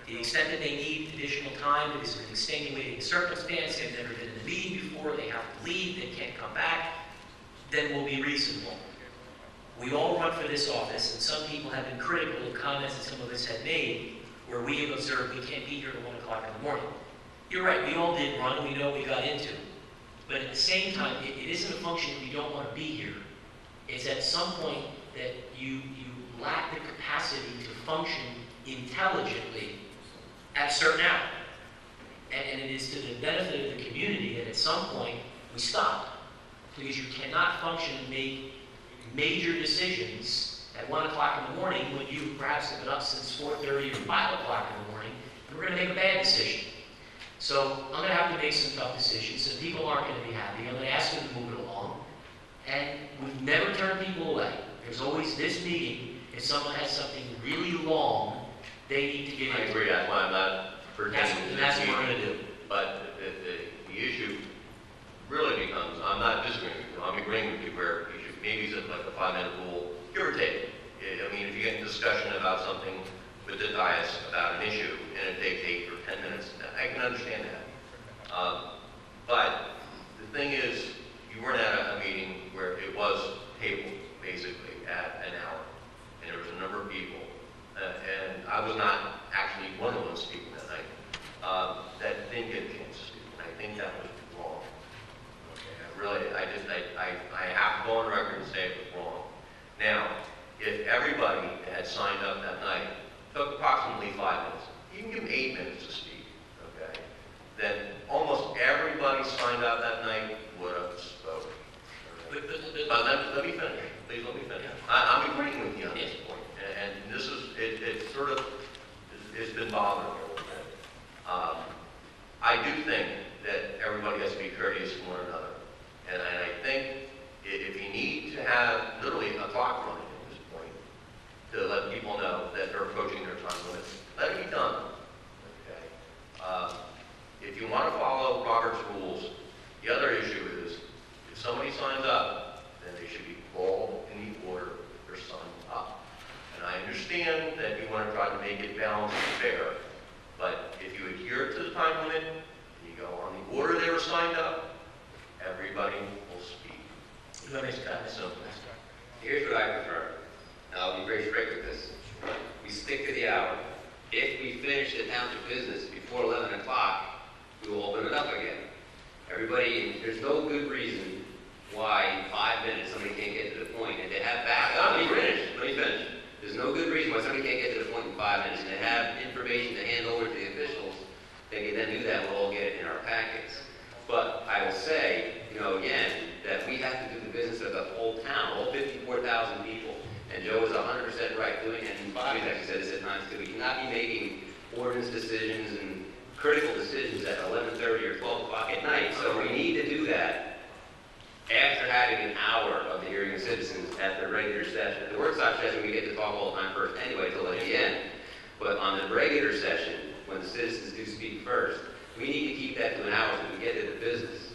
To the extent that they need additional time because of an extenuating circumstance, they've never been in the meeting before, they have to leave, they can't come back, then we'll be reasonable. We all run for this office, and some people have been critical of comments that some of us have made where we have observed we can't be here at 1 o'clock in the morning. You're right, we all did run, we know what we got into. But at the same time, it isn't a function that you don't want to be here. It's at some point that you lack the capacity to function intelligently at a certain hour. And it is to the benefit of the community that at some point we stop. Because you cannot function and make major decisions at 1 o'clock in the morning when you perhaps have been up since 4:30 or 5 o'clock in the morning, and we're going to make a bad decision. So I'm going to have to make some tough decisions, and people aren't going to be happy. I'm going to ask them to move it along. And we've never turned people away. There's always this meeting. If someone has something really long, they need to get I into agree, it. that's why I'm not pretending to That's what we're going to do. But the issue really becomes, I'm not disagreeing with you, I'm agreeing with you where you should maybe set like a 5-minute rule, give or take. I mean, if you get in discussion about something with the dais about an issue, and if they take for 10 minutes, I can understand that. But the thing is, you weren't at a meeting where it was tabled, basically, at an hour. And there was a number of people, and I was not actually one of those people that night, that didn't get a chance to speak. And I think that was wrong. Okay, I have to go on record and say it was wrong. Now, if everybody that had signed up that night took approximately 5 minutes, you can give them 8 minutes to speak, has to be courteous to one another. And I think if you need to have literally a clock running at this point to let people know that they're approaching their time limits, let it be done. Okay. If you want to follow Robert's rules, the other issue is if somebody signs up, then they should be called in the order they're signed up. And I understand that you want to try to make it balanced and fair, but if you adhere to the time limit and you go on the order they were signed up, everybody will speak. That makes sense. Simple. Here's what I prefer, and I'll be very strict with this. We stick to the hour. If we finish the township business before 11 o'clock, we will open it up again. Everybody, there's no good reason why in 5 minutes somebody can't get to the point, and they have backup. Let me finish. There's no good reason why somebody can't get to the point in 5 minutes, and they have information to hand over to the officials. They can then do that, we'll all get it in our packets. But I will say, again, that we have to do the business of the whole town, all 54,000 people. And Joe is 100% right doing it, and Bobby's actually said this at times too. We cannot be making ordinance decisions and critical decisions at 11:30 or 12 o'clock at night. So we need to do that after having an hour of the hearing of citizens at the regular session. At the workshop session, we get to talk all the time first anyway, till at the end. But on the regular session, when the citizens do speak first, we need to keep that to an hour so we get to the business.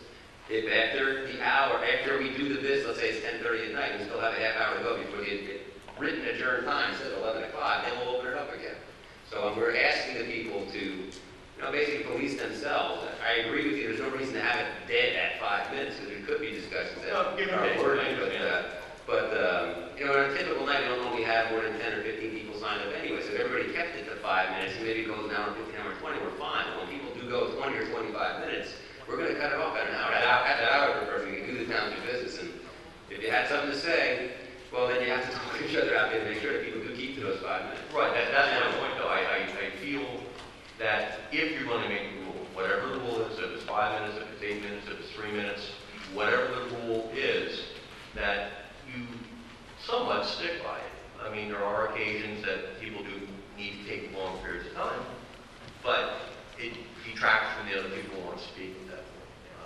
If after the hour, after we do the business, let's say it's 10:30 at night, we still have a half hour to go before the written adjourned time instead of 11 o'clock, then we'll open it up again. So we're asking the people to, basically police themselves. I agree with you, there's no reason to have it dead at 5 minutes, because there could be discussions that are working, but on a typical night, we don't normally have more than 10 or 15 people signed up anyway, so if everybody kept it to 5 minutes, and maybe it goes down to 15 or 20, we're fine. But when people do go 20 or 25 minutes, we're going to cut it off at an hour. At that hour per person, we can do the township business, and if you had something to say, well, then you have to talk each other out there and make sure that people do keep to those 5 minutes. Right, that's my point though. I feel that if you're going to make a rule, whatever the rule is, if it's 5 minutes, if it's 8 minutes, if it's 3 minutes, whatever the rule is, that you somewhat stick by it. I mean, there are occasions that people do need to take long periods of time, but it detracts from the other people who want to speak at that point.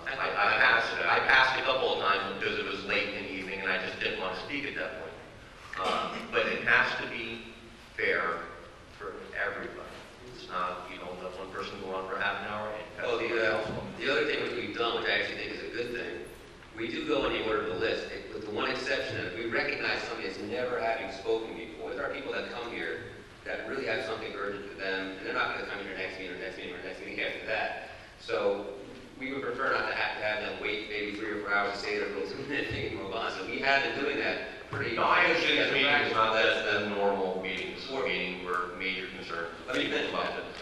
I passed a couple of times because it was late in the evening and I just didn't want to speak at that point. But it has to be fair for everybody. It's not, you don't let one person go on for half an hour. Well, the other thing which we've done, which I actually think is a good thing, we do go in the order of the list, with the one exception that if we recognize somebody that's never having spoken before, there are people that come here that really have something urgent to them, and they're not going to come here next meeting or next meeting or next meeting after that. So we would prefer not to have them wait maybe 3 or 4 hours to say their little 2-minute thing and move on. So we have been doing that pretty. No, I understand this meeting is not less than normal meetings. This is a meeting where major concerns. Let me finish.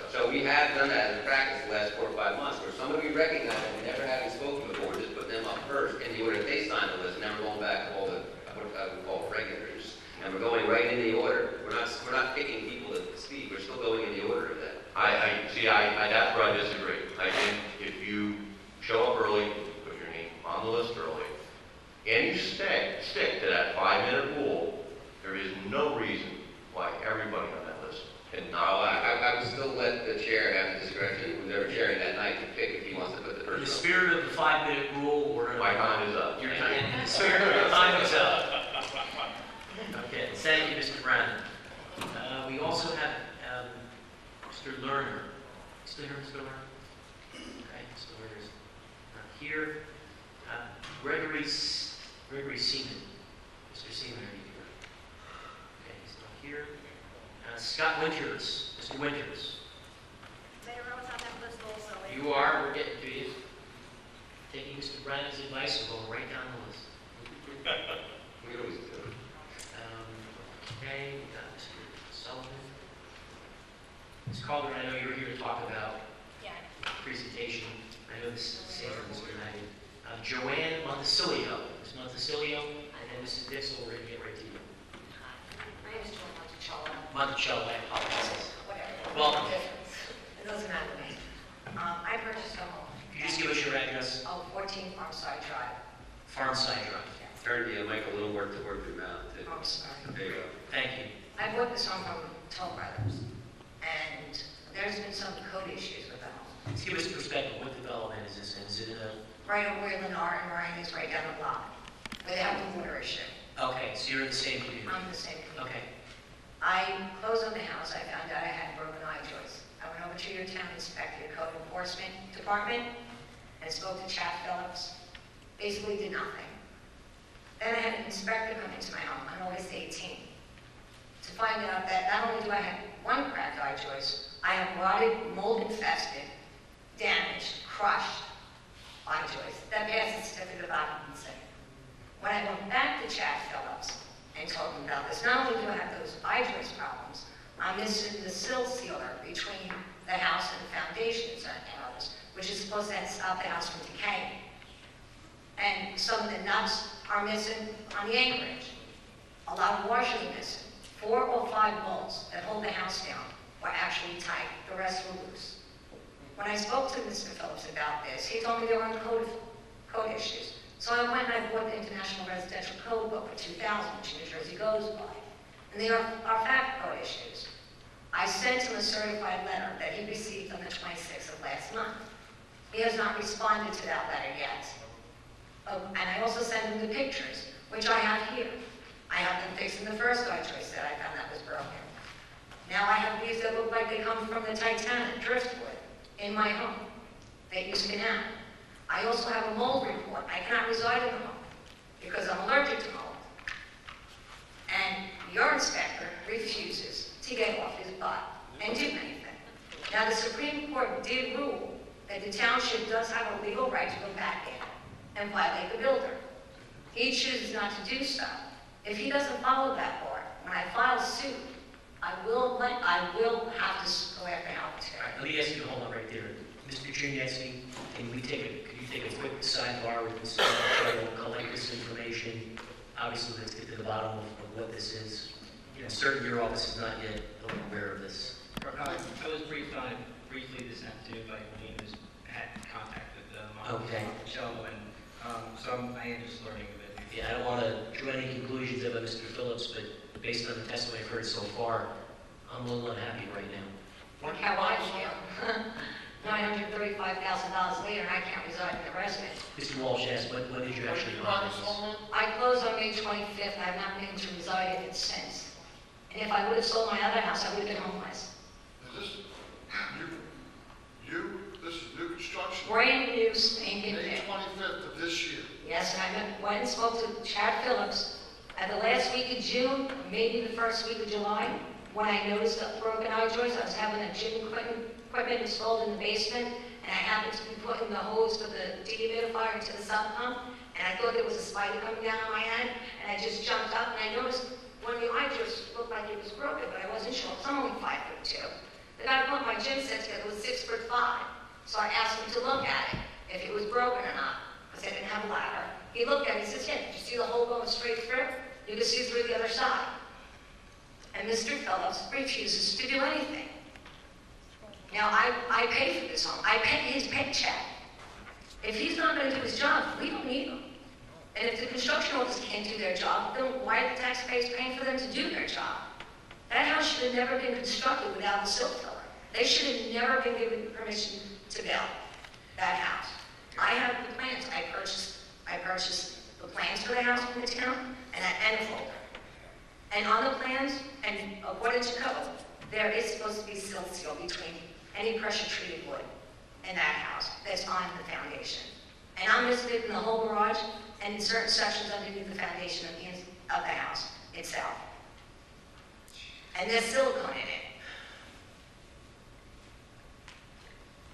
So we have done that as a practice the last 4 or 5 months, where somebody we recognize that we never having spoken before, just put them up first in the order that they signed the list, and then we're going back to all the what I would call regulars, and we're going right in the order. We're not picking people to speak. We're still going in the order of that. That's where I disagree. I think if you show up early, put your name on the list early, and you stick to that 5-minute rule, there is no reason why everybody on that list cannot. I would still let the chair have the discretion, whoever chairing that night, to pick if he wants to put the person. In the spirit of the 5-minute rule, My time is up. Your time, in the spirit of your time is up. Okay, thank you, Mr. Brown. We also have Mr. Lerner. Still here, Mr. Lerner? Okay, Mr. Lerner's not here. Gregory Seaman. Mr. Seaman, are you here? Okay, he's not here. Scott Winters. Mr. Winters. Mayor, I was on that list also. You are, we're getting to you. Taking Mr. Brennan's advice, we'll go right down the list. We always do. Okay, we got Mr. Sullivan. Ms. Calder, I know you're here to talk about the presentation. I know this is the same for Mr. Maggie. Joanne Montecilio. Ms. Montecilio, and then Mrs. Dixon, we're going to get right to you. My name is Joan Monticello. Monticello, I apologize. Whatever. Welcome. It doesn't matter to me. I purchased a home. Could you just give us your address? 14 Farmside Drive. Farmside Drive. Turn the mic a little more toward your mouth. Too. I'm sorry. There you go. Thank you. I bought this home from Toll Brothers, and there's been some code issues with the home. Let's give us a perspective. What development is this in? Is it in a right over where Lennar and Ryan is, right down the block, where they have the water issue. Okay, so you're in the same community? I'm in the same community. Okay. I closed on the house, I found out I had broken eye joints. I went over to your town inspector, your code enforcement department, and spoke to Chad Phillips. Basically did nothing. Then I had an inspector come into my home on August 18th to find out that not only do I have one cracked eye joist, I have rotted, mold-infested, damaged, crushed eye joist that passed the certificate of occupancy. When I went back to Chad Phillips and told him about this, not only do I have those eye joist problems, I'm missing the sill sealer between the house and the foundation in certain areas, which is supposed to stop the house from decaying. And some of the nuts are missing on the anchorage. A lot of washers are missing. 4 or 5 bolts that hold the house down were actually tight. The rest were loose. When I spoke to Mr. Phillips about this, he told me there were code issues. So I went and I bought the International Residential Code Book for 2000, which New Jersey goes by. And there are fact code issues. I sent him a certified letter that he received on the 26th of last month. He has not responded to that letter yet. And I also sent him the pictures, which I have here. I have them fixing the first eye joist that I found that was broken. Now I have these that look like they come from the Titanic, driftwood, in my home that you can have. I also have a mold report. I cannot reside in the home because I'm allergic to mold. And your inspector refuses to get off his butt and do anything. Now the Supreme Court did rule that the township does have a legal right to go back in and violate the builder. He chooses not to do so. If he doesn't follow that part, when I file suit, I will have to go after Howell too. All right, let me ask you to hold on right there. Mr. Chernetsky, could you take a quick sidebar with Mr. Howell, collect this information? Obviously, let's get to the bottom of what this is. You know, certainly your office is not yet aware of this. I was briefed on it briefly this afternoon by Wayne, who's had contact with Monticello, and so I am just learning of it. Yeah, I don't want to draw any conclusions about Mr. Phillips, but based on the testimony I've heard so far, I'm a little unhappy right now. Look how I feel. $935,000 later, and I can't reside in the residence. Mr. Walsh asked, when did you actually buy this? I closed on May 25th. I have not been able to reside in it since. And if I would have sold my other house, I would have been homeless. Is this, this is new construction? Brand new, stinking new. May 25th of this year. Yes, and I went and spoke to Chad Phillips at the last week of June, maybe the first week of July, when I noticed a broken eye joist. I was having a gym equipment installed in the basement, and I happened to be putting the hose for the dehumidifier into the sump pump, and I thought there was a spider coming down on my head, and I just jumped up, and I noticed one of the eye joists looked like it was broken, but I wasn't sure. I'm only 5'2". The guy who put my gym set together was 6'5". So I asked him to look at it, if it was broken or not, because I didn't have a ladder. He looked at it, he says, yeah, did you see the hole going straight through? You can see through the other side. And Mr. Phillips refuses to do anything. Now, I pay for this home. I pay his paycheck. If he's not going to do his job, we don't need him. And if the construction workers can't do their job, then why are the taxpayers paying for them to do their job? That house should have never been constructed without the silt filler. They should have never been given permission to build that house. I have the plans. I purchased the plans for the house from the town and a folder. And on the plans, and according to code, there is supposed to be silt seal between any pressure-treated wood in that house that's on the foundation. And I'm missing it in the whole garage and in certain sections underneath the foundation of the house itself. And there's silicone in it.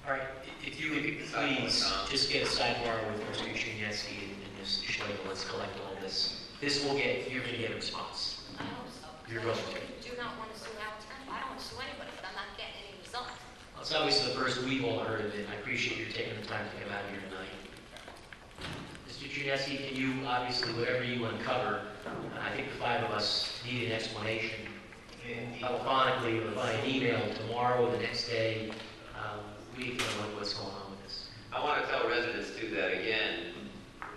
All right, if you would please just get a sidebar with Mr. Chernetsky and Ms. Schlegel, let's collect all this. You're going to get a response. I hope so. You're going to. I do not want to sue Howell. I don't want to sue anybody, but I'm not getting any results. Well, it's obviously the first we've all heard of it. I appreciate you taking the time to come out here tonight. Mr. Chernetsky, can you, obviously, whatever you uncover, I think the 5 of us need an explanation, telephonically or by an email tomorrow or the next day. We need to know what's going on with this. I want to tell residents too that again,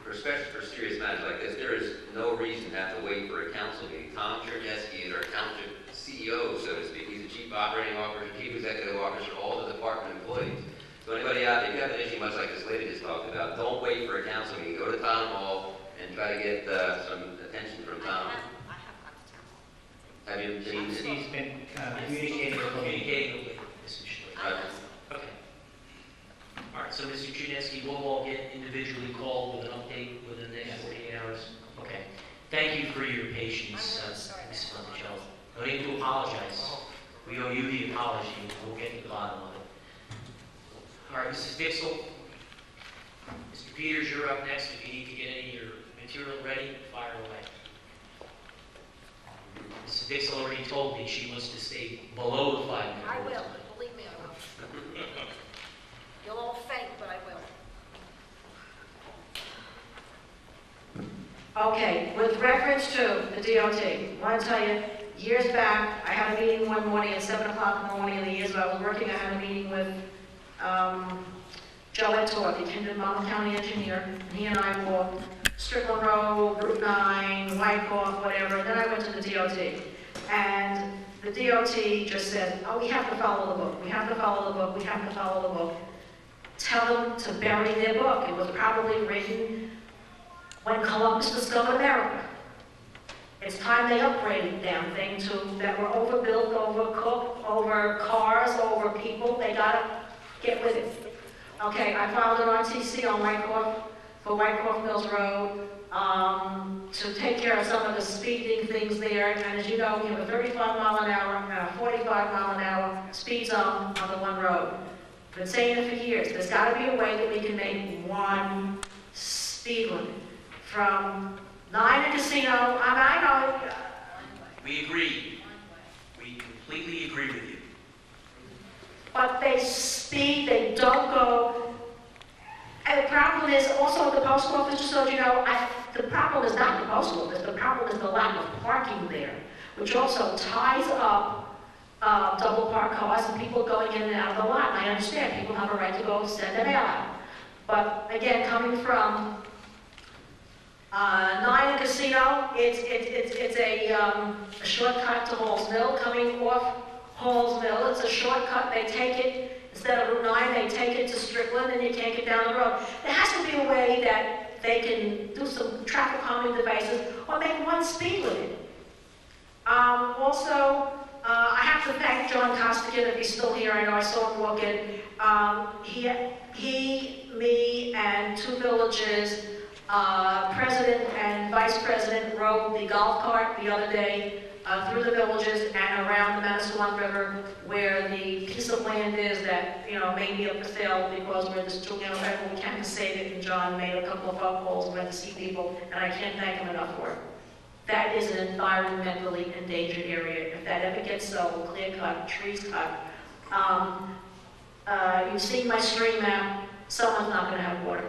especially for serious matters like this, there is no reason to have to wait for a council meeting. Tom Chernetsky is our township CEO, so to speak. He's the chief operating officer, chief executive officer, all the department employees. So anybody out there, if you have an issue much like this lady just talked about, don't wait late for a council meeting, go to town hall and try to get some attention from town. Have you seen this? He's been communicating with Mrs. Schlick. Okay. All right, so Mr. Chinesky, we'll all get individually called with an update within the next 48 hours. Okay. Thank you for your patience, Mrs. Monticello. No need to apologize. We owe you the apology, and we'll get to the bottom of it. All right, Mrs. Dixell. Mr. Peters, you're up next. If you need to get any of your material ready, fire away. Mrs. Dixell already told me she wants to stay below the 5 minute. I will, believe me, I will. You'll all faint, but I will. Okay, with reference to the DOT, I want to tell you, years back, I had a meeting one morning at 7 o'clock in the morning, and the years I was working, I had a meeting with Joe Ettore, the Camden Monmouth County engineer, and he and I walked Strickland Road, Route 9, Wyckoff, whatever, and then I went to the DOT. And the DOT just said, oh, we have to follow the book, we have to follow the book, we have to follow the book. Tell them to bury their book. It was probably written when Columbus discovered America. It's time they upgraded the damn thing to that we're overbuilt, overcooked, over cars, over people. They gotta get with it. Okay, I filed an RTC on Wyckoff, for Wyckoff Mills Road, to take care of some of the speeding things there. And as you know, we have a 35 mile an hour and a 45 mile an hour speed zone on the one road. I've been saying it for years. There's got to be a way that we can make one speed limit from 9 and Casino. I know. We agree. We completely agree with you. But they speed, they don't go. And the problem is also the post office, just so you know, the problem is not the post office, the problem is the lack of parking there, which also ties up double park cars and people going in and out of the lot. And I understand people have a right to go send their mail out. But again, coming from 9 and Casino, it's a shortcut to Hall's Mill. Coming off Hall's Mill, it's a shortcut. They take it. Instead of Route 9, they take it to Strickland, and you can't get down the road. There has to be a way that they can do some traffic calming devices or make one speed limit. Also, I have to thank John Costigan, if he's still here. I know I saw him walk in. He, me, and two villages, president and vice president, rode the golf cart the other day through the villages and around the Manasquan River, where the piece of land is that, may be up for sale because we're just doing whatever we can to save it. And John made a couple of phone calls, went to see people, and I can't thank him enough for it. That is an environmentally endangered area. If that ever gets so clear cut, trees cut. You've seen my stream map. Someone's not going to have water.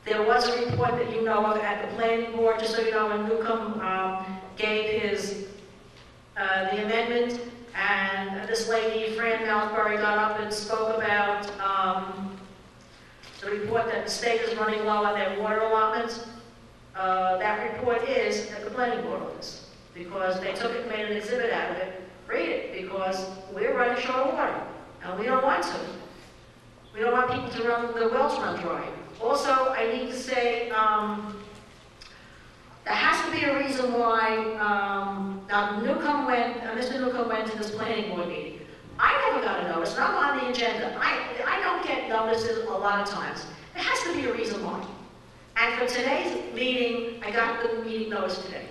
There was a report that you know of at the planning board, just so you know, when Newcomb gave his the amendment, and this lady, Fran Malsbury, got up and spoke about the report that the state is running low on their water allotments. That report is at the planning board office, because they took it and made an exhibit out of it. Read it, because we're running short of water, and we don't want to. We don't want people to run, the wells run dry. Also, I need to say, there has to be a reason why, Mr. Newcomb went to this planning board meeting. I never got a notice, and I'm on the agenda. I don't get notices a lot of times. There has to be a reason why. And for today's meeting, I got the meeting notice today.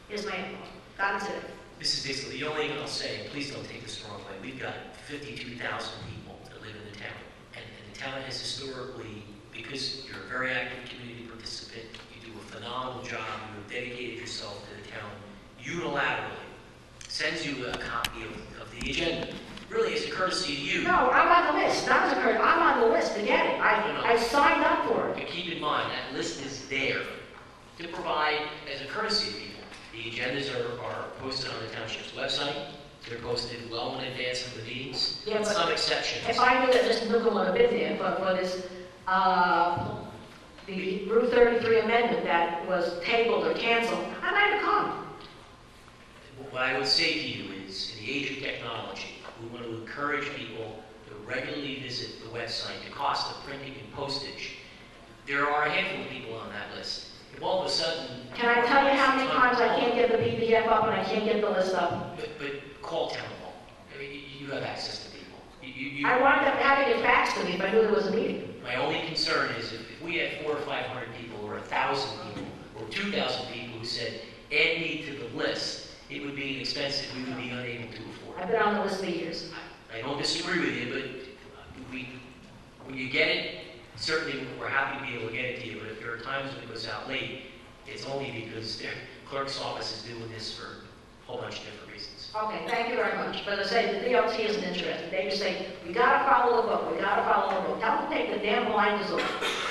Here's my info. Got it today. Mrs. Dixell, the only thing I'll say, and please don't take this the wrong way, we've got 52,000 people that live in the town. And the town has historically, because you're a very active community participant, you do a phenomenal job, you have dedicated yourself to the town unilaterally, sends you a copy of the agenda. Really, as a courtesy to you. No, I'm on the list. Not as a courtesy. I'm on the list to get it. I signed up for it. But keep in mind, that list is there to provide as a courtesy to people. The agendas are posted on the township's website. They're posted well in advance of the meetings, with some exceptions. If I knew that Mr. Newcomb would have been there, but for this, the Route 33 amendment that was tabled or canceled, I might have come. What I would say to you is, in the age of technology, we want to encourage people to regularly visit the website. The cost of printing and postage there are a handful of people on that list. If all of a sudden... Can I tell you how many times I can't get the PDF up and I can't get the list up? But call town hall. I mean, you have access to people. I wound up having it faxed to me if I knew there was a meeting. My only concern is if we had 400 or 500 people, or 1,000 people, or 2,000 people who said, add me to the list, it would be an expense that we would be unable to afford. I've been on the list for years. I don't disagree with you, but when you get it, certainly we're happy to be able to get it to you, but if there are times when it goes out late, it's only because their clerk's office is doing this for a whole bunch of different reasons. Okay, thank you very much. But as I say, the DOT isn't interested. They just say, we gotta follow the book, we gotta follow the book. Tell them to take the damn blinders off,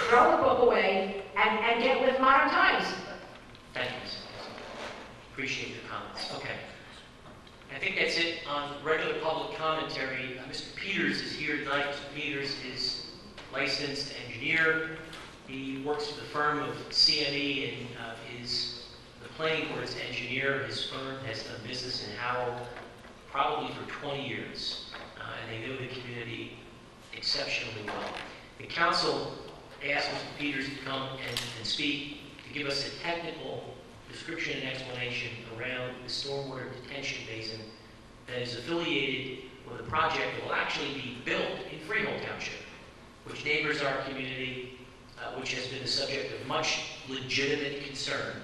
throw the book away, and get with modern times. Thank you, Mr. President. Appreciate your comments. Okay. I think that's it on regular public commentary. Mr. Peters is here tonight. Mr. Peters is licensed engineer. He works for the firm of CME and is the planning board's engineer. His firm has done business in Howell probably for 20 years, and they know the community exceptionally well. The council asked Mr. Peters to come and speak, to give us a technical description and explanation around the stormwater detention basin that is affiliated with a project that will actually be built in Freehold Township, which neighbors our community, which has been the subject of much legitimate concern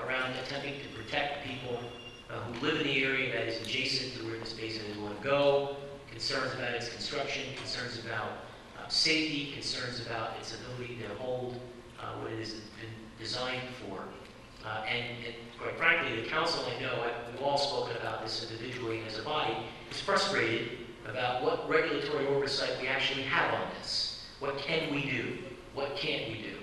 around attempting to protect people who live in the area that is adjacent to where this basin is going to go, concerns about its construction, concerns about safety, concerns about its ability to hold what it has been designed for. And quite frankly, the council, I know, we've all spoken about this individually and as a body, is frustrated about what regulatory oversight we actually have on this. What can we do? What can't we do?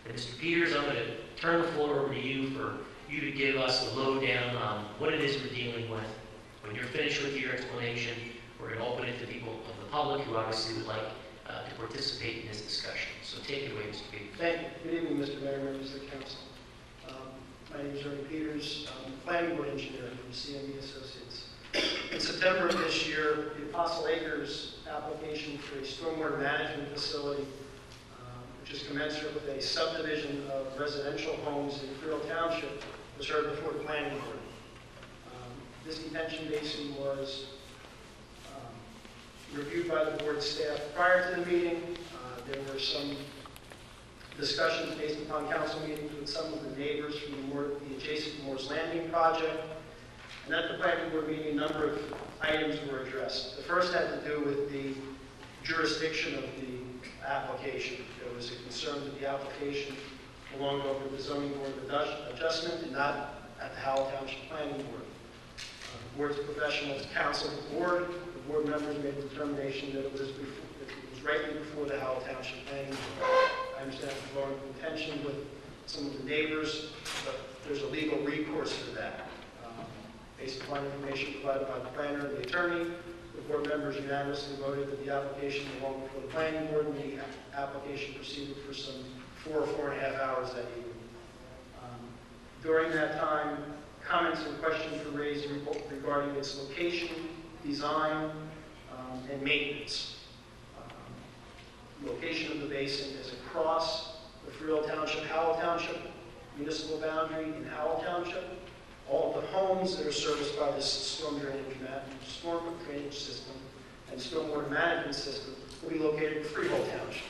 And Mr. Peters, I'm going to turn the floor over to you for you to give us the lowdown on what it is we're dealing with. When you're finished with your explanation, we're going to open it to people of the public who obviously would like to participate in this discussion. So take it away, Mr. Peters. Thank you. Good evening, Mr. Mayor, members of the council. My name is Ernie Peters. I'm a planning board engineer from CME Associates. In September of this year, the Apostle Acres application for a stormwater management facility, which is commensurate with a subdivision of residential homes in Freehold Township, was heard before the planning board. This detention basin was reviewed by the board staff prior to the meeting. There were some discussions based upon council meetings with some of the neighbors from the adjacent Moore's Landing project. And at the planning board meeting, a number of items were addressed. The first had to do with the jurisdiction of the application. There was a concern that the application belonged over the zoning board of adjustment and not at the Howell Township Planning Board. The board's professionals counseled the board. The board members made the determination that it was rightly before the Howell Township Planning Board. I understand the board contention with some of the neighbors, but there's a legal recourse for that. Based upon information provided by the planner and the attorney, the board members unanimously voted that the application belonged before the planning board, and the application proceeded for some 4 or 4.5 hours that evening. During that time, comments and questions were raised regarding its location, design, and maintenance. Location of the basin is across the Freehold Township, Howell Township municipal boundary in Howell Township. All of the homes that are serviced by this storm drainage system and stormwater management system will be located in Freehold Township.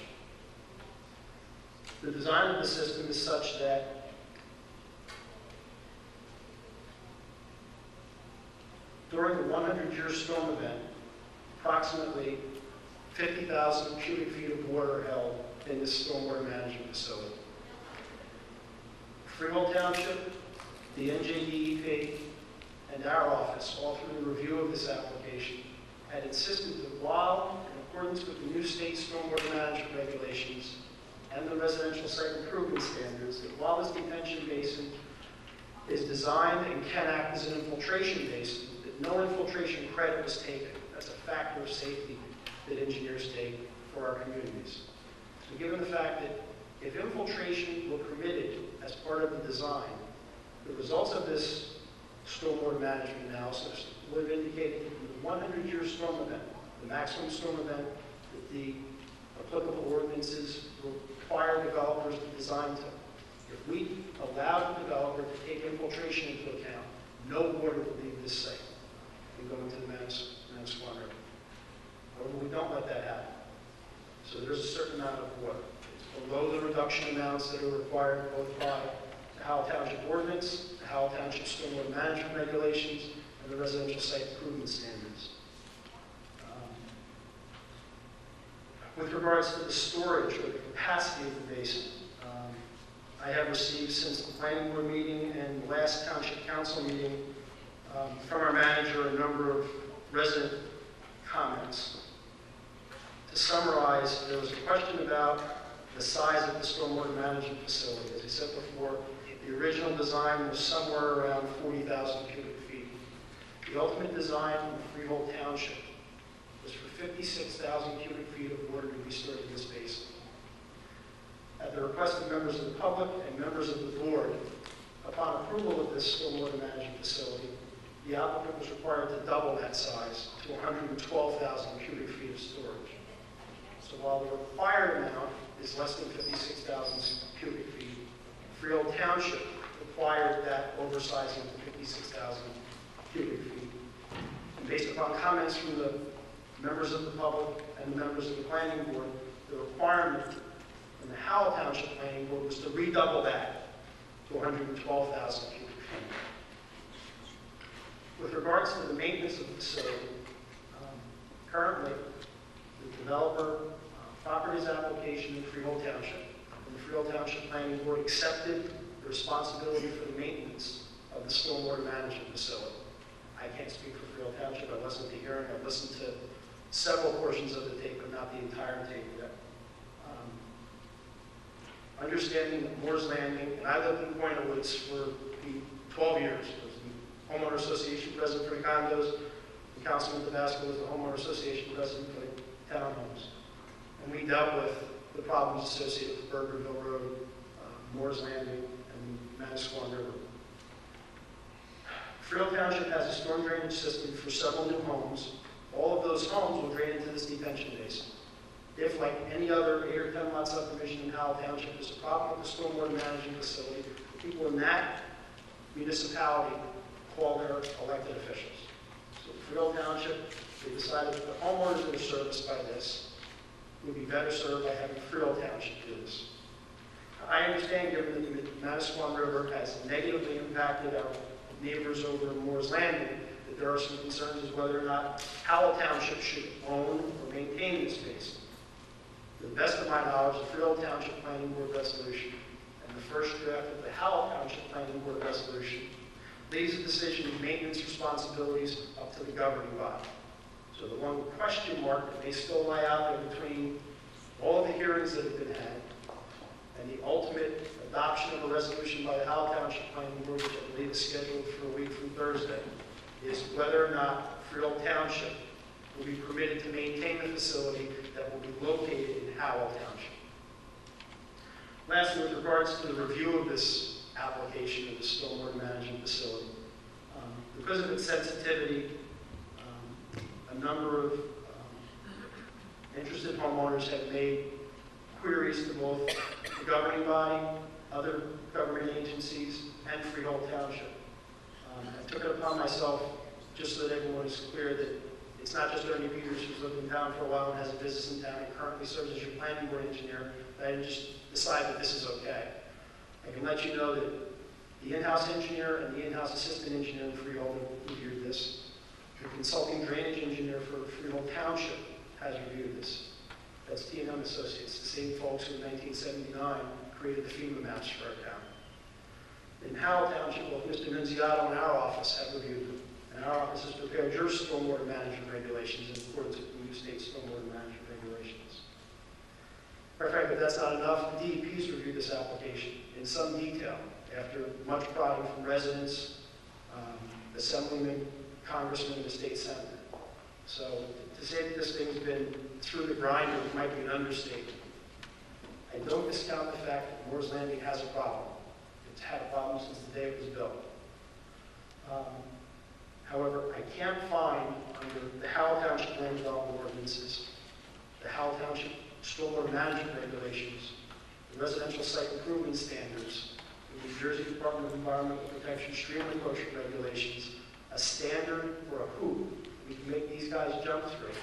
The design of the system is such that during the 100-year storm event, approximately 50,000 cubic feet of water held in this stormwater management facility. Freehold Township, the NJDEP, and our office, all through the review of this application, had insisted that while, in accordance with the new state stormwater management regulations and the residential site improvement standards, that while this detention basin is designed and can act as an infiltration basin, that no infiltration credit was taken. That's a factor of safety that engineers take for our communities. So given the fact that if infiltration were permitted as part of the design, the results of this stormwater management analysis would have indicated that the 100-year storm event, the maximum storm event that the applicable ordinances to require developers to design to. If we allow the developer to take infiltration into account, no water will leave this site and go into the Manasquan River. However, we don't let that happen. So there's a certain amount of water. It's below the reduction amounts that are required both by the Howell Township ordinance, the Howell Township stormwater management regulations, and the residential site improvement standards. With regards to the storage or the capacity of the basin, I have received since the planning board meeting and last township council meeting from our manager a number of resident comments. To summarize, there was a question about the size of the stormwater management facility. As I said before, the original design was somewhere around 40,000 cubic feet. The ultimate design from Freehold Township was for 56,000 cubic feet of water to be stored in this basin. At the request of members of the public and members of the board, upon approval of this stormwater management facility, the applicant was required to double that size to 112,000 cubic feet of storage. So while the required amount is less than 56,000 cubic feet, Freehold Township required that oversizing to 56,000 cubic feet. And based upon comments from the members of the public and the members of the planning board, the requirement from the Howell Township Planning Board was to redouble that to 112,000 cubic feet. With regards to the maintenance of the facility, currently the developer proffered his application in Freehold Township, and the Freehold Township Planning Board accepted the responsibility for the maintenance of the stormwater management facility. I can't speak for Freehold Township. I listened to the hearing. I listened to several portions of the tape, but not the entire tape yet. Understanding that Moore's Landing, and I lived in Point Woods for 12 years. I was the homeowner association president for the condos, and Councilman Tabasco was the homeowner association president for the townhomes. And we dealt with the problems associated with Burgerville Road, Moore's Landing, and Manasquan River. Freehold Township has a storm drainage system for several new homes. All of those homes will drain into this detention basin. If, like any other 8 or 10 lot subdivision in Howell Township, there's a problem with the stormwater management facility, the people in that municipality call their elected officials. So Freehold Township, they decided that the homeowners that are serviced by this would be better served by having Freehold Township do this. I understand, given that the Manasquan River has negatively impacted our neighbors over Moore's Landing, that there are some concerns as whether or not Howell Township should own or maintain this basin. To the best of my knowledge, the Freehold Township Planning Board resolution and the first draft of the Howell Township Planning Board resolution leaves the decision of maintenance responsibilities up to the governing body. So the one question mark that may still lie out there between all of the hearings that have been had and the ultimate adoption of a resolution by the Howell Township Planning Board, which I believe is scheduled for a week from Thursday, is whether or not Freehold Township will be permitted to maintain the facility that will be located in Howell Township. Lastly, with regards to the review of this application of the stormwater management facility, because of its sensitivity, a number of interested homeowners have made queries to both the governing body, other government agencies, and Freehold Township. I took it upon myself, just so that everyone is clear, that it's not just Ernie Peters, who's lived in town for a while and has a business in town and currently serves as your planning board engineer, that I didn't just decide that this is okay. I can let you know that the in-house engineer and the in-house assistant engineer in Freehold have reviewed this. The consulting drainage engineer for Freehold Township has reviewed this. That's T&M Associates, the same folks who in 1979 created the FEMA maps for our town. In Howell Township, both Mr. Nunziato and our office have reviewed them. And our office has prepared your stormwater management regulations in accordance with the new state stormwater management regulations. Quite frankly, if that's not enough, the DEP's reviewed this application in some detail after much prodding from residents, assemblymen, congressmen, and the state senator. So to say that this thing's been through the grinder might be an understatement. I don't discount the fact that Moore's Landing has a problem. It's had a problem since the day it was built. However, I can't find under the Howell Township Land Development Ordinances, the Howell Township stormwater management regulations, the residential site improvement standards, the New Jersey Department of Environmental Protection stream encroachment regulations, a standard for a hoop we can make these guys jump through.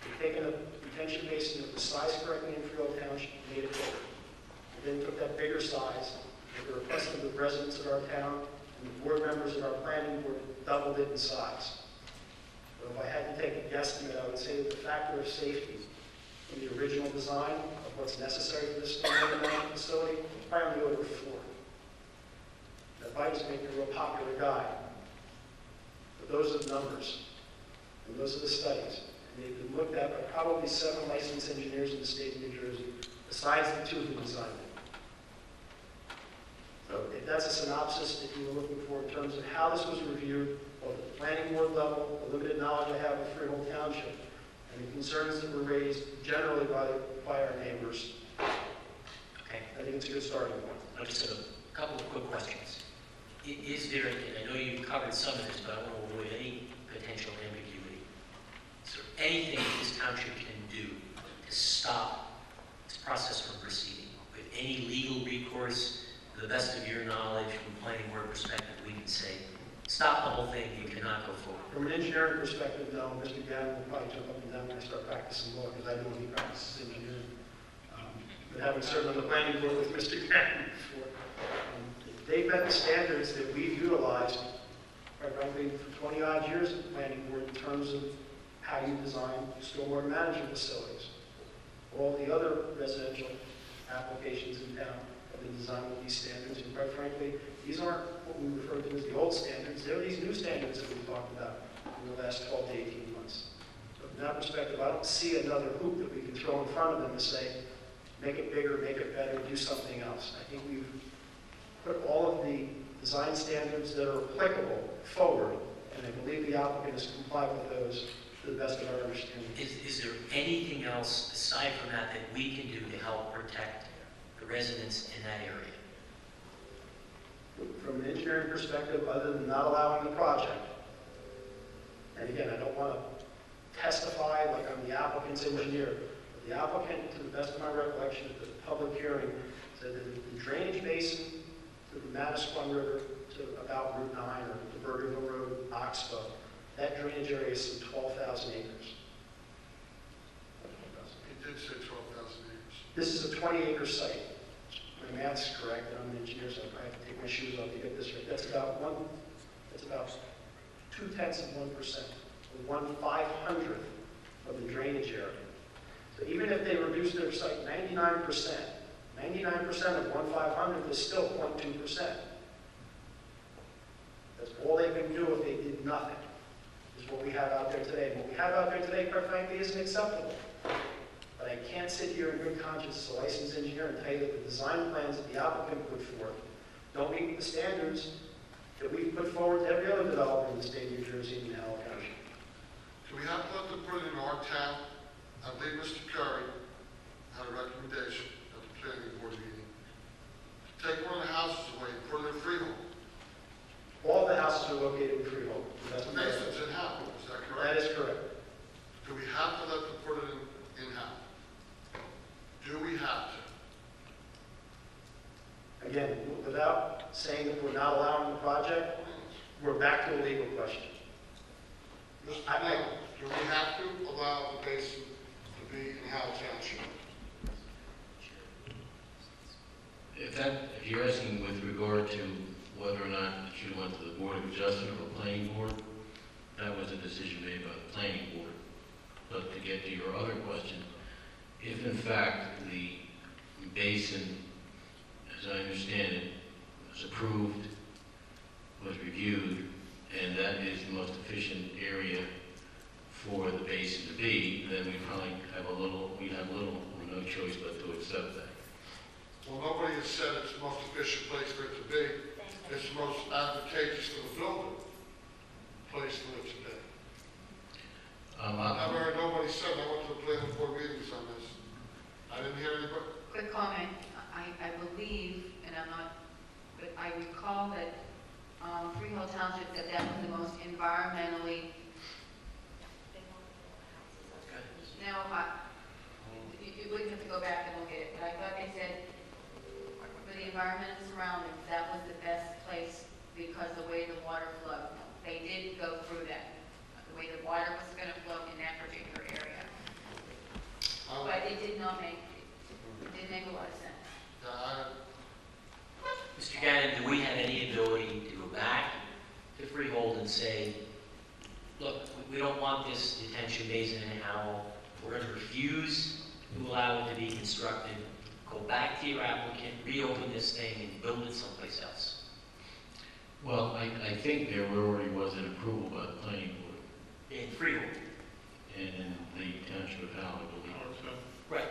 We've taken a retention basin that was sized correctly in Freehold Township and made it bigger. We then took that bigger size, at the request of the residents of our town and the board members of our planning board, doubled it in size. But if I had to take a guesstimate, I would say that the factor of safety in the original design of what's necessary for this stormwater management facility is probably on the order of 4. That might just make it a real popular guy. But those are the numbers, and those are the studies. And they've been looked at by probably 7 licensed engineers in the state of New Jersey, besides the 2 who designed it. So if that's a synopsis that you were looking for in terms of how this was reviewed, both at the planning board level, the limited knowledge I have of Freehold Township, and the concerns that were raised generally by our neighbors, Okay. I think it's a good starting point. I just have a couple of quick questions. Is there, and I know you covered some of this, but I want to avoid any potential ambiguity. Is there anything this township can do to stop this process from proceeding? With any legal recourse, to the best of your knowledge, from a planning board perspective, we can say, stop the whole thing, you cannot go forward. From an engineering perspective, no, Mr. Gannon will probably jump up and down when I start practicing law, because I know he practices engineering. But having served on the planning board with Mr. Gannon before, they've met the standards that we've utilized, quite frankly, for 20-odd years at the planning board in terms of how you design stormwater management facilities. All the other residential applications in town have been designed with these standards, and quite frankly, these aren't what we refer to as the old standards. They're these new standards that we've talked about in the last 12 to 18 months. So from that perspective, I don't see another hoop that we can throw in front of them and say, make it bigger, make it better, do something else. I think we've put all of the design standards that are applicable forward, and I believe the applicant has complied with those to the best of our understanding. Is there anything else aside from that that we can do to help protect the residents in that area? From an engineering perspective, other than not allowing the project, and again, I don't want to testify like I'm the applicant's engineer, but the applicant, to the best of my recollection at the public hearing, said that the drainage basin to the Manasquan River to about Route 9 or the Burgerville Road, Oxbow, that drainage area is some 12,000 acres. He did say 12,000 acres. This is a 20-acre site. My math's correct, and I'm an engineer, so I have to take my shoes off to get this right. That's about 0.2%, or 1/500th of the drainage area. So even if they reduce their site 99% of 1/500th is still 0.2%. That's all they can do if they did nothing, is what we have out there today. And what we have out there today, quite frankly, isn't acceptable. But I can't sit here in good conscience as a licensed engineer and tell you that the design plans that the applicant put forth don't meet the standards that we've put forward to every other developer in the state of New Jersey and Howell County. Do we have to let them put it in our town? I believe Mr. Curry had a recommendation at the planning board meeting. Take one of the houses away and put it in Freehold. All the houses are located in Freehold. The Mason's in Howell, is that correct? That is correct. Do we have to let them put it in Howell? Do we have to? Again, without saying that we're not allowing the project, we're back to a legal question. Mr. Brown, do we have to allow the basin to be in Howell Township? If you're asking with regard to whether or not it should have went to the Board of Adjustment or the Planning Board, that was a decision made by the Planning Board. But to get to your other question, if in fact the basin, as I understand it, was approved, was reviewed, and that is the most efficient area for the basin to be, then we probably have we'd have little or no choice but to accept that. Well, nobody has said it's the most efficient place for it to be. It's the most advantageous to the builder place for it to be. I've never heard nobody say, I went to the planning board meetings on this. I didn't hear anybody. Quick comment, I believe, and I'm not, but I recall that Freehold Township said that was the most environmentally, no, it wouldn't have to go back and look at it, but I thought they said for the environment and surroundings, that was the best place because the way the water flowed. They did go through that, the way the water was going to flow in that particular area. But it didn't make a lot of sense. Mr. Gannon, do we have any ability to go back to Freehold and say, look, we don't want this detention basin in Howell. We're going to refuse to allow it to be constructed. Go back to your applicant, reopen this thing, and build it someplace else. Well, I think there already was an approval by the planning board. In Freehold. In the Township of Howell, I believe. Right.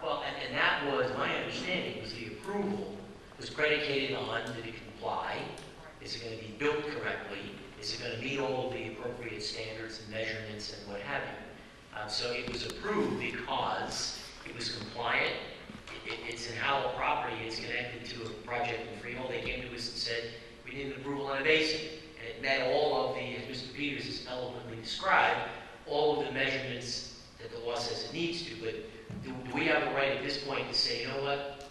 Well, and that was, my understanding, was the approval was predicated on, did it comply? Is it going to be built correctly? Is it going to meet all of the appropriate standards and measurements and what have you? So it was approved because it was compliant. It's in Howell property. It's connected to a project in Freehold. They came to us and said, we need an approval on a basin. And it met all of the, as Mr. Peters has eloquently described, all of the measurements that the law says it needs to. But do we have a right at this point to say, you know what?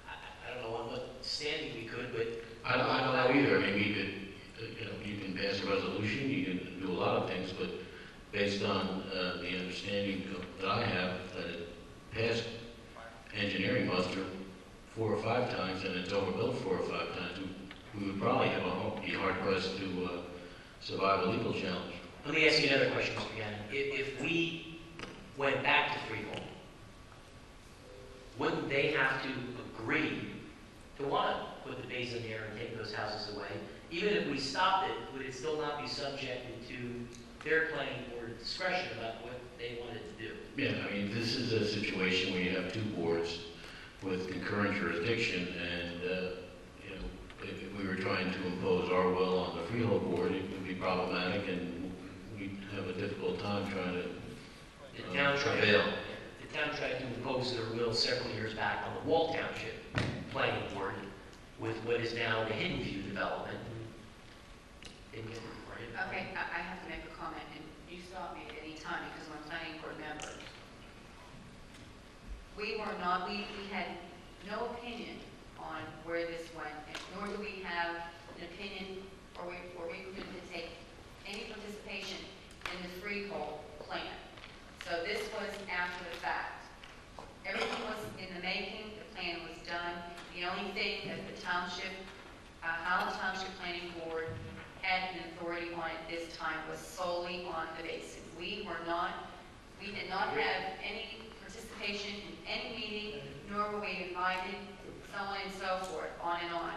I don't know on what standing we could, but I don't know either. I mean, we could, you can pass a resolution, you can do a lot of things, but based on the understanding that I have, that it passed engineering muster 4 or 5 times and it's overbuilt 4 or 5 times, we would probably have be hard pressed to survive a legal challenge. let me ask you another question, Mr. Gannon. If we went back to Freehold, wouldn't they have to agree to want to put the basin there and take those houses away? Even if we stopped it, would it still not be subjected to their planning board discretion about what they wanted to do? Yeah, I mean, this is a situation where you have 2 boards with concurrent jurisdiction, and you know, if we were trying to impose our will on the Freehold board, it would be problematic, and we'd have a difficult time trying to prevail. The town tried to impose their will several years back on the Wall Township planning board with what is now the Hidden View development. Okay, I have to make a comment, and you stop me at any time because I'm a planning board member. We had no opinion on where this went, nor do we have an opinion, or we couldn't take any participation in the Freehold plan. So this was after the fact. Everything was in the making, the plan was done. The only thing that the township, Howell Township Planning Board had an authority on at this time was solely on the basin. We did not have any participation in any meeting, nor were we invited, so on and so forth, on and on,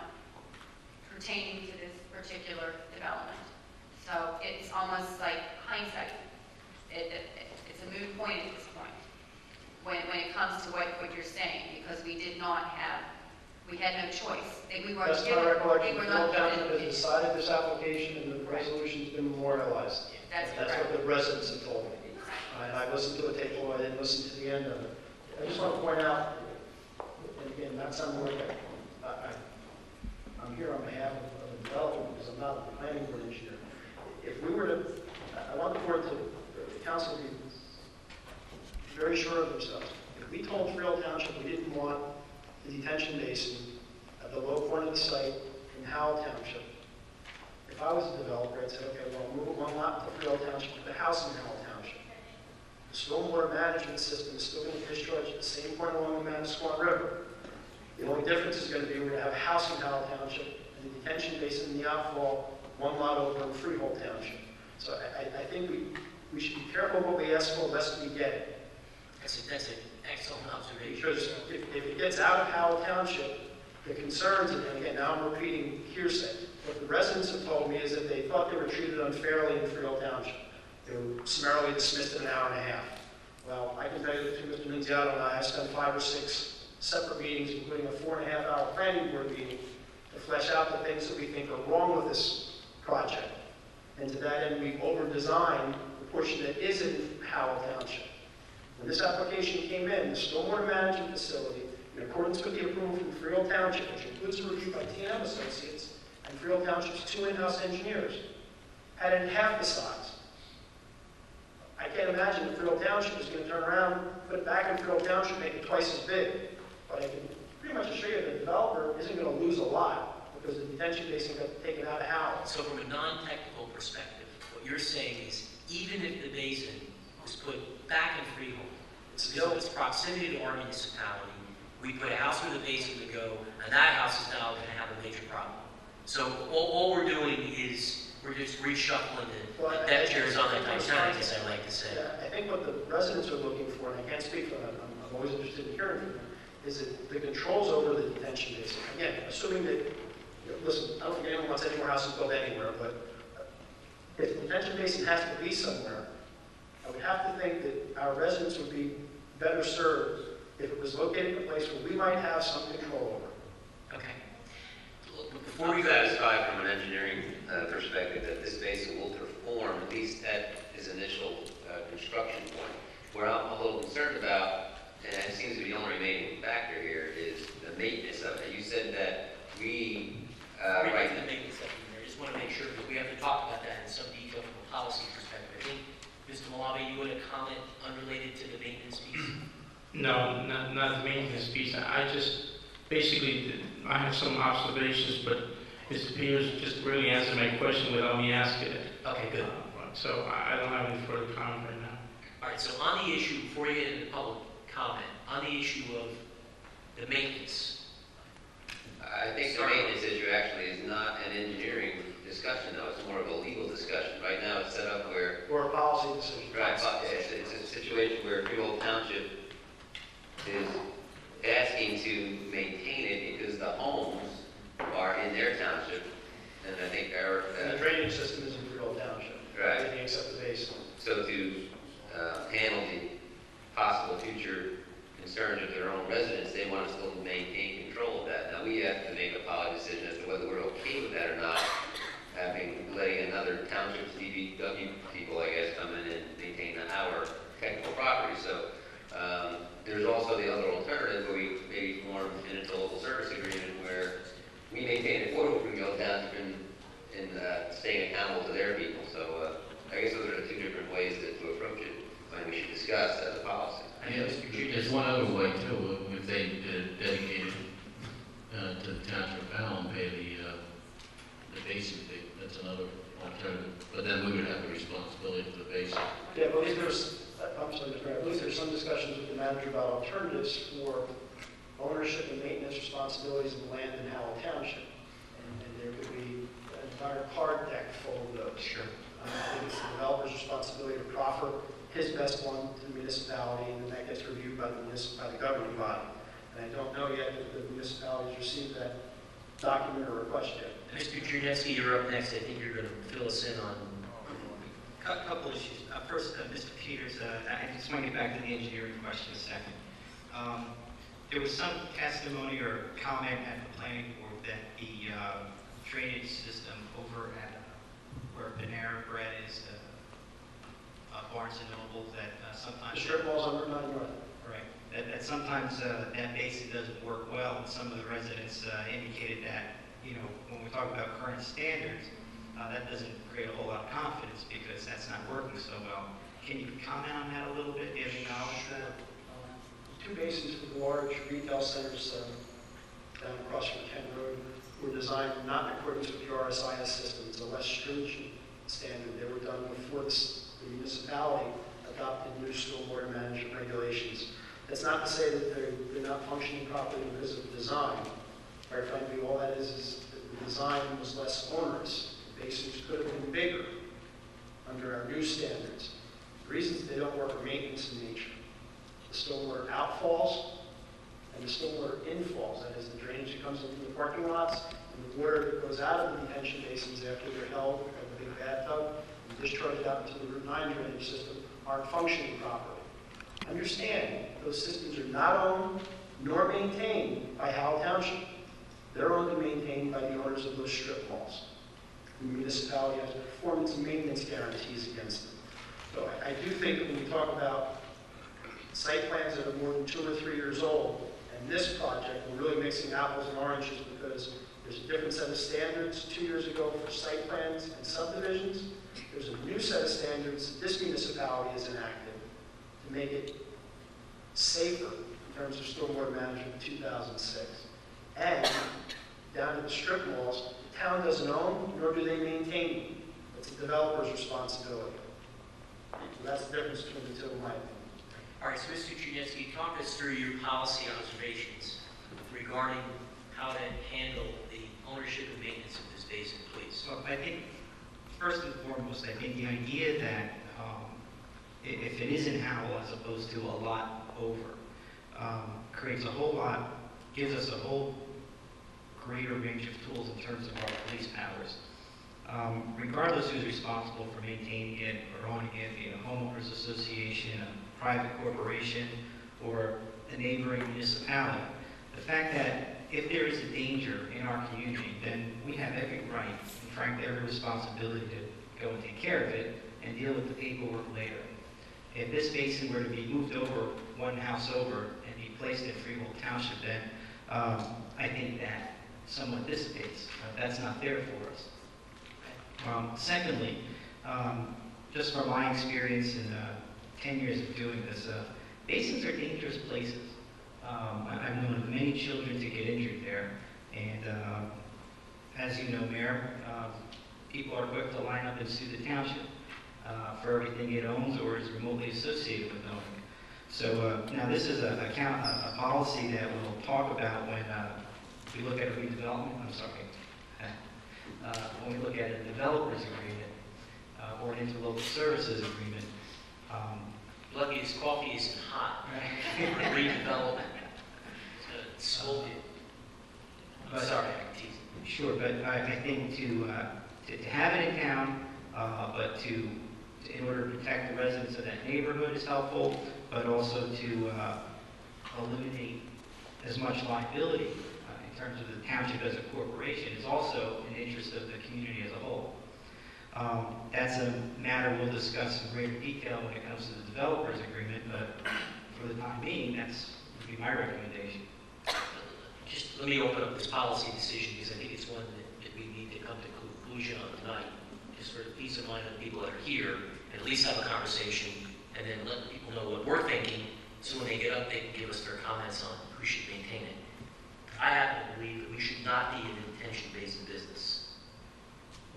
pertaining to this particular development. So it's almost like hindsight. It's a moot point at this point, when it comes to what you're saying, because we had no choice. We weren't That's given, my recollection. we were The not Township given has opinion. decided this application and the resolution's been memorialized. That's That's correct. what the residents have told me. I listened to a tape, I didn't listen to the end of it. I just want to point out, and again, not something like I'm here on behalf of the developer because I'm not a planning board engineer. If we were to, I want the board to, the council to be very sure of themselves. If we told Freehold Township we didn't want the detention basin at the low point of the site in Howell Township, if I was a developer, I'd say, okay, well, move it 1 lot to Freehold Township, put the house in Howell Township. The stormwater management system is still going to discharge at the same point along the Manasquan River. The only difference is going to be we're going to have a house in Howell Township and the detention basin in the outfall 1 lot over in Freehold Township. So I think we should be careful what we ask for, lest we get it. That's an excellent observation. Because if it gets out of Howell Township, the concerns, and again, now I'm repeating hearsay, what the residents have told me is that they thought they were treated unfairly in Freehold Township. They were summarily dismissed in an hour and a half. Well, I can tell you that Mr. Nunziato and I have spent 5 or 6 separate meetings, including a 4.5-hour planning board meeting, to flesh out the things that we think are wrong with this project. And to that end, we over-designed the portion that is in Howell Township. When this application came in, the stormwater management facility, in accordance with the approval from Freehold Township, which includes a review by T&M Associates and Freehold Township's 2 in-house engineers, had it half the size. I can't imagine that Fiddle Township is going to turn around, put it back in Fiddle Township, make it twice as big. But I can pretty much assure you the developer isn't going to lose a lot because the detention basin got taken out of Howell. So from a non-technical perspective, what you're saying is even if the basin was put back in Freehold, because of its proximity to our municipality, we put a house where the basin would go, and that house is now going to have a major problem. So all we're doing is we're just reshuffling the deck chairs on the Titanic, as I like to say. Yeah, I think what the residents are looking for, and I can't speak for them, I'm always interested in hearing from them, is that the controls over the detention basin. Again, assuming that, listen, I don't think anyone wants any more houses built anywhere, but if the detention basin has to be somewhere, I would have to think that our residents would be better served if it was located in a place where we might have some control over. Okay. Before we satisfied from an engineering perspective that this basin will perform, at least at its initial construction point. Where I'm a little concerned about, and it seems to be the only remaining factor here, is the maintenance of it. You said that we... right to the maintenance section there. I just want to make sure, because we have to talk about that in some detail from a policy perspective. I think, Mr. Malabi, you would have comment unrelated to the maintenance piece? No, not the maintenance piece. I just, basically, I have some observations, but Mr. Peters just really answered my question without me asking it. Okay, good. So I don't have any further comment right now. All right, so on the issue, before you get into public comment, on the issue of the maintenance. I think the maintenance issue actually is not an engineering discussion, though. It's more of a legal discussion. Right now, it's set up where... Or a policy decision. Right, it's a situation where Freehold Township is asking to maintain it because the homes are in their township, and I think our... and the drainage system is in Freehold Township. Right. Everything except the basin. So to handle the possible future concerns of their own residents, they want to still maintain control of that. Now, we have to make a policy decision as to whether we're okay with that or not, letting another township's DPW people, I guess, come in and maintain our technical property. So there's also the other alternative where we maybe form an interlocal service agreement where we maintain it for Freehold Township and staying accountable to their people. So I guess those are the two different ways to approach it, and we should discuss as a policy. There's one other way too, if they dedicated to the township of Howell and pay the basin fee, that's another alternative. But then we would have the responsibility for the basin. Yeah, I believe there's, I'm sorry, Mr. Mayor, I believe there's some discussions with the manager about alternatives for ownership and maintenance responsibilities of the land in Howell Township. And there could be an entire card deck full of those. Sure. I think it's the developer's responsibility to proffer his best one to the municipality, and then that gets reviewed by the governing body. And I don't know yet if the municipality's received that document or request yet. Mr. Czerneski, you're up next. I think you're going to fill us in on... A couple issues. First, Mr. Peters, I just want to get back to the engineering question a second. There was some testimony or comment at the planning board that the drainage system over at where Panera Bread is, Barnes and Noble, that sometimes... The strip malls on Route 9 North. Right. That sometimes that basin doesn't work well, and some of the residents indicated that, when we talk about current standards, that doesn't create a whole lot of confidence because that's not working so well. Can you comment on that a little bit? Do you have any knowledge of that? Two basins for the large retail centers down across from Kent Road were designed not in accordance with the RSIS system. It's a less stringent standard. They were done before the municipality adopted new stormwater management regulations. That's not to say that they're not functioning properly because of design. Quite frankly, all that is that the design was less onerous. The basins could have been bigger under our new standards. The reasons they don't work are maintenance in nature. The stormwater outfalls and the stormwater infalls, that is the drainage that comes into the parking lots, and the water that goes out of the detention basins after they're held in a big bathtub and discharged out into the Route 9 drainage system aren't functioning properly. Understand, those systems are not owned nor maintained by Howell Township. They're owned and maintained by the owners of those strip malls. The municipality has performance and maintenance guarantees against them. So I do think when we talk about site plans that are more than 2 or 3 years old and In this project, we're really mixing apples and oranges because there's a different set of standards 2 years ago for site plans and subdivisions. There's a new set of standards this municipality has enacted to make it safer in terms of stormwater management in 2006. And down to the strip malls, the town doesn't own, nor do they maintain them. It's the developer's responsibility. So that's the difference between the two, in my opinion. All right, so Mr. Chinesky, talk us through your policy observations regarding how to handle the ownership and maintenance of this basin, please. So I think, first and foremost, I think the idea that if it is in Howell as opposed to a lot over, creates a whole lot, gives us a whole greater range of tools in terms of our police powers. Regardless who's responsible for maintaining it or owning it, be it a homeowners association, a private corporation, or a neighboring municipality, the fact that if there is a danger in our community, then we have every right, and frankly every responsibility to go and take care of it and deal with the paperwork later. If this basin were to be moved over, one house over, and be placed in Freehold Township, then I think that somewhat dissipates. That's not there for us. Secondly, just from my experience in 10 years of doing this, basins are dangerous places. I've known of many children to get injured there, and as you know, Mayor, people are quick to line up and sue the township for everything it owns or is remotely associated with owning. So now this is a policy that we'll talk about when we look at a redevelopment. I'm sorry. When we look at a developer's agreement or an interlocal services agreement. Lucky his coffee isn't hot. Redevelopment. It's going to scold you. I'm sorry, I'm teasing. Sure, but I think to have it in town, but in order to protect the residents of that neighborhood is helpful, but also to eliminate as much liability in terms of the township as a corporation is also in the interest of the community as a whole. That's a matter we'll discuss in greater detail when it comes to the developers agreement, but for the time being, that's would be my recommendation. Just let me open up this policy decision because I think it's one that we need to come to conclusion on tonight, just for the peace of mind of the people that are here, and at least have a conversation, and then let people know what we're thinking, so when they get up, they can give us their comments on who should maintain it. I happen to believe that we should not be in an intention-based business.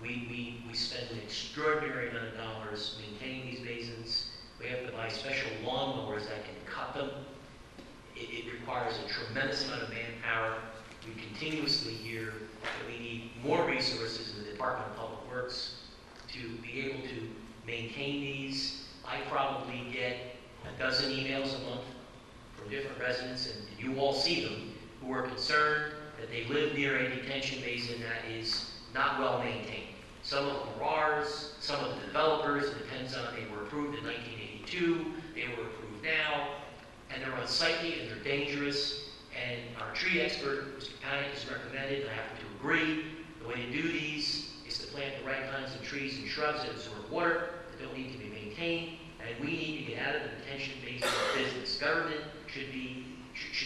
We spend an extraordinary amount of dollars maintaining these basins. We have to buy special lawnmowers that can cut them. It requires a tremendous amount of manpower. We continuously hear that we need more resources in the Department of Public Works to be able to maintain these. I probably get a dozen emails a month from different residents, and you all see them, who are concerned that they live near a detention basin that is not well maintained. Some of them are ours, some of the developers, it depends on if they were approved in 1982, they were approved now, and they're unsightly and they're dangerous. And our tree expert, Mr. Panic, has recommended, and I happen to agree, the way to do these is to plant the right kinds of trees and shrubs that absorb water, that don't need to be maintained, and we need to get out of the detention basin business. Government should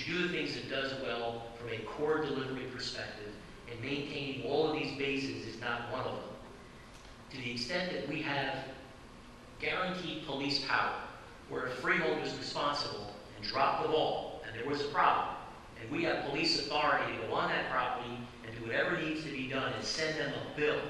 do the things it does well from a core delivery perspective, and maintaining all of these basins is not one of them. To the extent that we have guaranteed police power, where a freeholder is responsible and dropped the ball, and there was a problem, and we have police authority to go on that property and do whatever needs to be done and send them a bill,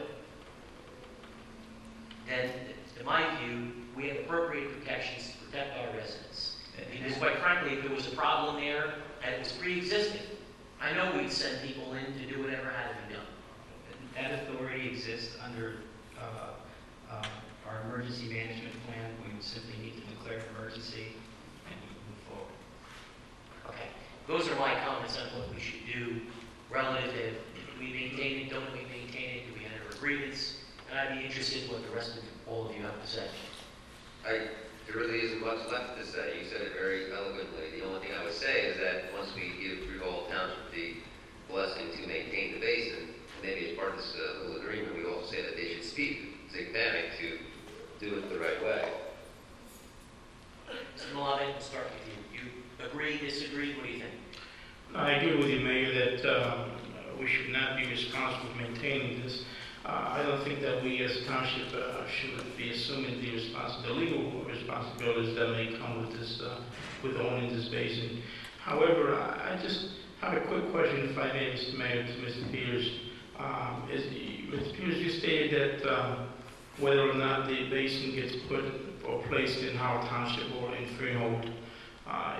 then, to my view, we have appropriate protections to protect our residents. Because quite frankly, if there was a problem there and it was pre-existing, I know we'd send people in to do whatever had to be done. That authority exists under our emergency management plan. We would simply need to declare an emergency and move forward. Okay. Those are my comments on what we should do relative to if we maintain it, don't we maintain it, do we enter agreements? And I'd be interested in what the rest of all of you have to say. There really isn't much left to say. You said it very eloquently. The only thing I would say is that once we give Freehold Township the blessing to maintain the basin, maybe as part of this little agreement, we also say that they should speak to Panic to do it the right way. Mr. Malave, we'll start with you. You agree, disagree? What do you think? I agree with you, Mayor, that we should not be responsible for maintaining this. I don't think that we as a township should be assuming the legal responsibilities that may come with this, with owning this basin. However, I just have a quick question, if I may, Mr. Mayor, to Mr. Peters. Mr. Peters, you stated that whether or not the basin gets put or placed in Howell Township or in Freehold,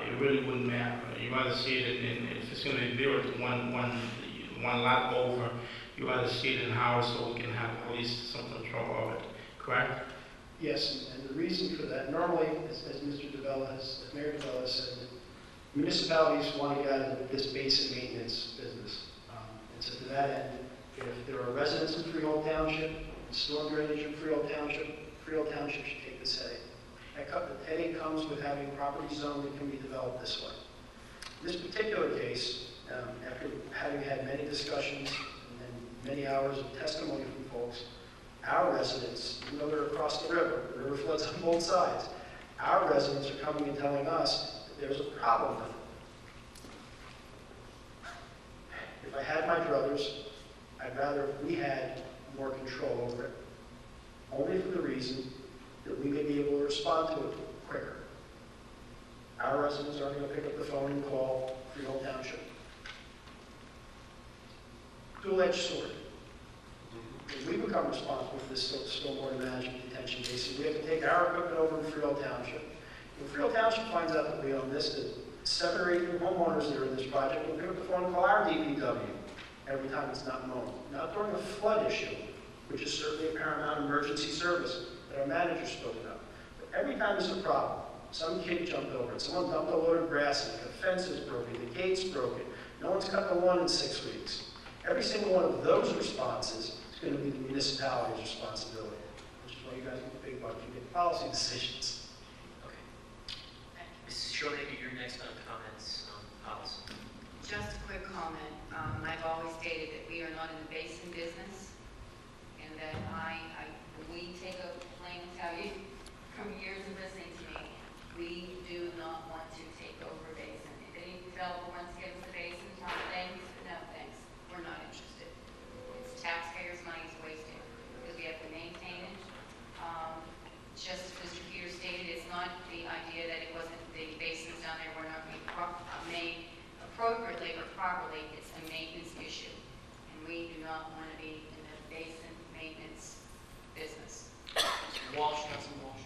it really wouldn't matter. You rather see it if it's going to be built one lot over, you rather see it in Howell so we can have at least some control of it, correct? Yes, and the reason for that, normally, as Mr. DeVella as Mayor DeVella has said, municipalities want to get out of this basin maintenance business. And so to that end, if there are residents in Freehold Township, storm drainage in Freehold Township should take this headache. The headache comes with having property zone that can be developed this way. In this particular case, after having had many discussions and many hours of testimony from folks, our residents, even though they're across the river floods on both sides, our residents are coming and telling us that there's a problem with it. If I had my druthers, I'd rather we had more control over it, only for the reason that we may be able to respond to it quicker. Our residents aren't going to pick up the phone and call Freehold Township. Dual-edged sword. If we become responsible for this stormwater management detention basin, we have to take our equipment over to Freehold Township. When Freehold Township finds out that we own this, that 7 or 8 new homeowners that are in this project will pick up the phone and call our DPW every time it's not mown. Not during a flood issue, which is certainly a paramount emergency service that our manager spoke about. But every time there's a problem, some kid jumped over it, someone dumped a load of grass in it, the fence is broken, the gate's broken, no one's cut the lawn in 6 weeks. Every single one of those responses is going to be the municipality's responsibility, which is why you guys get the big bucks, you get policy decisions. Okay. Mrs. Schroeder, you're next on comments on policy. Just a quick comment. I've always stated that we are not in the basin business, and that we take a plain tell you from years of listening to me, we do not want to take over a basin. If any developer wants to give us a basin, top things, no thanks. We're not interested. It's taxpayers' money is wasted because we have to maintain it. Just as Mr. Peters stated, it's not the idea that it wasn't the basins down there were not made appropriately or properly. It's a maintenance issue, and we do not want to be in the basin maintenance business. Walsh, Councilman Walsh.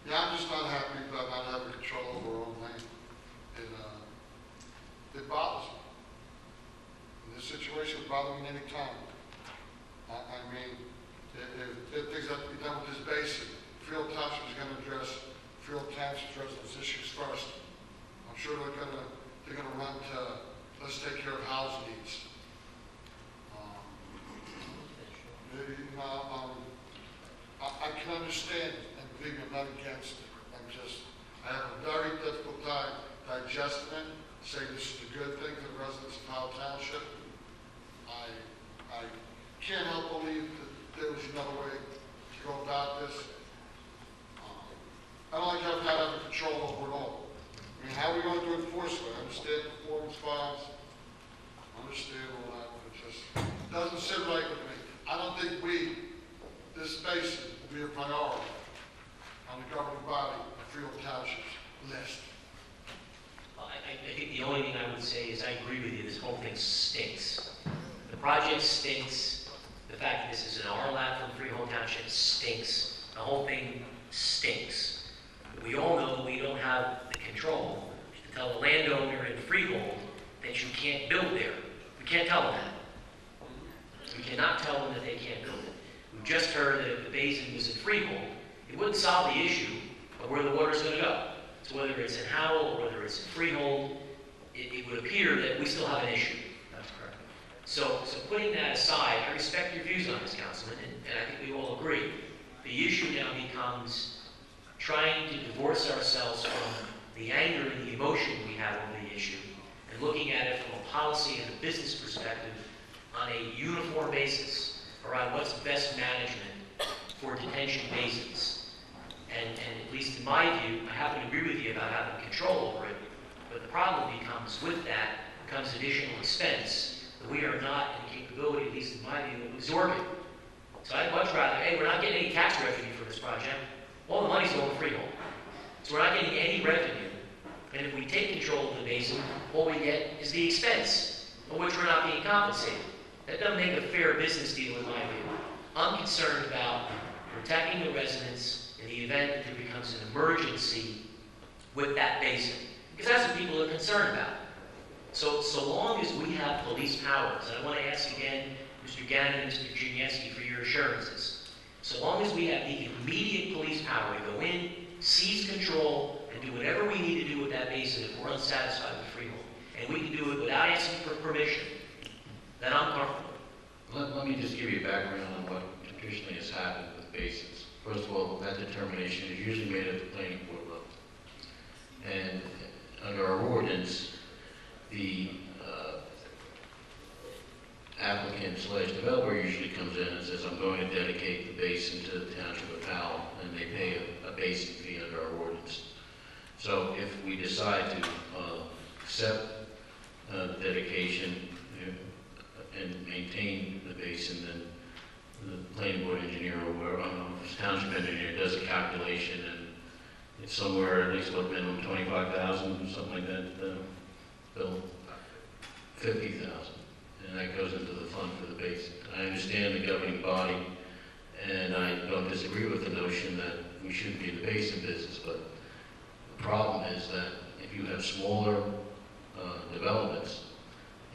Yeah, I'm just not happy about not having control over our own land. It bothers me. And this situation would bother me any time. I mean, if things have to be done with this basin, Freehold Township is going to address Freehold Township's residents' issues first. I'm sure they're going to run to, let's take care of house needs. I can understand, and believe me, I'm not against it. I have a very difficult time digesting it, saying this is a good thing for the residents of Howell Township. I can't help believe that there was another way to go about this. I don't like not having control over it all. I mean, how are we going to do enforcement? I understand performance bonds, I understand all that, but it just doesn't sit right with me. I don't think this basin will be a priority on the governing body of Freehold Township's list. Well, I think the only thing I would say is I agree with you, this whole thing stinks. The project stinks. The fact that this is an R-LAT from Freehold Township stinks. The whole thing stinks. But we all know we don't have the control to tell the landowner in Freehold that you can't build there. We can't tell them that. We cannot tell them that they can't build it. We've just heard that if the basin was in Freehold, it wouldn't solve the issue of where the water's going to go. So whether it's in Howell or whether it's in Freehold, it would appear that we still have an issue. That's correct. So putting that aside, I respect your views on this, Councilman, and I think we all agree. The issue now becomes trying to divorce ourselves from the anger and the emotion we have over the issue and looking at it from a policy and a business perspective on a uniform basis around what's best management for detention basins. And at least in my view, I happen to agree with you about having control over it, but the problem becomes with that becomes additional expense that we are not in the capability, at least in my view, of absorbing. So I'd much rather, hey, we're not getting any tax revenue for this project. All the money's going to freehold. So we're not getting any revenue. And if we take control of the basin, all we get is the expense, of which we're not being compensated. That doesn't make a fair business deal in my view. I'm concerned about protecting the residents in the event that there becomes an emergency with that basin. Because that's what people are concerned about. So long as we have police powers, and I want to ask again, Mr. Gannon and Mr. Ginieski, for your assurances. So long as we have the immediate police power to go in, seize control, and do whatever we need to do with that basin if we're unsatisfied with freehold, and we can do it without asking for permission, then I'm comfortable. Let me just give you a background on what traditionally has happened with basins. First of all, that determination is usually made at the planning board level. And under our ordinance, the applicant/developer usually comes in and says, I'm going to dedicate the basin to the Township of Howell, and they pay a basin fee under our ordinance. So if we decide to accept the dedication and maintain the basin, then the planning board engineer or whoever, the township engineer does a calculation, and it's somewhere at least what minimum 25,000, something like that. Bill, 50,000, and that goes into the fund for the basin. I understand the governing body, and I don't disagree with the notion that we shouldn't be in the basin business, but the problem is that if you have smaller developments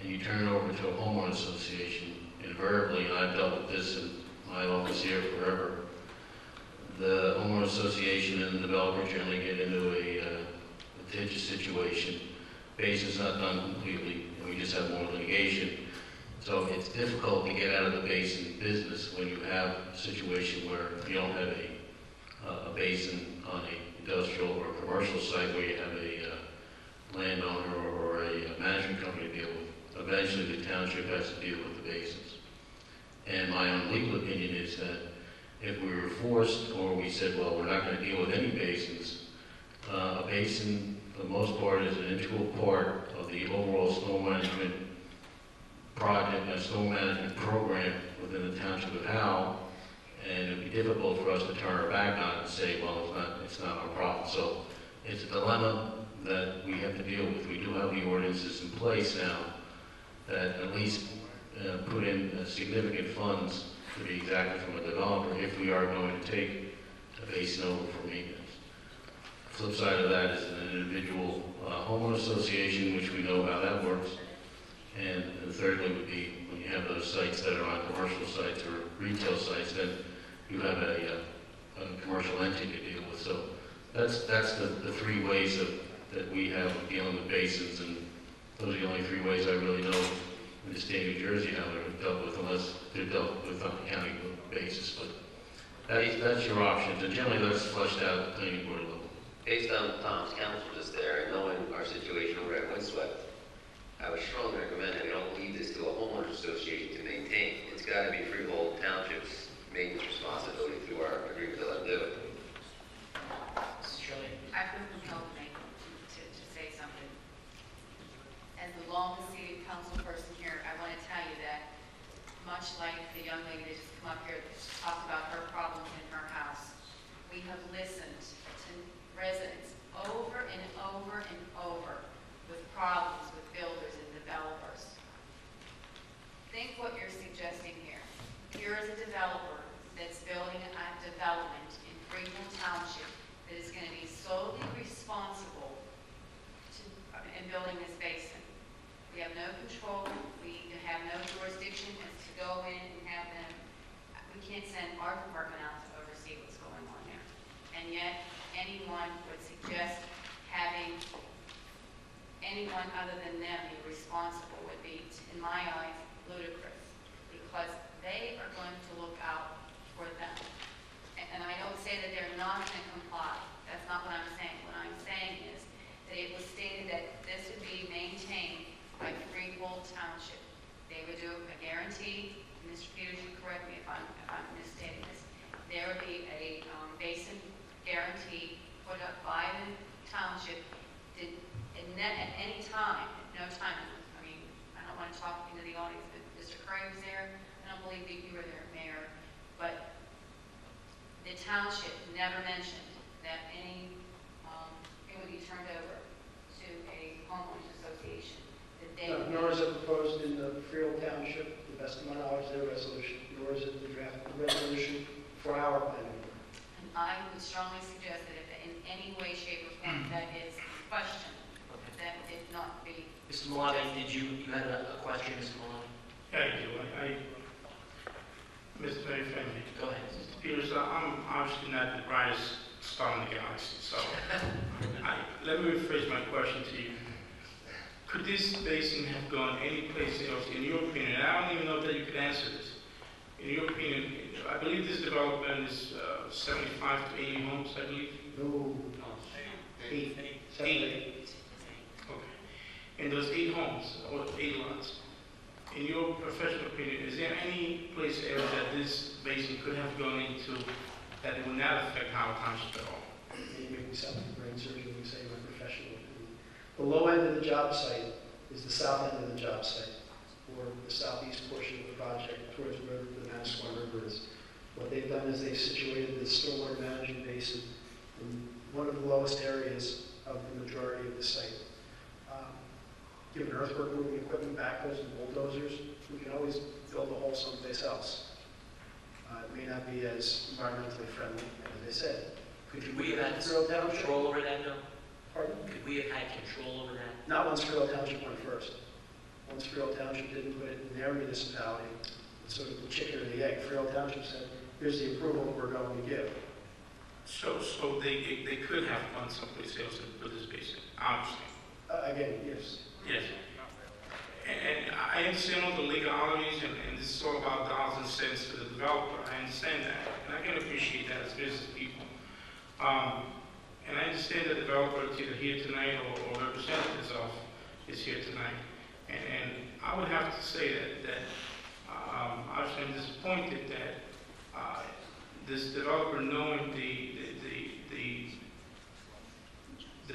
and you turn it over to a homeowner association, invariably, and I've dealt with this in my office here forever, the homeowner association and the developer generally get into a litigious situation. Basin's not done completely, and we just have more litigation. So it's difficult to get out of the basin business when you have a situation where you don't have a basin on an industrial or commercial site where you have a landowner or a management company to deal with. Eventually the township has to deal with the basins. And my own legal opinion is that if we were forced or we said, well, we're not going to deal with any basins, a basin for the most part is an integral part of the overall storm management project and storm management program within the Township of Howell, and it would be difficult for us to turn our back on it and say, well, it's not our problem. So it's a dilemma that we have to deal with. We do have the ordinances in place now that at least put in significant funds to be exacted from a developer if we are going to take a basin over for maintenance. The flip side of that is an individual homeowner association, which we know how that works. And thirdly would be when you have those sites that are on commercial sites or retail sites, then you have a commercial entity to deal with. So that's the three ways that we have of dealing with basins, and those are the only three ways I really know in the state of New Jersey how they're dealt with, unless they're dealt with on a county basis. But that's your options, and generally that's fleshed out at the planning board level. Based on Tom's counsel just there and knowing our situation over at Windswept, I would strongly recommend that we don't leave this to a homeowners association to maintain. It's got to be Freehold Township's maintenance responsibility through our agreement to let them do it. I couldn't help to say something. As the longest seated council person here, I want to tell you that much like the young lady that just come up here that talked about her problems in her house, we have listened to residents over and over and over with problems with builders and developers. Think what you're suggesting here. Here is a developer that's building a development in Freehold Township that is going to be solely responsible in building this basin. We have no control. We have no jurisdiction as to go in and have them. We can't send our department out to oversee what's going on there. And yet, anyone would suggest having anyone other than them be responsible would be, in my eyes, ludicrous, because they are going to look out for them. And I don't say that they're not going to comply. That's not what I'm saying. What I'm saying is that it was stated that this would be maintained by Freehold Township. They would do a guarantee, and Mr. Peters, you correct me if I'm misstating this, there would be a basin guarantee at any time, at no time, I mean, I don't want to talk into the audience, but Mr. Curry was there. I don't believe that you were there, Mayor, but the township never mentioned that it would be turned over to a homeowners association. That they No, nor is it proposed in the Freehold Township, to the best of my knowledge, their resolution, nor is it the draft resolution for our planning board. And I would strongly suggest that if in any way, shape, or form that is questioned, that it not be. Mr. Malani, you had a question, Mr. Malani? Yeah, I do. Mr. Very friendly. Go ahead. Mr. Peters, I'm obviously not the brightest star in the galaxy, so let me rephrase my question to you. Could this basin have gone any place else, in your opinion? And I don't even know that you could answer this. In your opinion, I believe this development is 75 to 80 homes, I believe? No. 8. Okay. In those 8 homes, or 8 lots, in your professional opinion, is there any place else that this basin could have gone into that it would not affect Howell Township at all? You make me sound like a brain surgeon when you say my professional opinion. The low end of the job site is the south end of the job site, or the southeast portion of the project towards where the Manasquan River is. What they've done is they've situated the stormwater management basin in one of the lowest areas of the majority of the site. Given earthwork moving equipment, backhoes, and bulldozers, we can always build a hole someplace else. It may not be as environmentally friendly, as I said. Could we have had control over that, no? Pardon? Could we have had control over that? Not once Freehold Township went first. Once Freehold Township didn't put it in their municipality, it's sort of the chicken or the egg. Freehold Township said, here's the approval we're going to give. So they could have gone someplace else and put this basin, obviously. Again, yes. Yes. And I understand all the legalities, and this is all about dollars and cents to the developer. I understand that, and I can appreciate that as business people. And I understand the developer is either here tonight or representatives of is here tonight. And I would have to say that obviously I'm disappointed that this developer, knowing the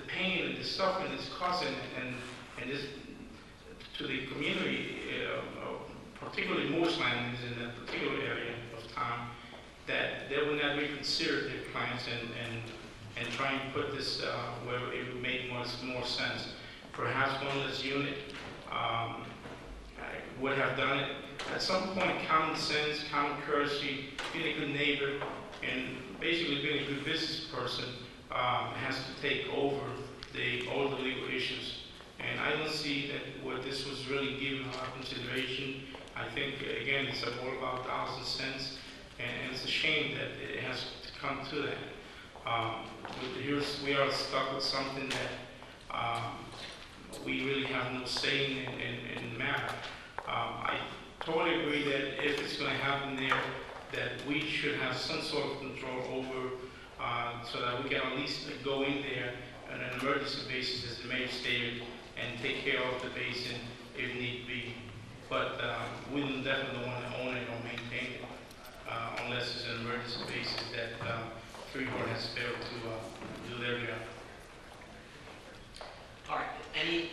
pain and the suffering it's causing and this to the community, particularly Morse landings in that particular area of town, that they will not reconsider their plans and try and put this where it would make more sense. Perhaps one less unit would have done it. At some point, common sense, common courtesy, being a good neighbor, and basically being a good business person has to take over all the legal issues. And I don't see that where this was really given a lot of consideration. I think, again, it's all about dollars and cents, and it's a shame that it has to come to that. We are stuck with something that we really have no say in the matter. I totally agree that if it's going to happen there, that we should have some sort of control over so that we can at least go in there on an emergency basis, as the mayor stated, and take care of the basin if need be. But we don't definitely want to own it or maintain it unless it's an emergency basis that Freeport has failed to do their job. All right. Any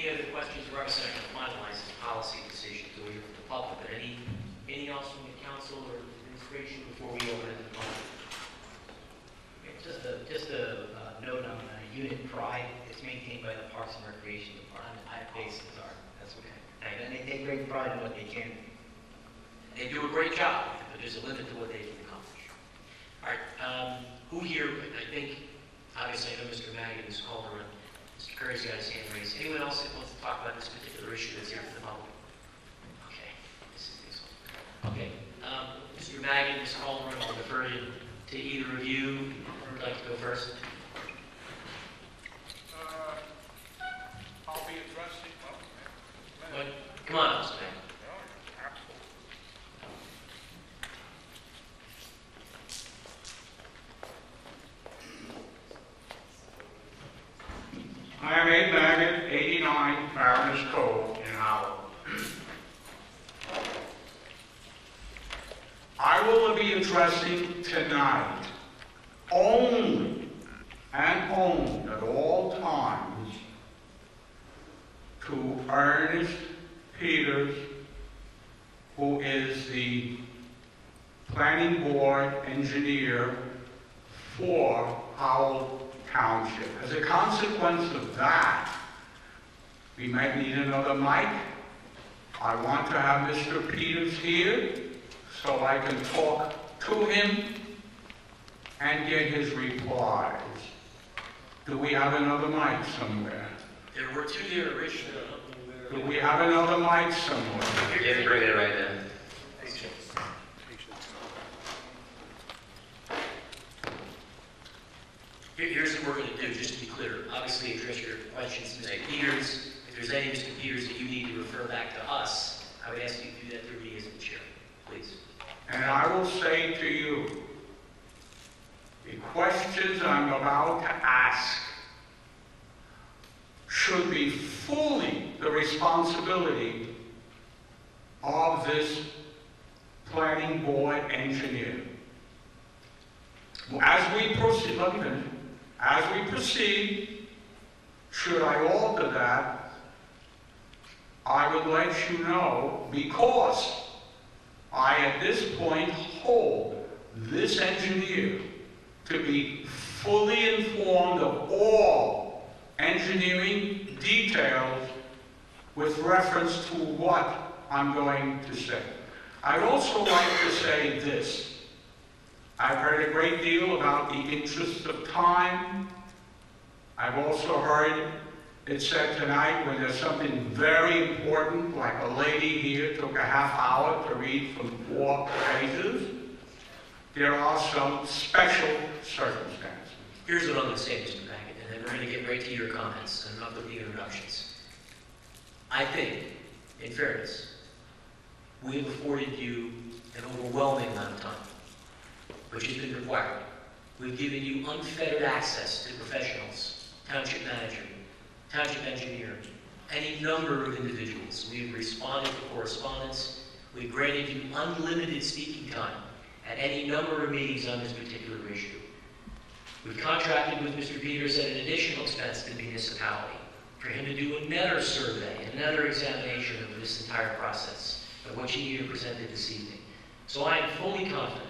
other questions? We're obviously not going to finalize this policy decision until we hear from the public, but anything else from the council or administration before we open it to the public? Just a note on Unit Pride. It's maintained by the Parks and Recreation Department. Basins are. That's okay. And they take great pride in what they can. They do a great job, but there's a limit to what they can accomplish. All right. Who here, I think, obviously I know Mr. Madigan, Ms. Calderon, Mr. Curry's got his hand raised. Anyone else that wants to talk about this particular issue that's here for the public? Okay. Okay. Mr. Madigan, Ms. Calderon, I'll defer to either of you. Who would like to go first? I'll be addressing. What? Come on, Mr. Madigan. I am Ed Maggot, 89 Mariners Cove in Howell. I will be addressing tonight only and only at all times Ernest Peters, who is the planning board engineer for Howell Township. As a consequence of that, we might need another mic. I want to have Mr. Peters here so I can talk to him and get his replies. Do we have another mic somewhere? There were two there originally. Do we have another mic somewhere? You have to bring it right now. Here's what we're going to do, just to be clear. Obviously, address your questions, Mr. Peters. If there's any, Mr. Peters, that you need to refer back to us, I would ask you to do that through me as the chair, please. And I will say to you, the questions I'm about to ask should be fully the responsibility of this planning board engineer. As we proceed, let me finish. As we proceed, should I alter that, I would let you know, because I at this point hold this engineer to be fully informed of all engineering details with reference to what I'm going to say. I'd also like to say this. I've heard a great deal about the interest of time. I've also heard it said tonight when there's something very important, like a lady here took a half hour to read from 4 pages. There are some special circumstances. Here's what I'm going to say, Mr. Baggett, and then we're going to get right to your comments and enough with the introductions. I think, in fairness, we have afforded you an overwhelming amount of time, which has been required. We've given you unfettered access to professionals, township manager, township engineer, any number of individuals. We've responded to correspondence. We've granted you unlimited speaking time at any number of meetings on this particular issue. We've contracted with Mr. Peters at an additional expense to the municipality for him to do another survey, another examination of this entire process, of what you need presented this evening. So I am fully confident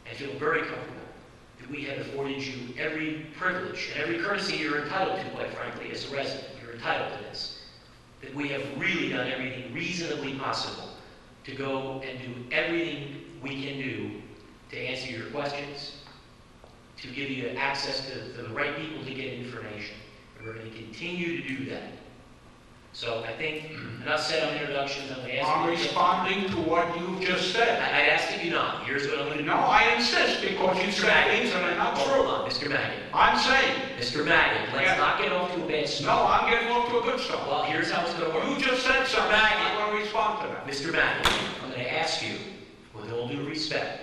and feel very comfortable that we have afforded you every privilege and every courtesy you're entitled to, quite frankly, as a resident. You're entitled to this. That we have really done everything reasonably possible to go and do everything we can do to answer your questions, to give you access to the right people to get information. And we're going to continue to do that. So I think, enough said on introductions. I'm responding to what you just said. I asked if you not. Here's what I'm going to do. No, I insist, because you said things that are not true. Hold on, Mr. Maggot. I'm saying. Mr. Maggot, let's not get off to a bad start. No, I'm getting off to a good start. Well, here's how it's going to work. You just said something. I want to respond to that. Mr. Maggot, I'm going to ask you, with all due respect,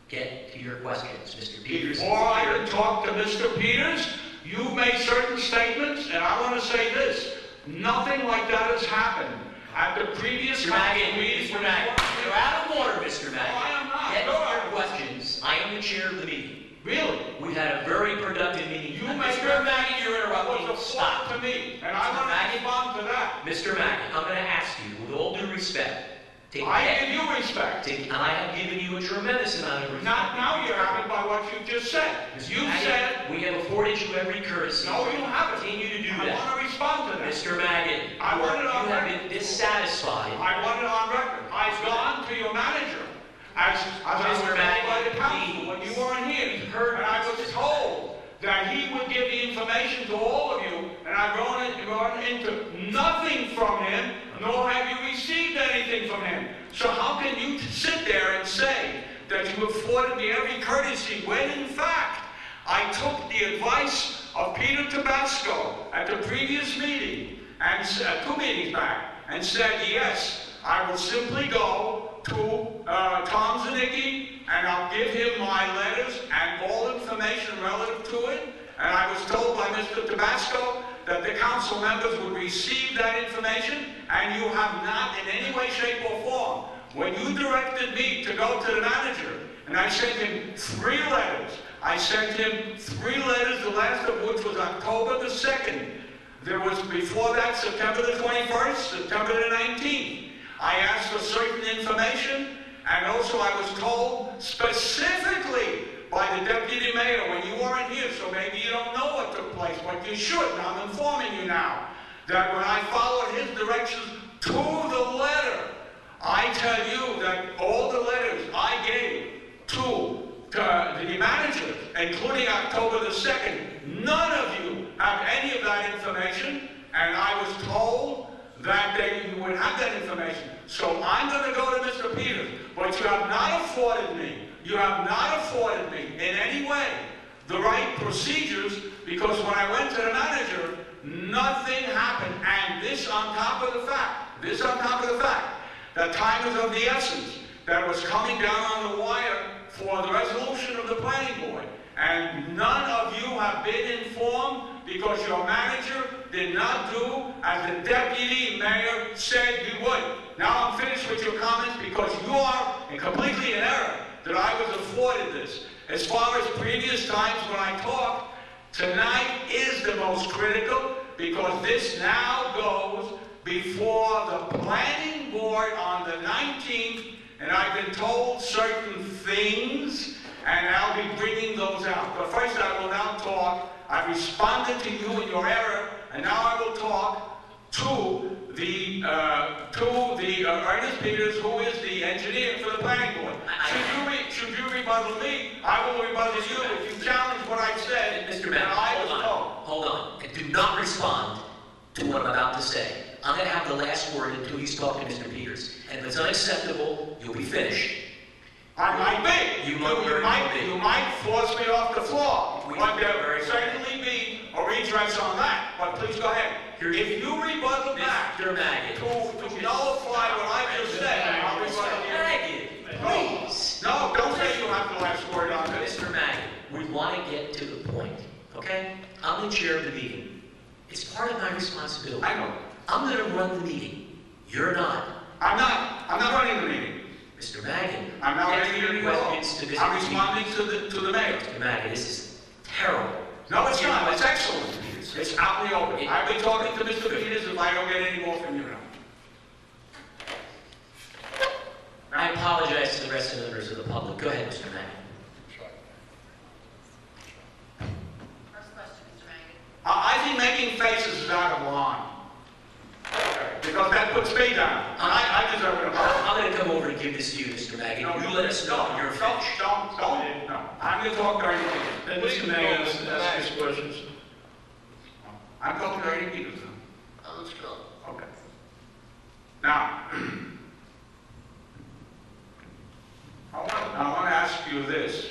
get to your questions. Mr. Peters. Before I can talk to Mr. Peters, you made certain statements, and I want to say this. Nothing like that has happened. At the previous Mr. Maggot, Mr. Maggot, you're out of order, Mr. Maggot. No, I am not. Get to your questions. I am the chair of the meeting. Really? We've had a very productive meeting. Mr. Maggot, you're interrupting. Stop to me, and I want to respond to that. Mr. Maggot, I'm going to ask you, with all due respect, I give you respect. And I have given you a tremendous amount of respect. Not now you're having by what you just said. You said... We have afforded you every courtesy. No, you haven't. Continue to do I that. want to respond to that. Mr. Maggot, you have been dissatisfied. I want it on record. I've gone to your manager. As I was told by the council when you weren't here. And I was told that he would give the information to all of you, and I've gone into nothing from him, nor have you received anything from him. So how can you sit there and say that you afforded me every courtesy when, in fact, I took the advice of Peter Tabasco at the previous meeting, and 2 meetings back, and said, yes, I will simply go to Tom Zanicki, and I'll give him my letters and all information relative to it. And I was told by Mr. Tabasco that the council members would receive that information, and you have not in any way, shape, or form. When you directed me to go to the manager, and I sent him 3 letters, I sent him 3 letters, the last of which was October the 2nd, There was, before that, September the 21st, September the 19th. I asked for certain information, and also I was told specifically by the deputy mayor when you weren't here, so maybe you don't know what took place, but you should, and I'm informing you now, that when I followed his directions to the letter, I tell you that all the letters I gave to the managers, including October the 2nd, none of you have any of that information, and I was told that you would have that information. So I'm going to go to Mr. Peters, but you have not afforded me, in any way the right procedures, because when I went to the manager, nothing happened, and this on top of the fact, that time is of the essence, that was coming down on the wire for the resolution of the planning board. And none of you have been informed because your manager did not do as the deputy mayor said you would. Now I'm finished with your comments because you are completely in error that I was afforded this. As far as previous times when I talked, tonight is the most critical because this now goes before the planning board on the 19th, and I've been told certain things, and I'll be bringing those out. But first I will now talk. I've responded to you in your error, and now I will talk to Ernest Peters, who is the engineer for the planning board. Should you rebuttal me, I will rebuttal you. If you challenge what I said, Mr. Mayor, hold on. And do not respond to what I'm about to say. I'm going to have the last word until you talk to Mr. Peters. And if it's unacceptable, you'll be finished. I might be. You might force me off the floor. But there will certainly be a redress on that. But please go ahead. If you rebuttal back to nullify what I just said, I'll rebuttal you. Please. No, don't say you have the last word on this. Mr. Maggie, we want to get to the point, okay? I'm the chair of the meeting. It's part of my responsibility. I know. I'm going to run the meeting. You're not. I'm not running the meeting. Mr. Maggie, I'm not running the meeting at all. I'm responding to the mayor. Mr. Maggie, this is terrible. No, it's not. It's excellent. It's out in the open. I've been talking to Mr. Peters if I don't get any more from you now. I apologize to the rest of the members of the public. Go ahead, Mr. Maggie. First question, Mr. Maggie. I think making faces is out of line. Because that puts me down. I deserve an apology. I'm going to come over and give this to you, Mr. Maggie. No, you let us know when you're finished. Don't. No. I'm going to talk to Ernie Peters. Mr. Maggie, ask his questions. I'm talking to Ernie Peters now. Let's go. Okay. Now, I want to ask you this.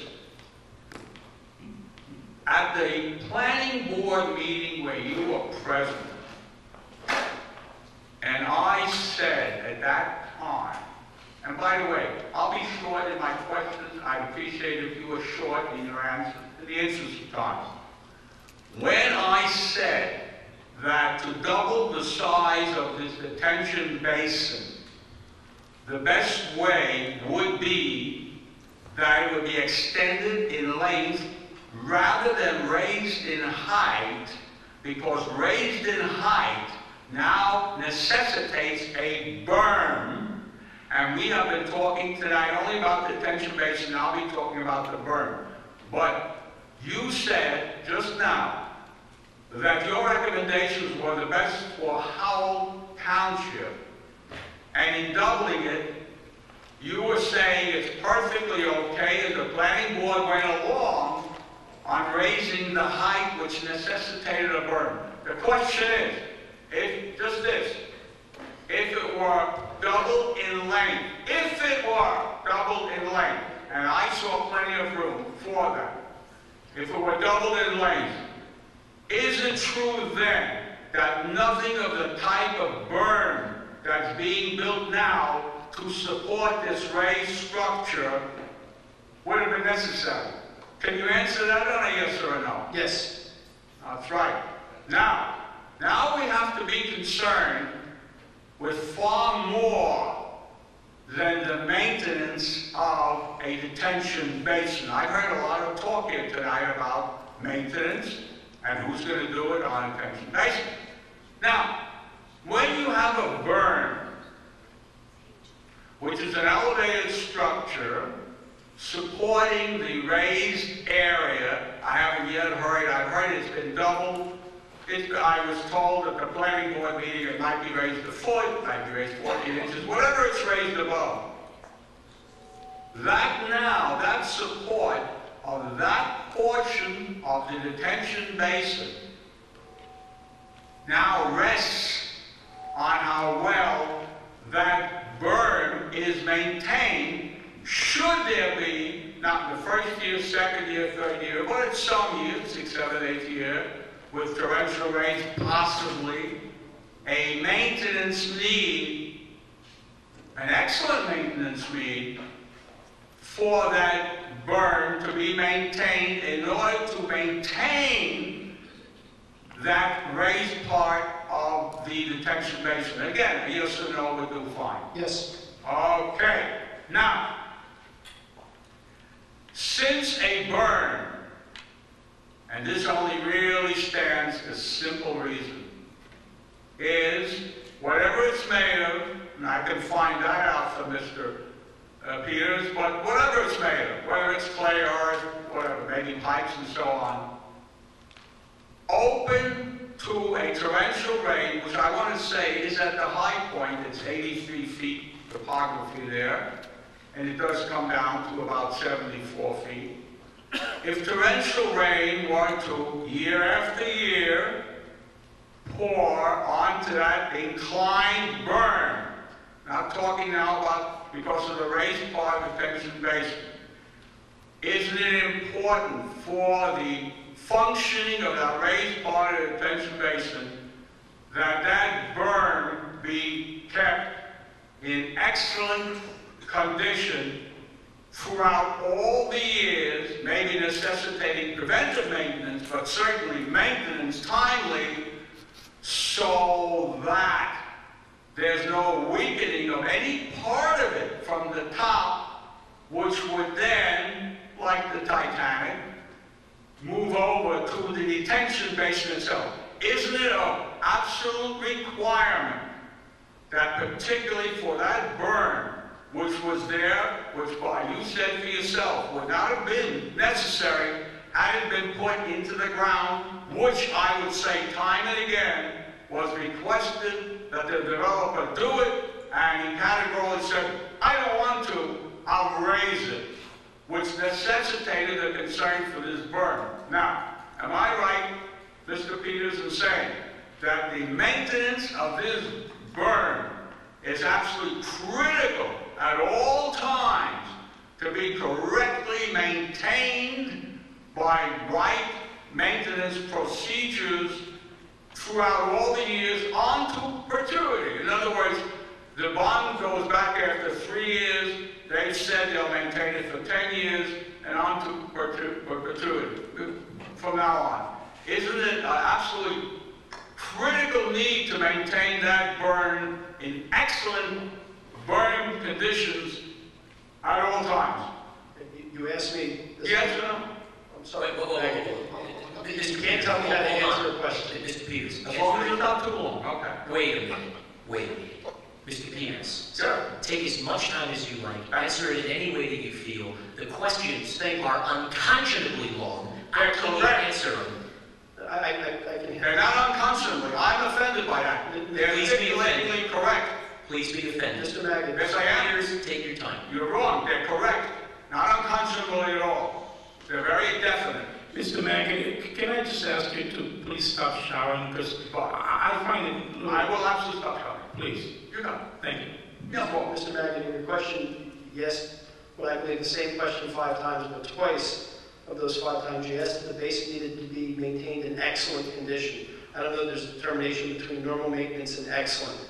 At the planning board meeting where you were present, and I said at that time, and by the way, I'll be short in my questions. I'd appreciate if you were short in your answers, in the interest of time. When I said that to double the size of this detention basin, the best way would be that it would be extended in length rather than raised in height, because raised in height now necessitates a berm, and we have been talking tonight only about the detention basin, I'll be talking about the berm. But you said just now that your recommendations were the best for Howell Township, and in doubling it, you were saying it's perfectly okay as the planning board went along on raising the height which necessitated a berm. The question is, if it were double in length, and I saw plenty of room for that, if it were doubled in length, is it true then that nothing of the type of berm that's being built now to support this raised structure would have been necessary? Can you answer that on a yes or a no? Yes. That's right. Now we have to be concerned with far more than the maintenance of a detention basin. I've heard a lot of talk here tonight about maintenance and who's going to do it on a detention basin. Now, when you have a burn, which is an elevated structure supporting the raised area, I haven't yet heard, I've heard it's been doubled. I was told at the planning board meeting it might be raised a foot, it might be raised 14 inches, whatever it's raised above. That now, that support of that portion of the detention basin now rests on how well that berm is maintained, should there be, not in the first year, second year, third year, but in some years, 6th, 7th, 8th year, with torrential rains, possibly a maintenance need, an excellent maintenance need, for that berm to be maintained in order to maintain that raised part of the detention basin. Again, a yes or no would do fine. Yes. Okay. Now, since a berm, and this only really stands a simple reason, is whatever it's made of, and I can find that out from Mr. Peters, but whatever it's made of, whether it's clay or whatever, maybe pipes and so on, open to a torrential rain, which I want to say is at the high point, it's 83 feet topography there, and it does come down to about 74 feet. If torrential rain were to, year after year, pour onto that inclined berm, not talking now about because of the raised part of the detention basin, isn't it important for the functioning of that raised part of the detention basin that that berm be kept in excellent condition throughout all the years, maybe necessitating preventive maintenance, but certainly maintenance timely, so that there's no weakening of any part of it from the top, which would then, like the Titanic, move over to the detention basin itself. Isn't it an absolute requirement that particularly for that berm, which was there, which you said for yourself, would not have been necessary had it been put into the ground, which I would say time and again was requested that the developer do it, and he categorically said, I don't want to, I'll raise it, which necessitated a concern for this berm. Now, am I right, Mr. Peters, in saying that the maintenance of this berm is absolutely critical at all times to be correctly maintained by right maintenance procedures throughout all the years on to perpetuity? In other words, the bond goes back after 3 years, they've said they'll maintain it for 10 years, and on to perpetuity from now on. Isn't it an absolutely critical need to maintain that berm in excellent berm conditions at all times? You asked me... Yes or no? I'm sorry. You can't tell me how to answer a question. Mr. Peters. As long as it's not too long. Okay. Wait a minute. Wait a minute. Mr. Peters. Sir. Take as much time as you like. Answer it in any way that you feel. The questions are unconscionably long. I can't answer them. I can... They're not unconscionably. I'm offended by that. They're stipulatingly correct. Please be offended. Mr. Maggie. Yes, I am. Peters, take your time. You're wrong. They're correct. Not unconscionably at all. They're very definite. Mr. Maggie, can I just ask you to please stop showering, because I find it... I will absolutely stop showering. Please. You know. Thank you. Yes, Paul. Mr. Maggie, your question, yes, but I believe the same question 5 times, but twice of those 5 times you asked if the basin needed to be maintained in excellent condition. I don't know if there's a determination between normal maintenance and excellent.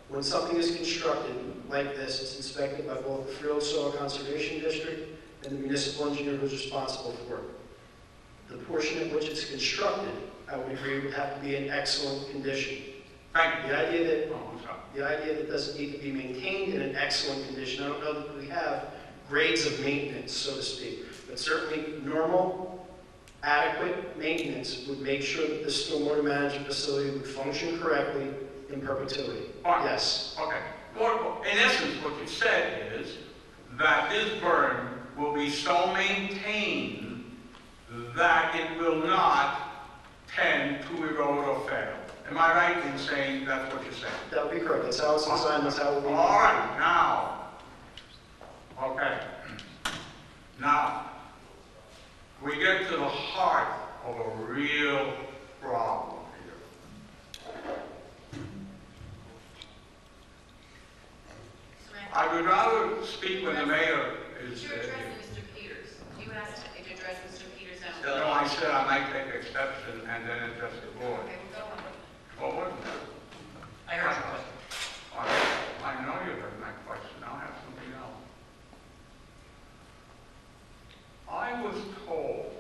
When something is constructed like this, it's inspected by both the Field Soil Conservation District and the municipal engineer who's responsible for it. The portion in which it's constructed, I would agree, would have to be in excellent condition. Thank you. The idea that it doesn't need to be maintained in an excellent condition, I don't know that we have grades of maintenance, so to speak, but certainly normal, adequate maintenance would make sure that the stormwater management facility would function correctly in perpetuity. Fine. Yes. Okay. Well, in essence, what you said is that this burn will be so maintained that it will not tend to erode or fail. Am I right in saying that's what you're saying? That would be correct. That's how it's designed, that's how it will be. All right, now, okay. Now, we get to the heart of a real problem here. I would rather speak when the mayor is. You're addressing Mr. Peters. You asked if you address Mr. Peters out. No, I said I might take exception and then address the board. Okay, we'll go on. Forward. I heard your question. I know you heard my question. I'll have something else. I was told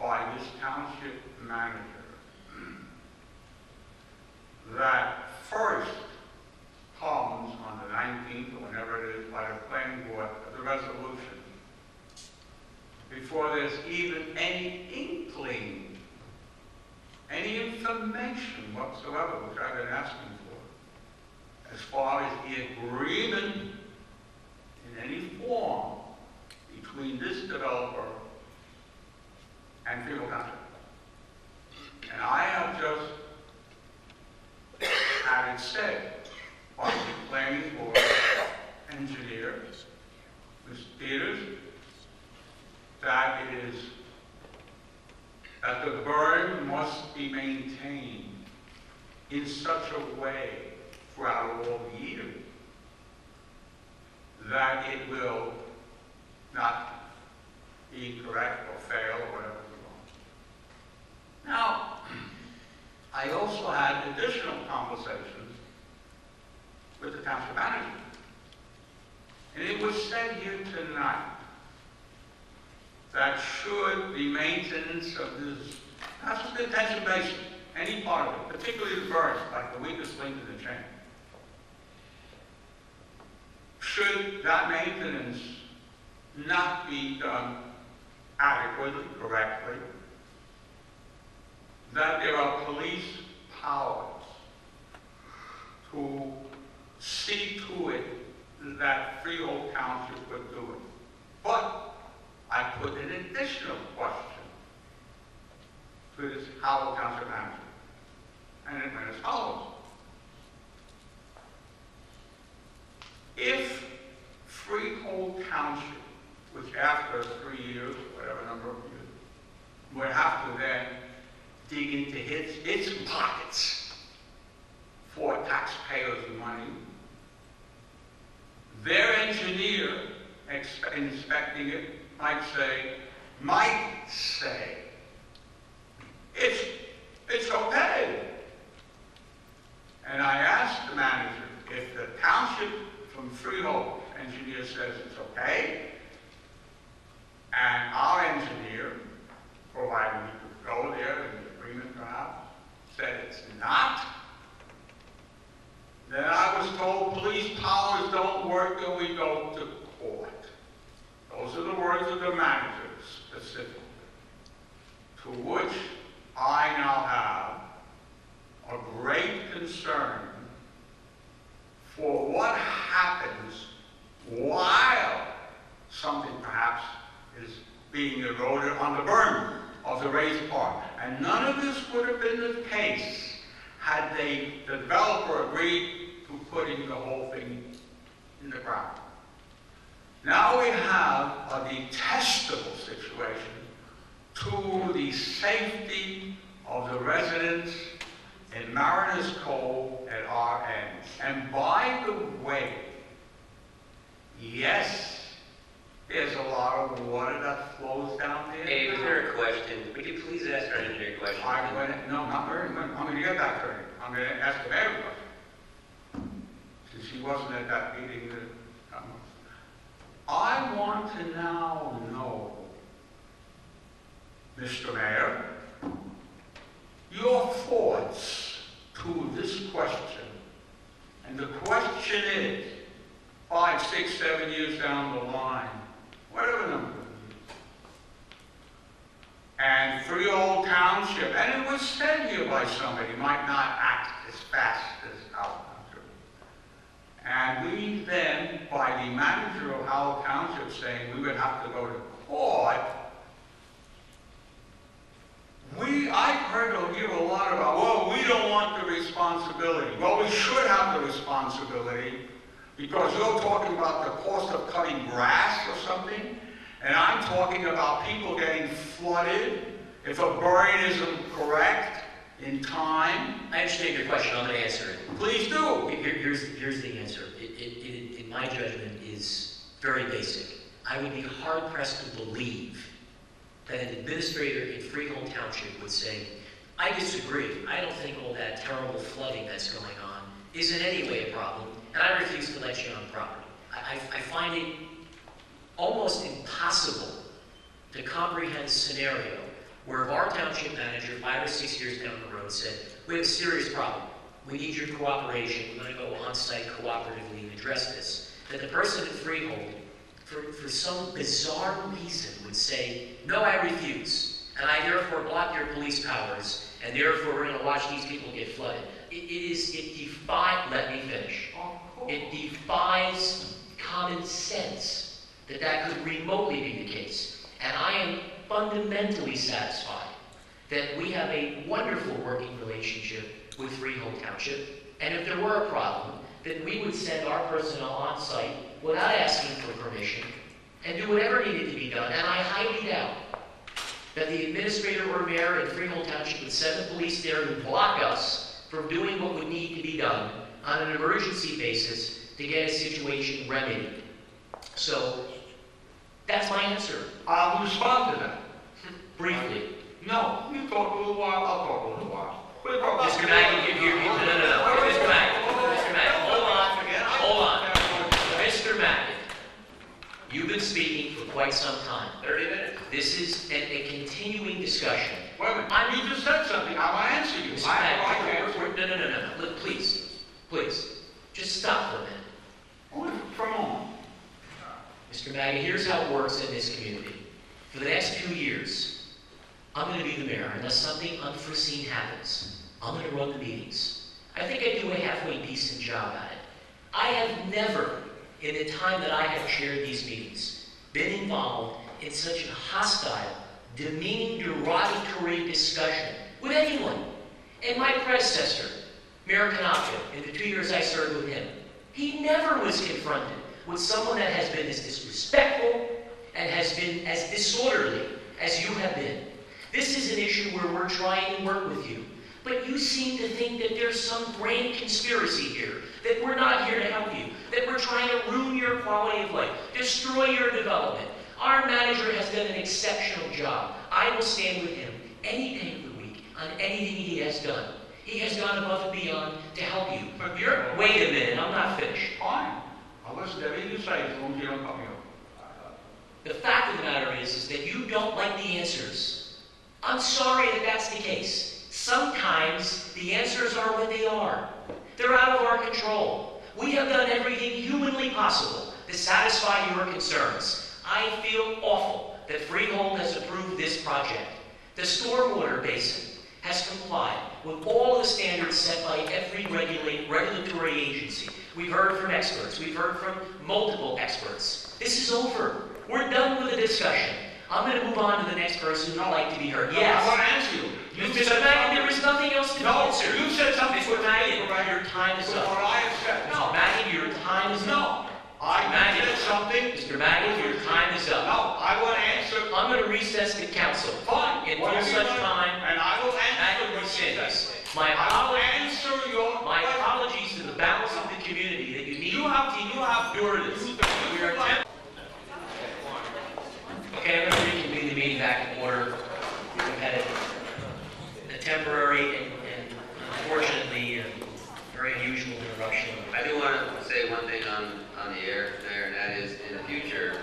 by this township manager that first comes on the 19th or whenever it is by the planning board, the resolution, before there's even any inkling, any information whatsoever, which I've been asking for, as far as the agreement in any form between this developer and Freehold Township. And I have just had it said by the planning board engineer, Mr. Peters, that it is that the burn must be maintained in such a way throughout all the year that it will not be correct or fail or whatever we want. Now, I also had additional conversations with the township manager. And it was said here tonight that should the maintenance of this, not just the detention basin, any part of it, particularly the burns, like the weakest link in the chain, should that maintenance not be done adequately, correctly, that there are police powers to see to it that Freehold Township would do it. But I put an additional question to this Howell Township manager, and it went as follows. If Freehold Township, which after 3 years, whatever number of years, would have to then dig into its pockets for taxpayers' money, their engineer inspecting it might say, it's okay. And I asked the manager, if the township from Freehold engineer says it's okay, and our engineer, provided we could go there and the agreement perhaps, said it's not, then I was told police powers don't work and we go to court. Those are the words of the manager specifically. To which I now have a great concern for what happens while something perhaps is being eroded on the burn of the raised part. And none of this would have been the case had the developer agreed to putting the whole thing in the ground. Now we have a detestable situation to the safety of the residents in Mariners Cove at our end. And by the way, yes, there's a lot of water that flows down there. Hey, was there a question? Would you please ask our engineer a question? No, not very much. I'm going to get back to her. I'm going to ask the mayor a question. Since she wasn't at that meeting. I want to now know, Mr. Mayor, your thoughts to this question. And the question is, 5, 6, 7 years down the line, whatever number of years, and Freehold Township, and it was said here by somebody, might not act as fast as Howell Township. And we then, by the manager of Howell Township saying we would have to go to court, I've heard here a lot about, well, we don't want the responsibility. Well, we should have the responsibility, because you're talking about the cost of cutting grass or something, and I'm talking about people getting flooded if a burn isn't correct in time. I understand your question, I'm going to answer it. Please do. Here's the answer. It, in my judgment, is very basic. I would be hard-pressed to believe that an administrator in Freehold Township would say, I disagree. I don't think all that terrible flooding that's going on is in any way a problem, and I refuse to let you on property. I find it almost impossible to comprehend a scenario where if our township manager 5 or 6 years down the road said, we have a serious problem, we need your cooperation, we're going to go on-site cooperatively and address this, that the person in Freehold, for some bizarre reason, would say, no, I refuse, and I therefore block your police powers, and therefore we're going to watch these people get flooded. It defies, let me finish, it defies common sense that could remotely be the case. And I am fundamentally satisfied that we have a wonderful working relationship with Freehold Township, and if there were a problem, then we would send our personnel on site without asking for permission and do whatever needed to be done. And I highly doubt that the administrator or mayor in Freehold Township would send the police there to block us from doing what would need to be done on an emergency basis to get a situation remedied. So that's my answer. I'll respond to that. Briefly. No, you talk a little while, I'll talk a little while. Mr. Maggie, no. Mr. Maggie, hold on. Mr. Maggie, you've been speaking for quite some time. 30 minutes. This is a continuing discussion. Wait a minute, you just said something, I want to answer you. Mr. Maggie, no. Please, just stop for a minute. For a moment. Mr. Maggie, here's how it works in this community. For the next 2 years, I'm going to be the mayor unless something unforeseen happens. I'm going to run the meetings. I think I do a halfway decent job at it. I have never, in the time that I have chaired these meetings, been involved in such a hostile, demeaning, derogatory discussion with anyone. And my predecessor, Mayor Kanaka, in the 2 years I served with him, he never was confronted with someone that has been as disrespectful and has been as disorderly as you have been. This is an issue where we're trying to work with you. But you seem to think that there's some grand conspiracy here, that we're not here to help you, that we're trying to ruin your quality of life, destroy your development. Our manager has done an exceptional job. I will stand with him any day of the week on anything he has done. He has gone above and beyond to help you. Wait a minute, I'm not finished. Fine. I'll listen to everything you say as long as you don't cut me off. The fact of the matter is that you don't like the answers. I'm sorry that that's the case. Sometimes the answers are what they are. They're out of our control. We have done everything humanly possible to satisfy your concerns. I feel awful that Freehold has approved this project. The stormwater basin has complied with all the standards set by every regulatory agency. We've heard from experts. We've heard from multiple experts. This is over. We're done with the discussion. I'm going to move on to the next person who'd like to be heard. Yes. I want to answer you. Mr. Maggie, there is nothing else to answer. You said something. Mr. Maggie, your time is up. What I have said. Mr. Maggie, your time is up. I said something. Mr. Maggie, your time is up. No, I want to answer. I'm going to recess the council. Fine. Until such time. And I will answer your sentence. My apologies to the balance of the community that you need to endure this. Okay, I'm going to reconvene the meeting back in order. We've had a temporary and unfortunately very unusual interruption. I do want to say one thing on the air there, and that is, in the future,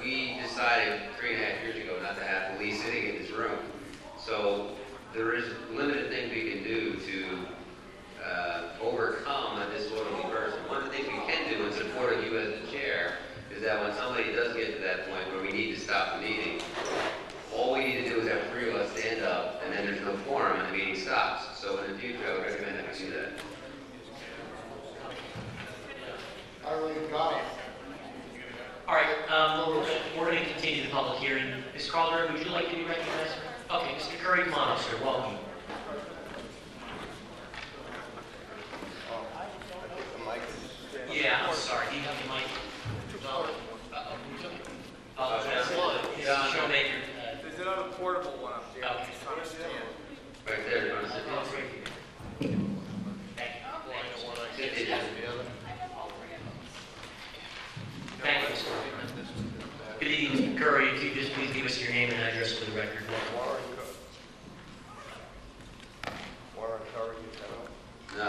we decided 3.5 years ago not to have police sitting in this room. So there is limited things we can do to overcome a disorderly person. One of the things we can do in support of you as the chair is that when somebody does get to that point where we need to stop the meeting, all we need to Calderon, would you like to be recognized? Okay, Mr. Curry, come on up, sir. Welcome. Yeah, I'm sorry. Do you have the mic? Well, who took it? Showmaker. There's another portable one up there. Okay. Just understand. Right there, you want to sit down? Sit there. Thank you, sir. Good evening, Mr. Curry. If you just please give us your name and address for the record. Warren Curry, No,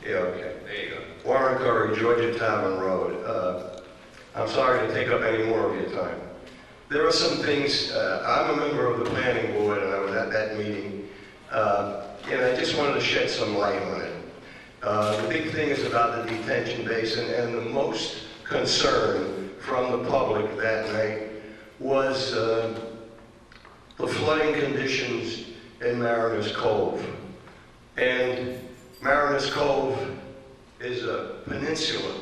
Yeah, okay. there you go. Warren Curry, Georgia Tavern Road. I'm sorry to take up any more of your time. There are some things, I'm a member of the planning board and I was at that meeting, and I just wanted to shed some light on it. The big thing is about the detention basin, and the most concern from the public that night was the flooding conditions in Mariners Cove. And Mariners Cove is a peninsula.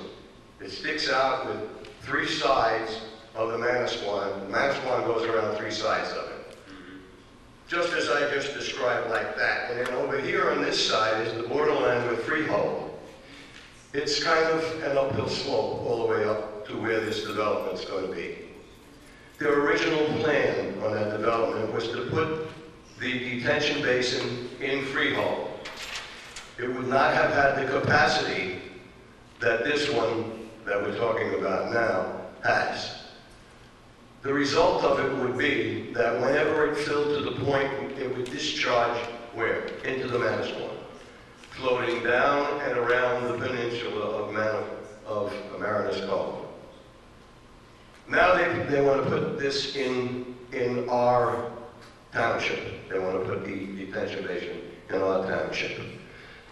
It sticks out with three sides of the Manasquan. The Manasquan goes around three sides of it. Just as I just described, like that. And then over here on this side is the borderline with Freehold. It's kind of an uphill slope all the way up to where this development's going to be. The original plan on that development was to put the detention basin in Freehold. It would not have had the capacity that this one that we're talking about now has. The result of it would be that whenever it filled to the point, it would discharge where? Into the Manasquan, floating down and around the peninsula of Mariners Cove. Now they want to put this in our township. They want to put the detention basin in our township.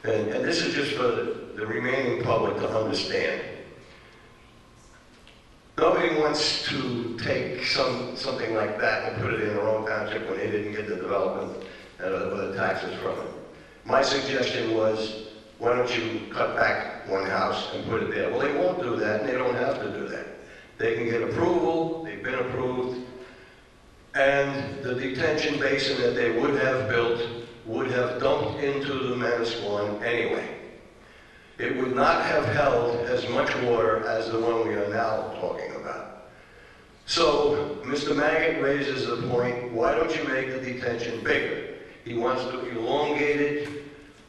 And this is just for the remaining public to understand. Nobody wants to take something like that and put it in their own township when they didn't get the development or the taxes from it. My suggestion was, why don't you cut back one house and put it there? Well, they won't do that, and they don't have to do that. They can get approval, they've been approved, and the detention basin that they would have built would have dumped into the Manasquan anyway. It would not have held as much water as the one we are now talking about. So, Mr. Maggot raises the point, why don't you make the detention bigger? He wants to elongate it,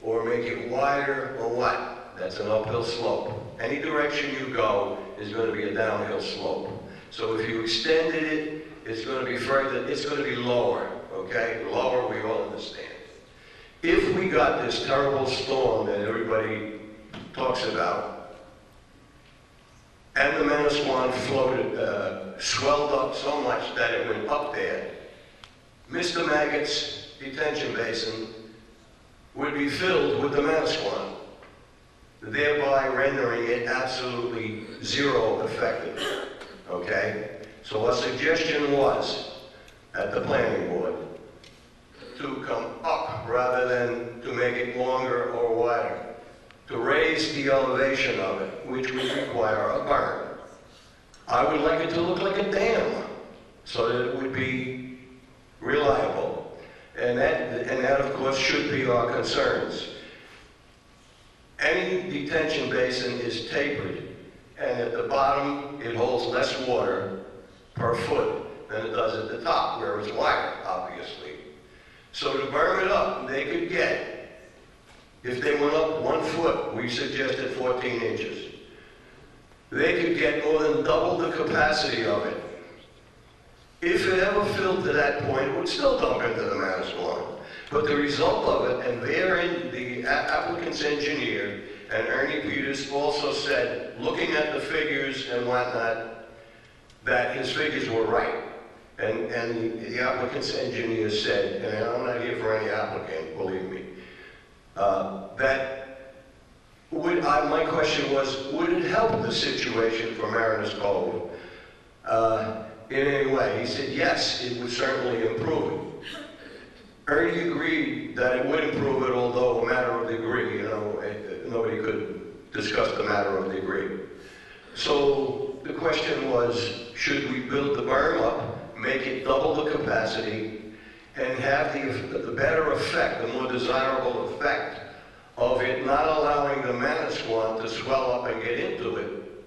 or make it wider, or what? That's an uphill slope. Any direction you go is going to be a downhill slope. So if you extended it, it's going to be further, it's going to be lower, okay? Lower, we all understand. If we got this terrible storm that everybody talks about, and the Manasquan floated, swelled up so much that it went up there, Mr. Maggot's detention basin would be filled with the Manasquan, thereby rendering it absolutely zero effective, okay? So our suggestion was, at the planning board, to come up rather than to make it longer or wider, to raise the elevation of it, which would require a berm. I would like it to look like a dam, so that it would be reliable. And that of course, should be our concerns. Any detention basin is tapered, and at the bottom, it holds less water per foot than it does at the top, where it's wider, obviously. So to berm it up, they could get, if they went up 1 foot, we suggested 14 inches. They could get more than double the capacity of it. If it ever filled to that point, it would still dump into the Manasquan. But the result of it, and therein the applicant's engineer and Ernie Peters also said, looking at the figures and whatnot, that his figures were right. And the applicant's engineer said, and I'm not here for any applicant, believe me, my question was, would it help the situation for Mariners Cove in any way? He said, yes, it would certainly improve it. Ernie agreed that it would improve it, although a matter of degree, nobody could discuss the matter of degree. So the question was, should we build the berm up, make it double the capacity, and have the better effect, the more desirable effect of it not allowing the Manasquan to swell up and get into it,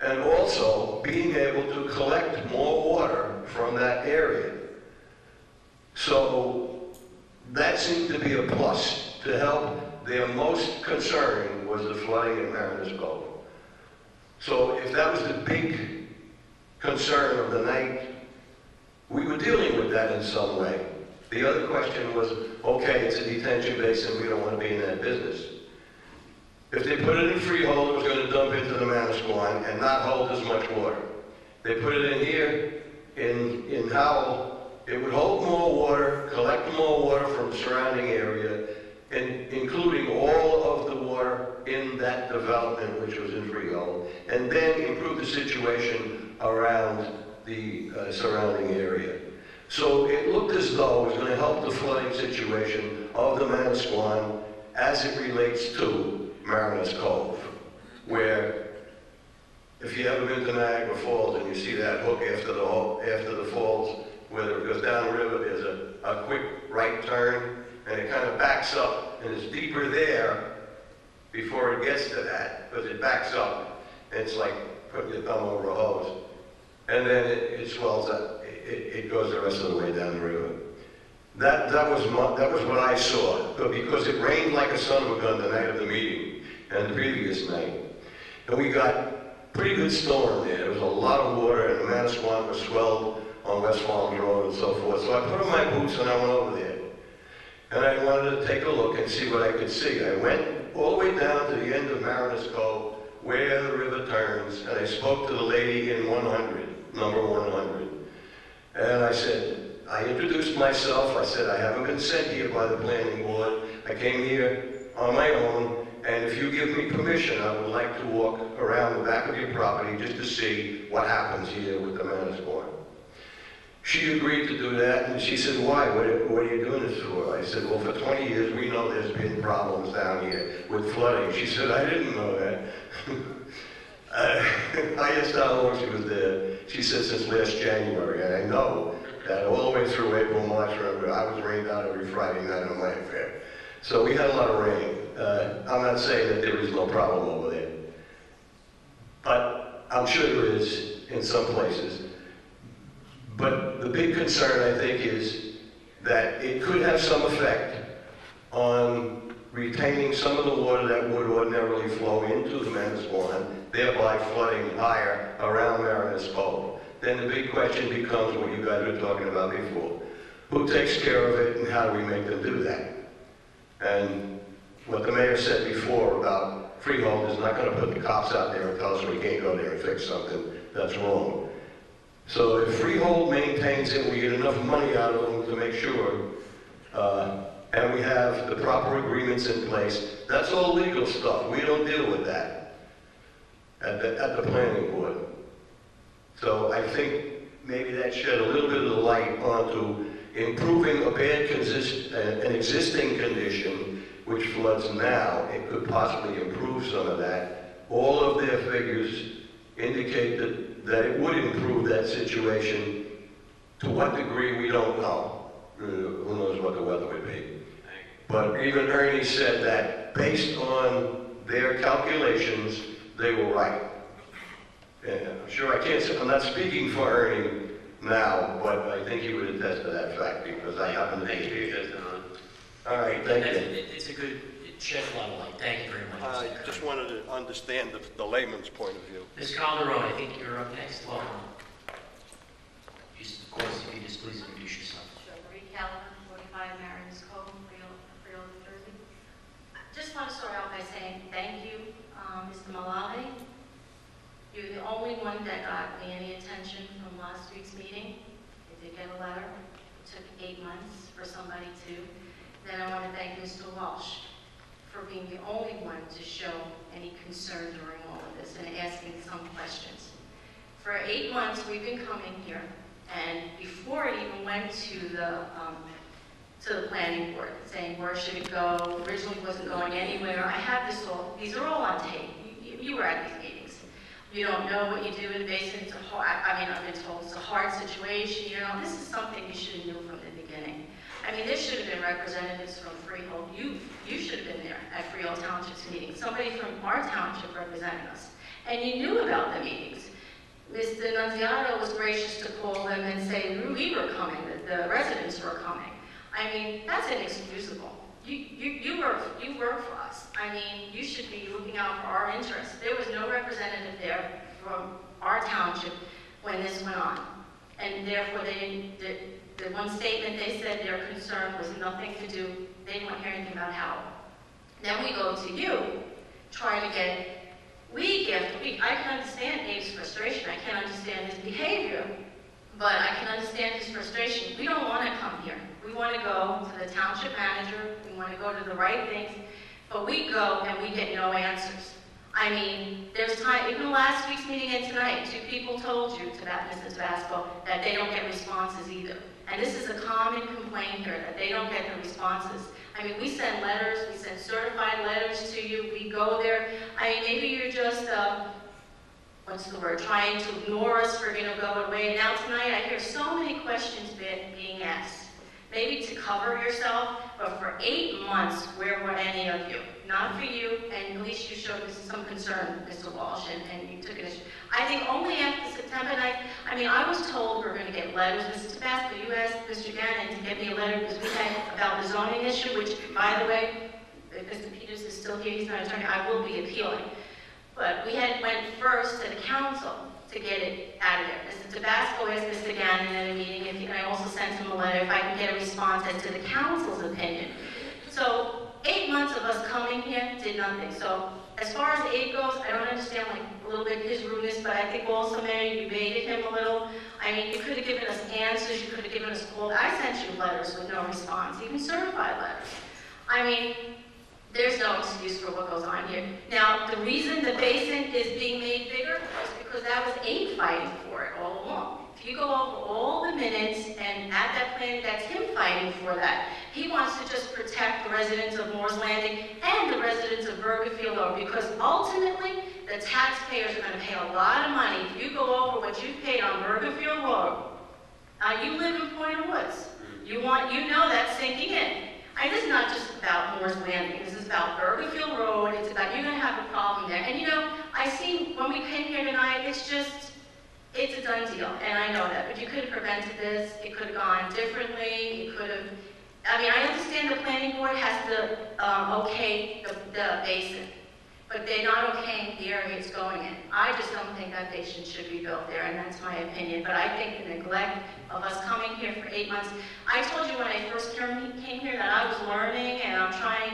and also being able to collect more water from that area. So that seemed to be a plus to help. Their most concern was the flooding in Mariners Cove. So if that was the big concern of the night, we were dealing with that in some way. The other question was, okay, it's a detention basin, we don't want to be in that business. If they put it in Freehold, it was going to dump into the Manasquan and not hold as much water. They put it in here, in Howell, it would hold more water, collect more water from the surrounding area, and including all of the water in that development, which was in Freehold, and then improve the situation around the surrounding area. So it looked as though it was going to help the flooding situation of the Manasquan as it relates to Mariners Cove, where if you ever been to Niagara Falls and you see that hook after the falls, where it goes down the river, there's a quick right turn, and it kind of backs up, and it's deeper there before it gets to that, because it backs up, and it's like putting your thumb over a hose. And then it swells up. It goes the rest of the way down the river. That was what I saw, but because it rained like a son of a gun the night of the meeting and the previous night, and we got pretty good storm there. There was a lot of water, and the Manasquan was swelled on West Farms Road and so forth. So I put on my boots and I went over there, and I wanted to take a look and see what I could see. I went all the way down to the end of Mariners Cove, where the river turns, and I spoke to the lady in 100, number 100. And I said, I introduced myself. I said, I haven't been sent here by the planning board. I came here on my own, and if you give me permission, I would like to walk around the back of your property just to see what happens here with the Manasquan. She agreed to do that, and she said, why? What are you doing this for? I said, well, for 20 years, we know there's been problems down here with flooding. She said, I didn't know that. I asked how long she was there. She said since last January, and I know that all the way through April, March, I was rained out every Friday night on my affair. So we had a lot of rain. I'm not saying that there is no problem over there, but I'm sure there is in some places. But the big concern, I think, is that it could have some effect on retaining some of the water that would ordinarily flow into the Manasquan, thereby flooding higher around Mariners Cove. Then the big question becomes what you guys were talking about before. Who takes care of it, and how do we make them do that? And what the mayor said before about Freehold is not going to put the cops out there and tell us we can't go there and fix something. That's wrong. So if Freehold maintains it, we get enough money out of them to make sure, and we have the proper agreements in place. That's all legal stuff. We don't deal with that at the planning board. So I think maybe that shed a little bit of the light onto improving an existing condition which floods now. It could possibly improve some of that. All of their figures indicate that it would improve that situation. To what degree, we don't know. Who knows what the weather would be. But even Ernie said that based on their calculations, they were right. And I'm sure I'm not speaking for Ernie now, but I think he would attest to that fact because I happen to be here. All right, thank you. It's a good, it sheds a lot of light. Thank you very much. I just wanted to understand the layman's point of view. Ms. Calderon, I think you're up next. Welcome. Of course, if you just please introduce yourself. Sure. Marie Calvin, 45 Mariners Cove, Freehold, New Jersey. I just want to start out by saying thank you, Mr. Malave. You're the only one that got me any attention from last week's meeting. I did get a letter. It took 8 months for somebody to. Then I want to thank Mr. Walsh for being the only one to show any concern during all of this and asking some questions. For 8 months, we've been coming here, and before it even went to the planning board, saying where should it go, originally wasn't going anywhere. I have this all, these are all on tape. You were at these meetings. You don't know what you do in the basement. It's a hard, I mean, I've been told it's a hard situation. You know, this is something you should have knew from the beginning. I mean, there should have been representatives from Freehold. You should have been there at Freehold Township's meeting. Somebody from our township representing us. And you knew about the meetings. Mr. Nunziato was gracious to call them and say, we were coming, the residents were coming. I mean, that's inexcusable. You work for us. I mean, you should be looking out for our interests. There was no representative there from our township when this went on. And therefore, the one statement they said their concern was nothing to do, they didn't want to hear anything about Howell. Then we go to you, trying to get week after week. I can understand Abe's frustration. I can't understand his behavior, but I can understand his frustration. We don't want to come here. We want to go to the township manager. We want to go to the right things, but we go and we get no answers. I mean, there's time, even last week's meeting and tonight, 2 people told you, to that Mrs. Vasco, that they don't get responses either. And this is a common complaint here, that they don't get the responses. I mean, we send letters, we send certified letters to you, we go there. I mean, maybe you're just, what's the word, trying to ignore us, we're going to go away. And now tonight I hear so many questions being asked. Maybe to cover yourself, but for 8 months, where were any of you? Not for you, and at least you showed some concern, Mr. Walsh, and you took an issue. I think only after September 9th, I mean, I was told we were going to get letters. Mrs. Tabasco, you asked Mr. Gannon to get me a letter because we had about the zoning issue, which, by the way, if Mr. Peters is still here, he's not an attorney, I will be appealing. But we went first to the council to get it out of there. Mr. Tabasco asked Mr. Gannon at a meeting, and I also sent him a letter if I could get a response as to the council's opinion. So 8 months of us coming here did nothing. So as far as Abe goes, I don't understand like a little bit his rudeness, but I think also, Mayor, you baited him a little. I mean, you could have given us answers, you could have given us calls. I sent you letters with no response, even certified letters. I mean, there's no excuse for what goes on here. Now, the reason the basin is being made bigger is because that was Abe fighting for it all along. If you go over all the minutes and at that plan, that's him fighting for that. He wants to just protect the residents of Moore's Landing and the residents of Burgerfield Road because ultimately, the taxpayers are going to pay a lot of money. If you go over what you paid on Burgerfield Road, you live in Point of Woods. You know that's sinking in. This is not just about Moore's Landing. This is about Burgerfield Road. It's about, you're going to have a problem there. And you know, I see when we came here tonight, it's a done deal. And I know that. But you could have prevented this. It could have gone differently. It could have, I mean, I understand the planning board has to okay the basin. But they're not okaying the area it's going in. I just don't think that basin should be built there, and that's my opinion. But I think the neglect of us coming here for 8 months, I told you when I first came here that I was learning, and I'm trying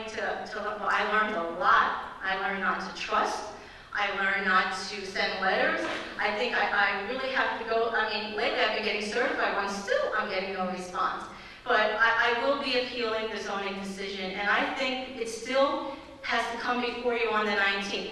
well, I learned a lot. I learned not to trust. I learned not to send letters. I think I really have to go, I mean, lately I've been getting certified ones, still I'm getting no response. But I will be appealing the zoning decision, and I think it still has to come before you on the 19th.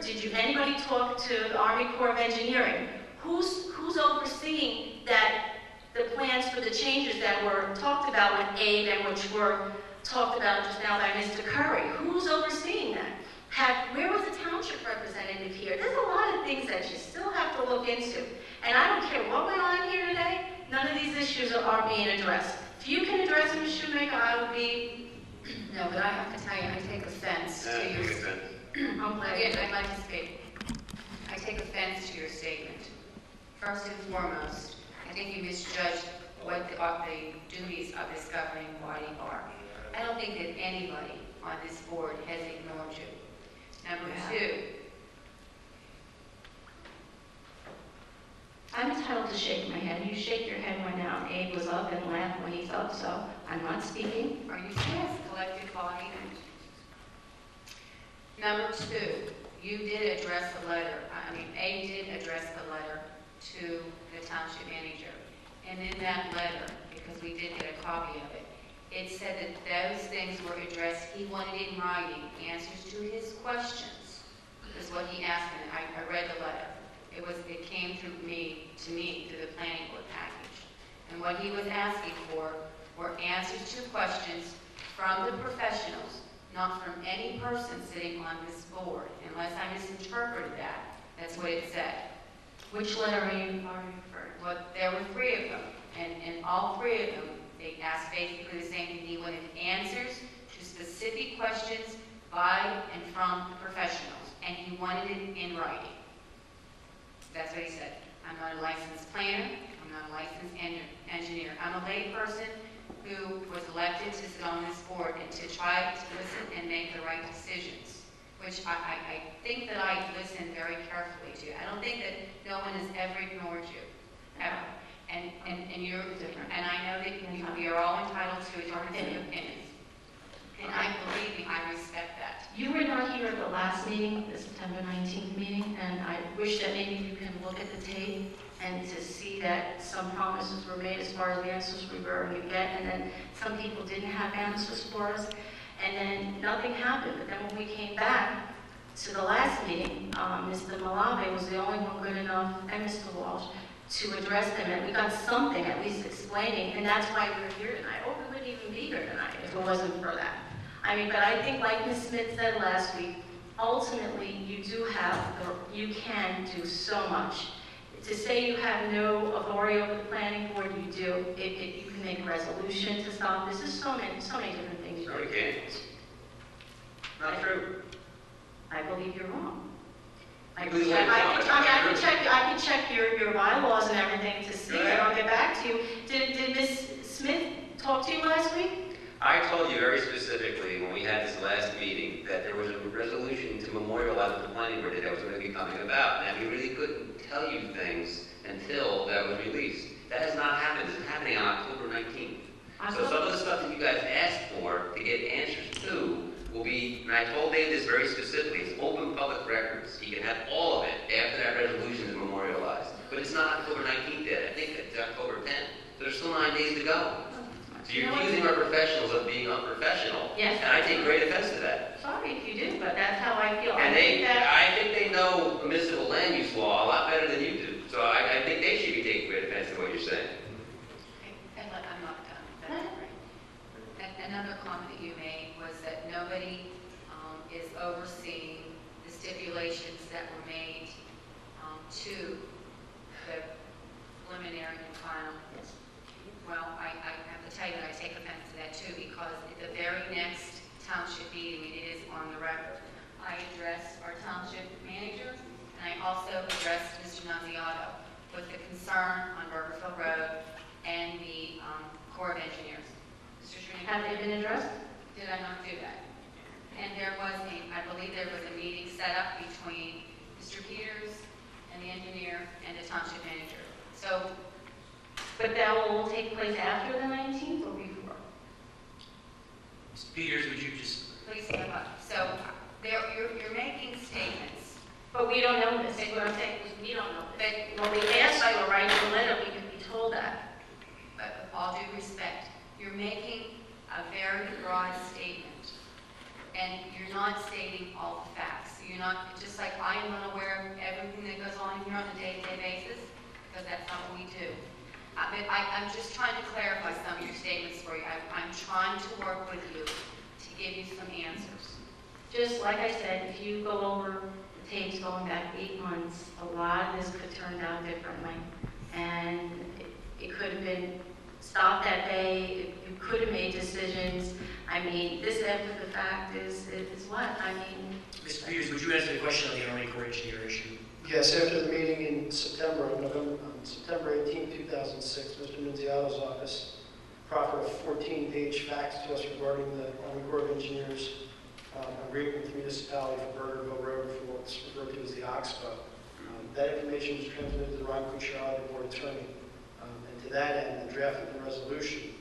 Did anybody talk to the Army Corps of Engineering? Who's overseeing that, the plans for the changes that were talked about with Abe and which were talked about just now by Mr. Curry? Who's overseeing that? Where was the township representative here? There's a lot of things that you still have to look into. And I don't care what went on here today, none of these issues are being addressed. If you can address them, Ms. Shoemaker, I would be. No, but I have to tell you, I take offense to your... I'm glad. Again, I'd like to speak. I take offense to your statement. First and foremost, I think you misjudged what the duties of this governing body are. I don't think that anybody on this board has ignored you. Number two, I'm entitled to shake my head. You shake your head when Abe was up and laughed when he's up, so I'm not speaking. Are you sure it's collective body? Number two, you did address the letter. Abe did address the letter to the township manager. And in that letter, because we did get a copy of it, it said that those things were addressed. He wanted in writing answers to his questions, is what he asked me. I read the letter. It came through to me through the planning board package. And what he was asking for were answers to questions from the professionals, not from any person sitting on this board. Unless I misinterpreted that, That's what it said. Which letter are you referring? Well, there were 3 of them, and all 3 of them, they asked basically the same thing. He wanted answers to specific questions by and from professionals, and he wanted it in writing. That's what he said. I'm not a licensed planner. I'm not a licensed engineer. I'm a lay person who was elected to sit on this board and to try to listen and make the right decisions, which I think that I listen very carefully to. I don't think that no one has ever ignored you, ever. And you're different. And I know that we are all entitled to a different set of opinions. And believe me, I respect that. You were not here at the last meeting, the September 19th meeting, and I wish that maybe you can look at the tape and to see that some promises were made as far as the answers we were going to get, and then some people didn't have answers for us, and then nothing happened. But then when we came back to the last meeting, Mr. Malave was the only one good enough, and Mr. Walsh, to address them, and we got something at least explaining, and that's why we're here tonight. Or we wouldn't even be here tonight if it wasn't for that. I mean, but I think like Ms. Smith said last week, ultimately you you can do so much. To say you have no authority over the planning board, you do. You can make a resolution to stop this. There's so many different things you No, you can can't. Not true. I believe you're wrong. I Believe can what? check your bylaws and everything to see, and I'll get back to you. Did Ms. Smith talk to you last week? I told you very specifically when we had this last meeting that there was a resolution to memorialize what the planning board did that was going to be coming about. And we really couldn't tell you things until that was released. That has not happened. It's happening on October 19th. So some of the stuff that you guys asked for to get answers to will be, and I told Dave this very specifically, it's open public records. He can have all of it after that resolution is memorialized. But it's not October 19th yet. I think it's October 10th. So there's still 9 days to go. So you're accusing our professionals of being unprofessional. Yes. And I take great offense to that. Sorry if you do, but that's how I feel. And I think they know municipal land use law a lot better than you do. So I think they should be taking great offense to what you're saying. And I'm not done. That's all right. Another comment that you made was that nobody is overseeing the stipulations that were made to the preliminary and final. Well, I have to tell you that I take offense to that too, because at the very next township meeting, it is on the record, I addressed our township manager, and I also addressed Mr. Nunziato with the concern on Burgerville Road and the Corps of Engineers. Mr. Srini, Have they been addressed? did I not do that? And there was I believe there was a meeting set up between Mr. Peters and the engineer and the township manager. So, But that will all take place after the 19th or before? Mr. Peters, would you just... please step up. So, you're making statements. But we don't know this. What I'm saying is we don't know this. When we ask you to write a letter, we can be told that. But with all due respect, you're making a very broad statement, and you're not stating all the facts. You're not, just like I am unaware of everything that goes on here on a day-to-day basis, because that's not what we do. But I'm just trying to clarify some of your statements for you. I'm trying to work with you to give you some answers. Just like I said, if you go over the tapes going back 8 months, a lot of this could turn out differently. And it could have been stopped that day. You could have made decisions. I mean, this after the fact is what? I mean... Mr. Peters, would you answer the question on the Army Corps engineer issue? Yes, after the meeting in September 18, 2006, Mr. Nunziato's office proffered a 14-page fax to us regarding the Army Corps of Engineers agreement with the municipality for Burgerville Road for what's referred to as the Oxbow. That information was transmitted to the Ron Cucciaro, the board attorney. And to that end, the draft of the resolution,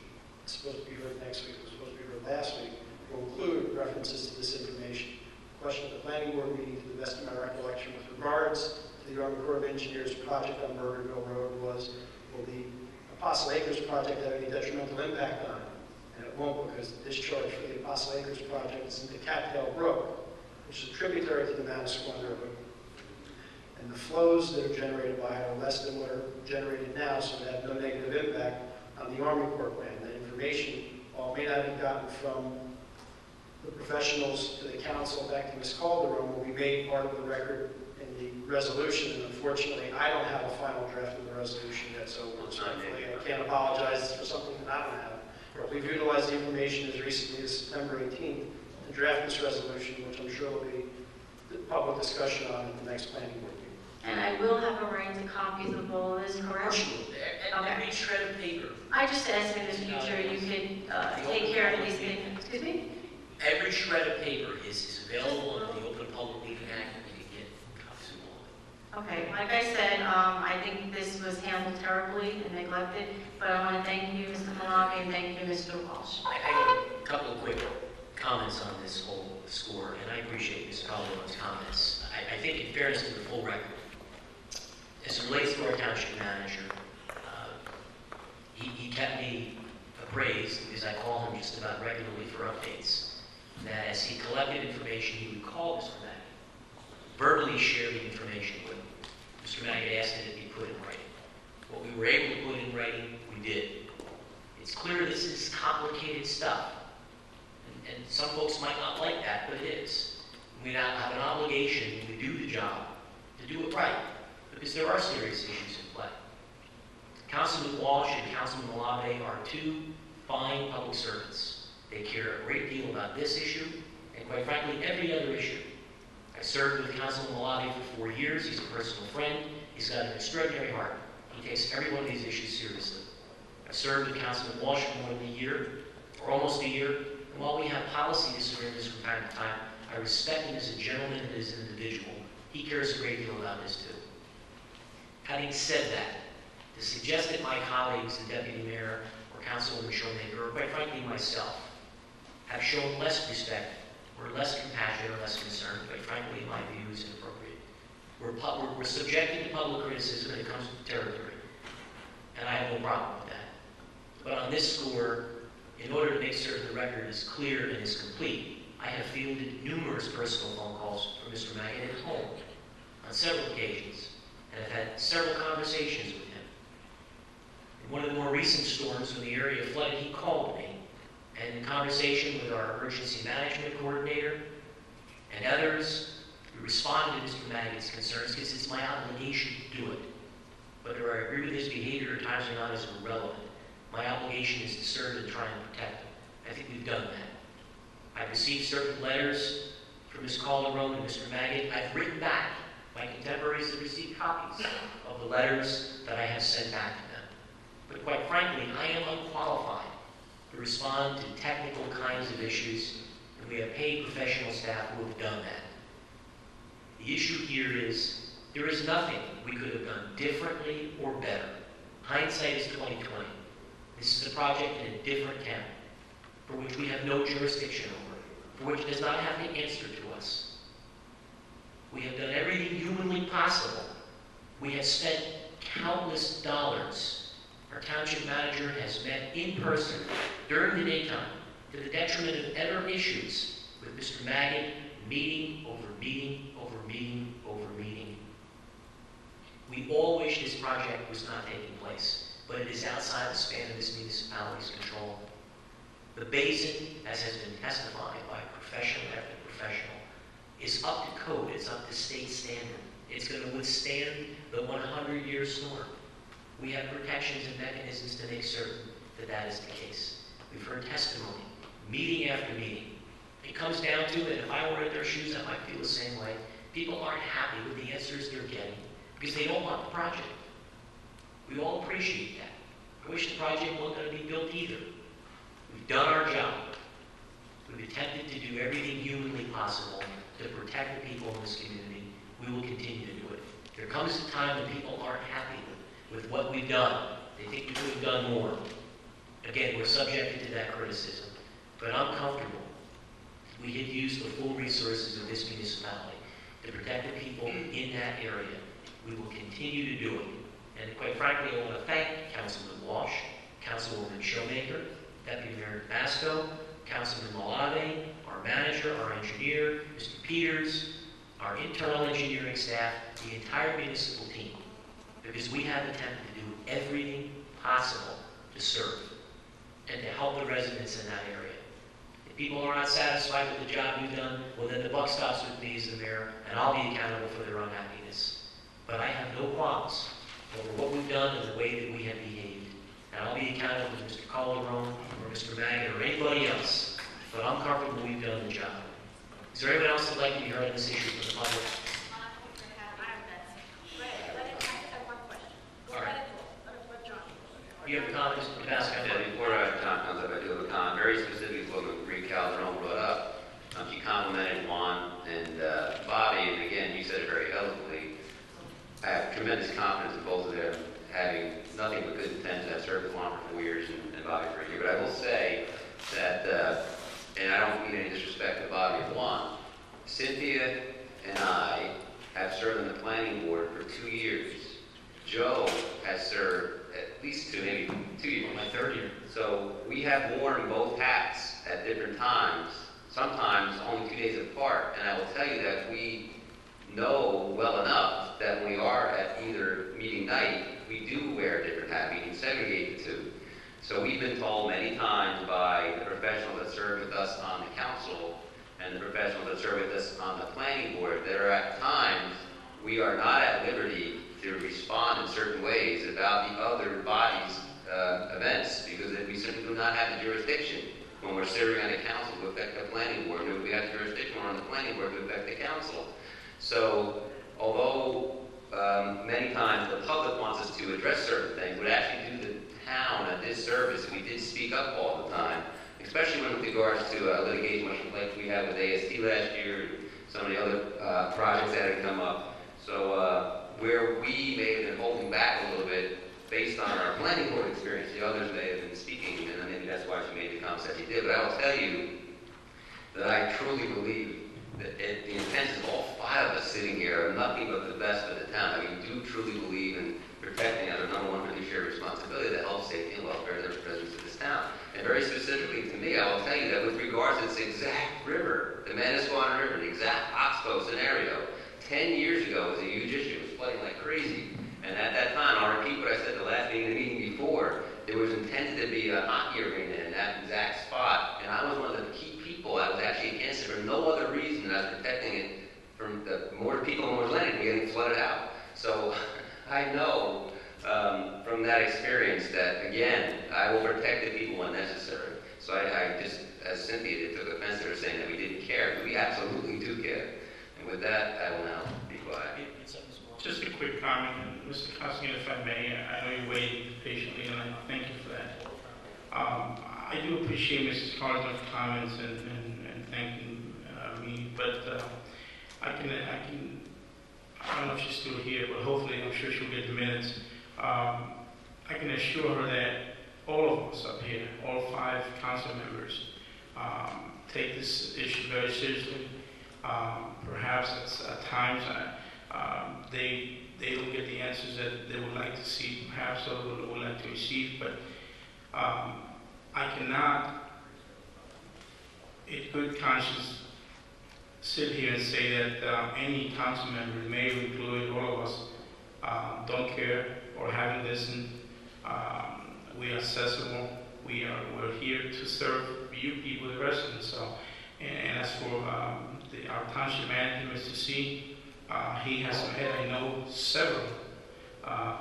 it's supposed to be heard next week, it was supposed to be heard last week, will include references to this information. Question of the planning board meeting, to the best of my recollection, with regards to the Army Corps of Engineers project on Burgerville Road was, will the Apostle Acres project have any detrimental impact on it? And it won't, because the discharge for the Apostle Acres project is into Cattail Brook, which is a tributary to the Manasquan River. And the flows that are generated by it are less than what are generated now, so they have no negative impact on the Army Corps land. That information, while it may not have gotten from the professionals to the council back to Ms. Calderon, will be made part of the record the resolution, and unfortunately, I don't have a final draft of the resolution yet, so respectfully, I can't apologize for something that I don't have. But we've utilized the information as recently as September 18th to draft this resolution, which I'm sure will be the public discussion on at the next planning board meeting. And I will have a right to copies of all of this, correct? Every shred of paper. I just asked in the future you could take care of these things. Excuse me? Every shred of paper is available under the Open Public Meeting Act, and you can get copies of all of it. Okay, like I said, I think this was handled terribly and neglected, but I want to thank you, Mr. Malabi, and thank you, Mr. Walsh. I have a couple of quick comments on this whole score, and I appreciate Ms. Calderon's comments. I think in fairness to the full record, as it relates to our township manager, he kept me appraised, because I call him just about regularly for updates, that as he collected information, he would call Mr. Maggot, verbally share the information with him. Mr. Maggot asked that it be put in writing. What we were able to put in writing, we did. It's clear this is complicated stuff, and some folks might not like that, but it is. We now have an obligation to do the job, to do it right, because there are serious issues in play. Councilman Walsh and Councilman Malave are two fine public servants. They care a great deal about this issue, and quite frankly, every other issue. I served with Councilman Malave for 4 years. He's a personal friend. He's got an extraordinary heart. He takes every one of these issues seriously. I served with Councilman Walsh for more than a year, or almost a year, and while we have policy disagreements from time to time, I respect him as a gentleman and as an individual. He cares a great deal about this too. Having said that, to suggest that my colleagues, the Deputy Mayor or Councilwoman Showmaker, or quite frankly myself, have shown less respect or less compassion or less concern, quite frankly, in my view, is inappropriate. We're subjected to public criticism when it comes to territory, and I have no problem with that. But on this score, in order to make certain the record is clear and is complete, I have fielded numerous personal phone calls from Mr. Maggot at home on several occasions, and I've had several conversations with him. In one of the more recent storms, when the area flooded, he called me, and in conversation with our emergency management coordinator and others, we responded to Mr. Maggot's concerns because it's my obligation to do it. Whether I agree with his behavior at times or not is irrelevant. My obligation is to serve and try and protect him. I think we've done that. I've received certain letters from Ms. Calderon and Mr. Maggot. I've written back. My contemporaries have received copies of the letters that I have sent back to them. But quite frankly, I am unqualified to respond to technical kinds of issues, and we have paid professional staff who have done that. The issue here is there is nothing we could have done differently or better. Hindsight is 20/20. This is a project in a different town, for which we have no jurisdiction over, for which it does not have to answer to us. We have done everything humanly possible. We have spent countless dollars. Our township manager has met in person during the daytime, to the detriment of other issues, with Mr. Maggot, meeting over meeting over meeting over meeting. We all wish this project was not taking place, but it is outside the span of this municipality's control. The basin, as has been testified by professional after professional, is up to code, it's up to state standard. It's going to withstand the 100-year storm. We have protections and mechanisms to make certain that that is the case. We've heard testimony, meeting after meeting. It comes down to it, if I were in their shoes, I might feel the same way. People aren't happy with the answers they're getting because they don't want the project. We all appreciate that. I wish the project wasn't going to be built either. We've done our job. We've attempted to do everything humanly possible to protect the people in this community. We will continue to do it. There comes a time when people aren't happy with what we've done. They think we could have done more. Again, we're subjected to that criticism. But I'm comfortable. We have used the full resources of this municipality to protect the people in that area. We will continue to do it. And quite frankly, I want to thank Councilman Walsh, Councilwoman Showmaker, Deputy Mayor Basco, Councilman Malave, our manager, our engineer, Mr. Peters, our internal engineering staff, the entire municipal team, because we have attempted to do everything possible to serve and to help the residents in that area. If people are not satisfied with the job we've done, well, then the buck stops with me as the mayor, and I'll be accountable for their unhappiness. But I have no qualms over what we've done and the way that we have behaved. And I'll be accountable to Mr. Calderon or Mr. Maggot or anybody else. But I'm comfortable we've done the job. Is there anyone else that'd like to be heard on this issue from the public? All right. You have a comment, Mr. Tabasco? Yeah, before John comes up, I do have a comment, very specifically what Marie Calderon brought up. She complimented Juan and Bobby, and again, you said it very eloquently. I have tremendous confidence in both of them having nothing but good intentions. I've served with Juan for 4 years and Bobby for a year. But I will say that, and I don't mean any disrespect to Bobby or Juan, Cynthia and I have served on the planning board for 2 years. Joe has served at least maybe 2 years. My third year. So we have worn both hats at different times, sometimes only 2 days apart. And I will tell you that we know well enough that when we are at either meeting night, we do wear a different hat. We can segregate the two. So we've been told many times by the professionals that serve with us on the council and the professionals that serve with us on the planning board that are at times we are not at liberty to respond in certain ways about the other bodies' events because we simply do not have the jurisdiction when we're serving on the council to affect the planning board. We have jurisdiction on the planning board to affect the council. So although many times the public wants us to address certain things, would actually do the town a disservice if we did speak up all the time, especially when with regards to litigation, much like we had with AST last year and some of the other projects that had come up. So where we may have been holding back a little bit based on our planning board experience, the others may have been speaking, and maybe that's why she made the comments that she did. But I will tell you that I truly believe that the intents of all 5 of us sitting here are nothing but the best for the town. I mean, we do truly believe in protecting our #1 fiduciary responsibility to health, safety, and welfare of the residents of this town. And very specifically to me, I will tell you that with regards to this exact river, the Manasquan River, the exact Oxbow scenario, 10 years ago was a huge issue. It was flooding like crazy. And at that time, I'll repeat what I said the last meeting, the meeting before, there was intended to be a hockey arena in that exact spot. And I was one of the key people. I was actually against it for no other reason than I was protecting it from the more people in Moore's Landing getting flooded out. So I know from that experience that, again, I will protect the people when necessary. So I just, as Cynthia did, took offense to her saying that we didn't care. We absolutely do care. And with that, I will now be quiet. Just a quick comment, Mr. Costigan, if I may. I know you're waiting patiently, and I thank you for that. I do appreciate Mrs. Carter's comments and thanking me, but I don't know if she's still here, but hopefully I'm sure she'll get the minutes. I can assure her that all of us up here, all 5 council members, take this issue very seriously. Perhaps at times they don't get the answers that they would like to see, perhaps, or would like to receive, but I cannot, in good conscience, sit here and say that any council member, mayor included, all of us, don't care or haven't listened. We are accessible. We're here to serve you people, the residents. So, and as for our township manager, Mr. C, he has met, I know, several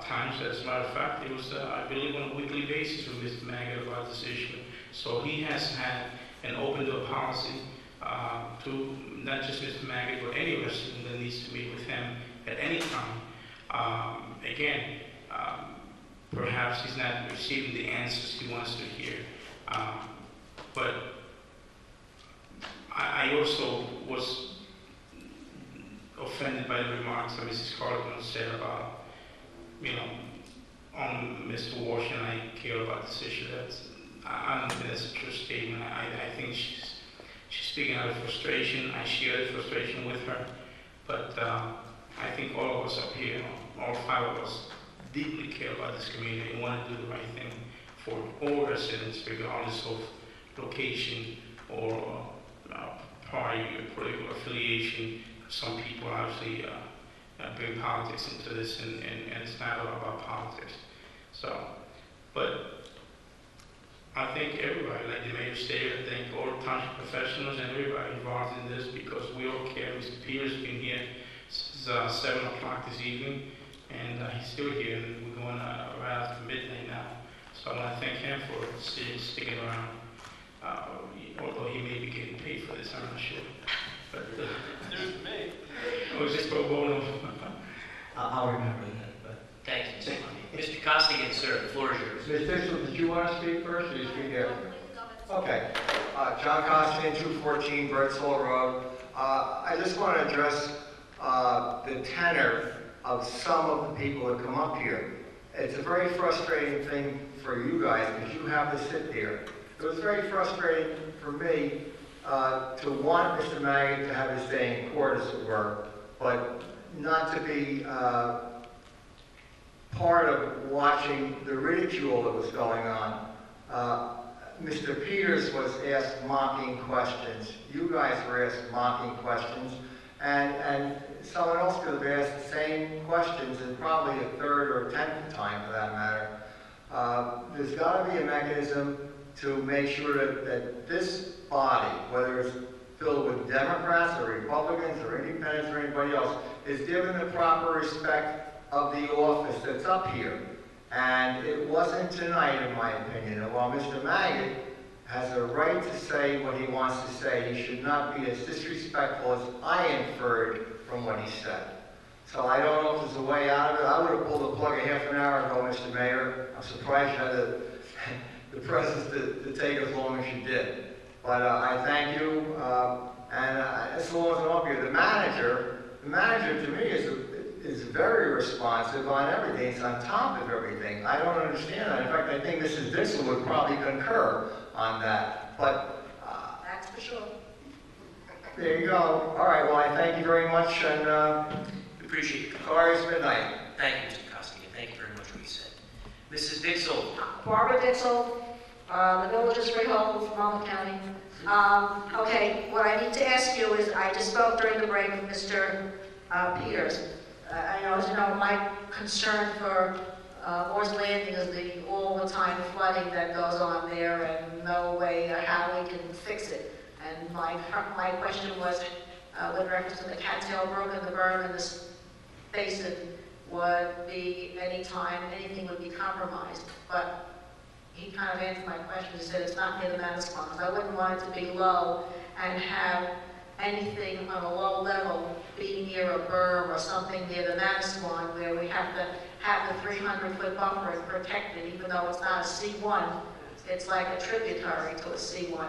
times. As a matter of fact, it was, I believe, on a weekly basis with Mr. Maggot about this issue. So he has had an open door policy to not just Mr. Maggot, but any resident that needs to meet with him at any time. Again, perhaps he's not receiving the answers he wants to hear. But I also was offended by the remarks that Mrs. Carlton said about, on Mr. Walsh and I care about this issue. I don't think that's a true statement. I think she's speaking out of frustration. I share the frustration with her. But I think all of us up here, all 5 of us, deeply care about this community and want to do the right thing for all residents, regardless of location or party or political affiliation. Some people obviously bring politics into this, and it's not all about politics. So, but I thank everybody, like the mayor stated, I thank all the township professionals and everybody involved in this because we all care. Mr. Peters been here since 7 o'clock this evening, and he's still here, and we're going right after midnight now. So I want to thank him for sticking around, although he may be getting paid for this, I'm not sure. But, There's me. oh, just pro bono. I'll remember that, but. Thank you, Mr. Lundy. Mr. Costigan, sir, the floor is yours. Ms. Dixon, did you want to speak first, or you speak after? Okay. John Costigan, 214 Birdsall Road. I just want to address the tenor of some of the people that come up here. It's a very frustrating thing for you guys because you have to sit there. It was very frustrating for me to want Mr. Maggie to have his day in court, as it were, but not to be part of watching the ridicule that was going on. Mr. Peters was asked mocking questions. You guys were asked mocking questions. And someone else could have asked the same questions and probably a third or a 10th time for that matter. There's got to be a mechanism to make sure that this body, whether it's filled with Democrats or Republicans or independents or anybody else, is given the proper respect of the office that's up here. And it wasn't tonight, in my opinion. And while Mr. Maggot has a right to say what he wants to say, he should not be as disrespectful as I inferred from what he said. So I don't know if there's a way out of it. I would have pulled the plug a half an hour ago, Mr. Mayor. I'm surprised you had the presence to take as long as you did. But I thank you, and as long as I'm up here, the manager to me is very responsive on everything. He's on top of everything. I don't understand that. In fact, I think Mrs. Dixon would probably concur on that. But That's for sure. there you go. All right, well, I thank you very much, and We appreciate it. Glorious midnight. Thank you, Mr. Costigan. Thank you very much for what you said. Mrs. Dixell. Barbara Dixell, the Village of Freehold, Monmouth County. Okay, what I need to ask you is, I just spoke during the break with Mr. Peters. I know, as you know, my concern for Moore's Landing is the all-the-time flooding that goes on there and no way how we can fix it. And my question was, with reference to the cattail brook and the berm and this basin, would be any time anything would be compromised. But he kind of answered my question. He said it's not near the Manasquan, because I wouldn't want it to be low and have anything on a low level be near a berm or something near the Manasquan where we have to have the 300-foot buffer and protect it, even though it's not a C1. It's like a tributary to a C1.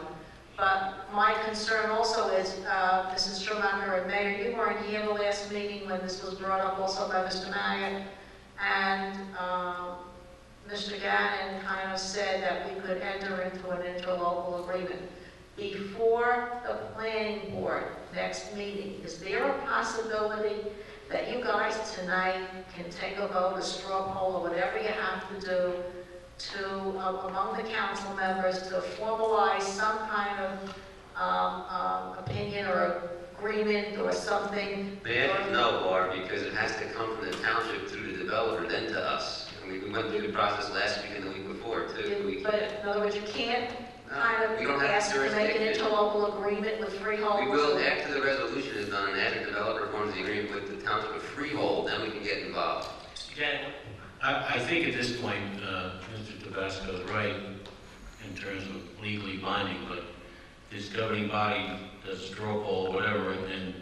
But my concern also is, Mrs. Schumacher and Mayor, you weren't here the last meeting when this was brought up also by Mr. Maggot, and Mr. Gannon kind of said that we could enter into an interlocal agreement. Before the planning board next meeting, is there a possibility that you guys tonight can take a vote, a straw poll, or whatever you have to do to, among the council members, to formalize some kind of opinion or agreement or something? The answer is no, Barb, because it has to come from the township through the developer, then to us. I mean, we went through the process last week and the week before, too. But in other words, you can't kind we don't of have ask to make an jurisdiction. interlocal agreement with Freehold? We will, after the resolution is done and after the developer forms the agreement with the township of Freehold, then we can get involved. Mr. Gannon. I think at this point, Mr. Tabasco is right in terms of legally binding, but this governing body does a straw poll or whatever and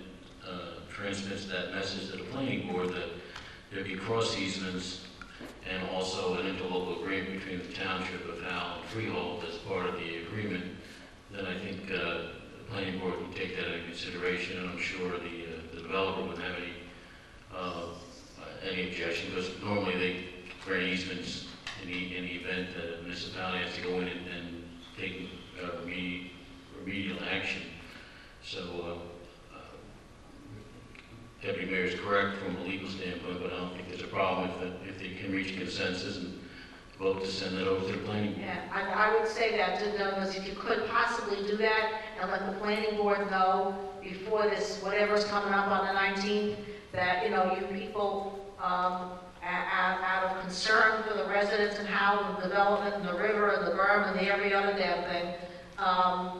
transmits that message to the planning board that there be cross easements and also an interlocal agreement between the township of Howell and Freehold as part of the agreement, then I think the planning board would take that into consideration, and I'm sure the developer wouldn't have any objection, because normally they grant easements in the event that a municipality has to go in and take remedial action. So Deputy Mayor is correct from a legal standpoint, but I don't think there's a problem if they can reach consensus and vote to send that over to the planning board. Yeah, I would say that, because if you could possibly do that and let the planning board know before this, whatever's coming up on the 19th, that, you know, you people, out of concern for the residents and how the development and the river and the berm and the every other damn thing,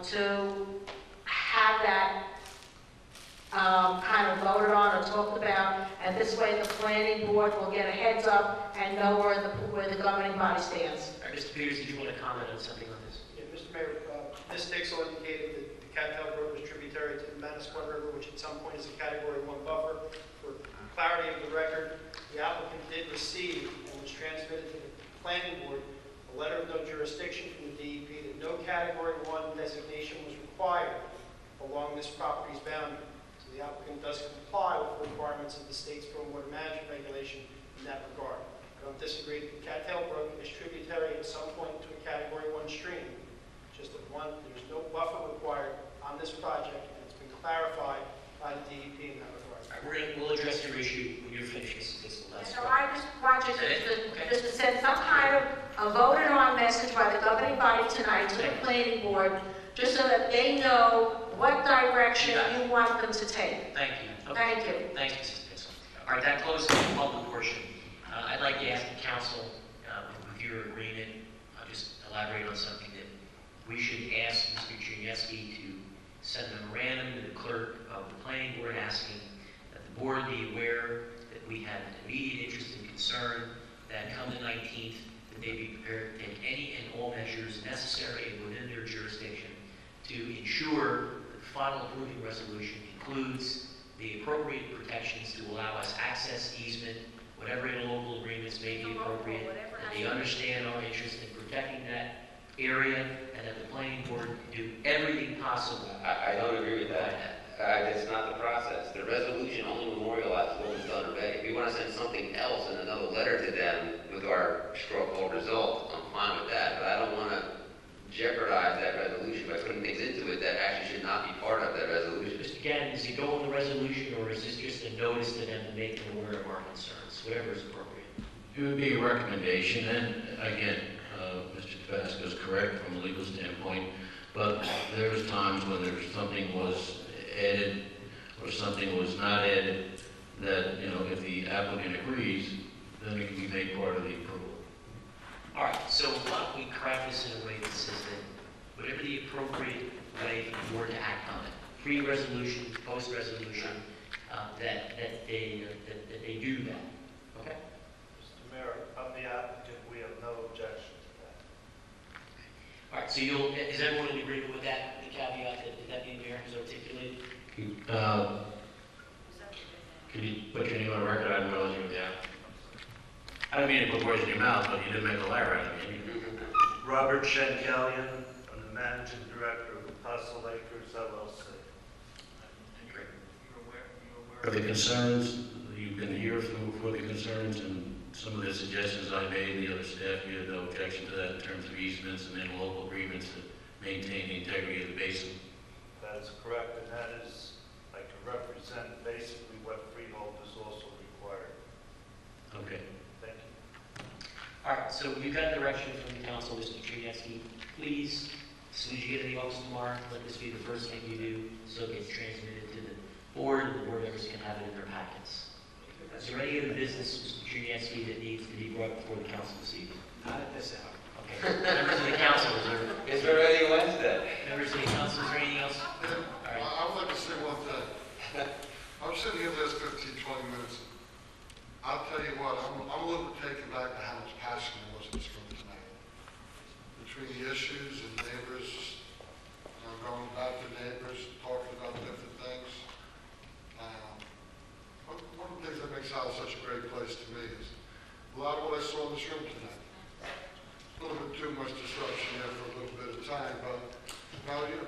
to have that kind of voted on or talked about, and this way the planning board will get a heads up and know where the governing body stands. All right, Mr. Peters, did you want to comment on something on this? Yeah, Mr. Mayor, Ms. Dixell indicated that the Cattail Brook is tributary to the Manasquan River, which at some point is a Category 1 buffer. For clarity of the record, the applicant did receive and was transmitted to the planning board a letter of no jurisdiction from the DEP that no Category 1 designation was required along this property's boundary. So the applicant does comply with the requirements of the state's stormwater management regulation in that regard. I don't disagree that the Cattail Brook is tributary at some point to a Category 1 stream. Just that there's no buffer required on this project, and it's been clarified by the DEP in that regard. All right, we'll address your issue when you're finished, Mrs. Dixell. So I just want you to send some kind of a voted on message by the governing body tonight to the planning board, just so that they know what direction you want them to take. Thank you. Okay. Thank you. Thanks, Mrs. Dixell. All right, that closes the public portion. I'd like to ask the council, with your agreement, I'll just elaborate on something that we should ask Mr. Cherniewski to send a memorandum to the clerk of the planning board asking that the board be aware that we have an immediate interest and concern that come the 19th, that they be prepared to take any and all measures necessary and within their jurisdiction to ensure that the final approving resolution includes the appropriate protections to allow us access, easement, whatever interlocal agreements may be appropriate, that they understand our interest in protecting that area, and that the planning board do everything possible. I don't agree with that. That's not the process. The resolution only memorializes what was done already. If we want to send something else in another letter to them with our straw poll result, I'm fine with that, but I don't want to jeopardize that resolution by putting things into it that actually should not be part of that resolution. Mr. Gannon, does it go in the resolution, or is this just a notice to them to make them aware of our concerns, whatever is appropriate? It would be a recommendation, and again, Mr. Tabasco is correct from a legal standpoint, but there's times when there's something was added or something was not added that, if the applicant agrees, then it can be made part of the approval. All right, so why don't we craft this in a way that says that whatever the appropriate way for the board to act on it, pre-resolution, post-resolution, that they do that. Okay? Mr. Mayor, I'm the applicant, we have no objection to that. All right, so is everyone in agreement with that, the caveat that the mayor has articulated? Can you put your name on the record? I didn't realize you were the applicant. I don't mean to put words in your mouth, but you didn't make a liar out of me. Robert Shankalian, I'm the managing director of Apostle Acres LLC. For the concerns, you've been here for the concerns and some of the suggestions I made, the other staff, you had no objection to that in terms of easements and then local agreements to maintain the integrity of the basin. That is correct, and that is, I can represent basically what freehold is also required. Okay. Thank you. All right, so you've got direction from the council, Mr. Cherniewski. Please, as soon as you get any votes tomorrow, let this be the first thing you do so it gets transmitted to the board, and the board members can have it in their packets. Is there any other business, Mr. Cherniewski, that needs to be brought before the council this evening? Not at this hour. Okay. Members of the council, It's already Wednesday. Members of the council, is there anything else? All right. I would like to say one thing. I was sitting here the last 15, 20 minutes. I'll tell you what, I'm a little bit taken back by how much passion there was in this room tonight. Between the issues and neighbors, going back to neighbors, talking about different things. One of the things that makes Howell such a great place to me is a lot of what I saw in this room tonight. A little bit too much disruption there for a little bit of time, but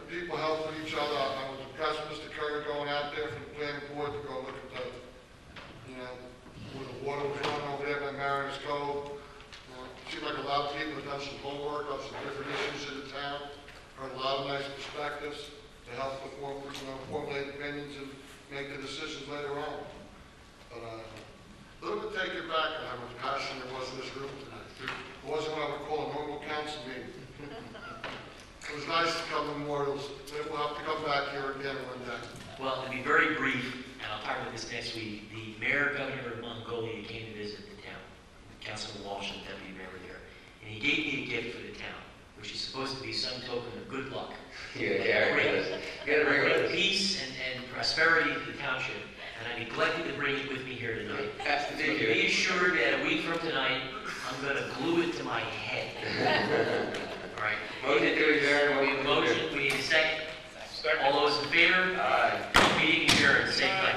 people helping each other. I was impressed with Mr. Curry going out there from the planning board to go look at the, where the water was running over there by Mariners Cove. It seemed like a lot of people have done some homework on some different issues in the town. Heard a lot of nice perspectives to help formulate opinions and make the decisions later on. But a little bit taken back on how much passion there was in this room tonight. It wasn't what I would call a normal council meeting. It was nice to come to Memorials. We'll have to come back here again one day. Well, to be very brief, and I'll talk about this next week, the mayor, governor of Mongolia came to visit the town. Councilman Walsh and the deputy mayor were there. And he gave me a gift for the town, which is supposed to be some token of good luck. You gotta carry it with us. You gotta bring it with us. Peace and prosperity to the township, and I neglected to bring it with me here tonight. That's the So thing here. be assured that a week from tonight, I'm gonna glue it to my head. All right. Motion to adjourn, Motion, we need a second. All those in favor? Aye. Meeting adjourned, same time.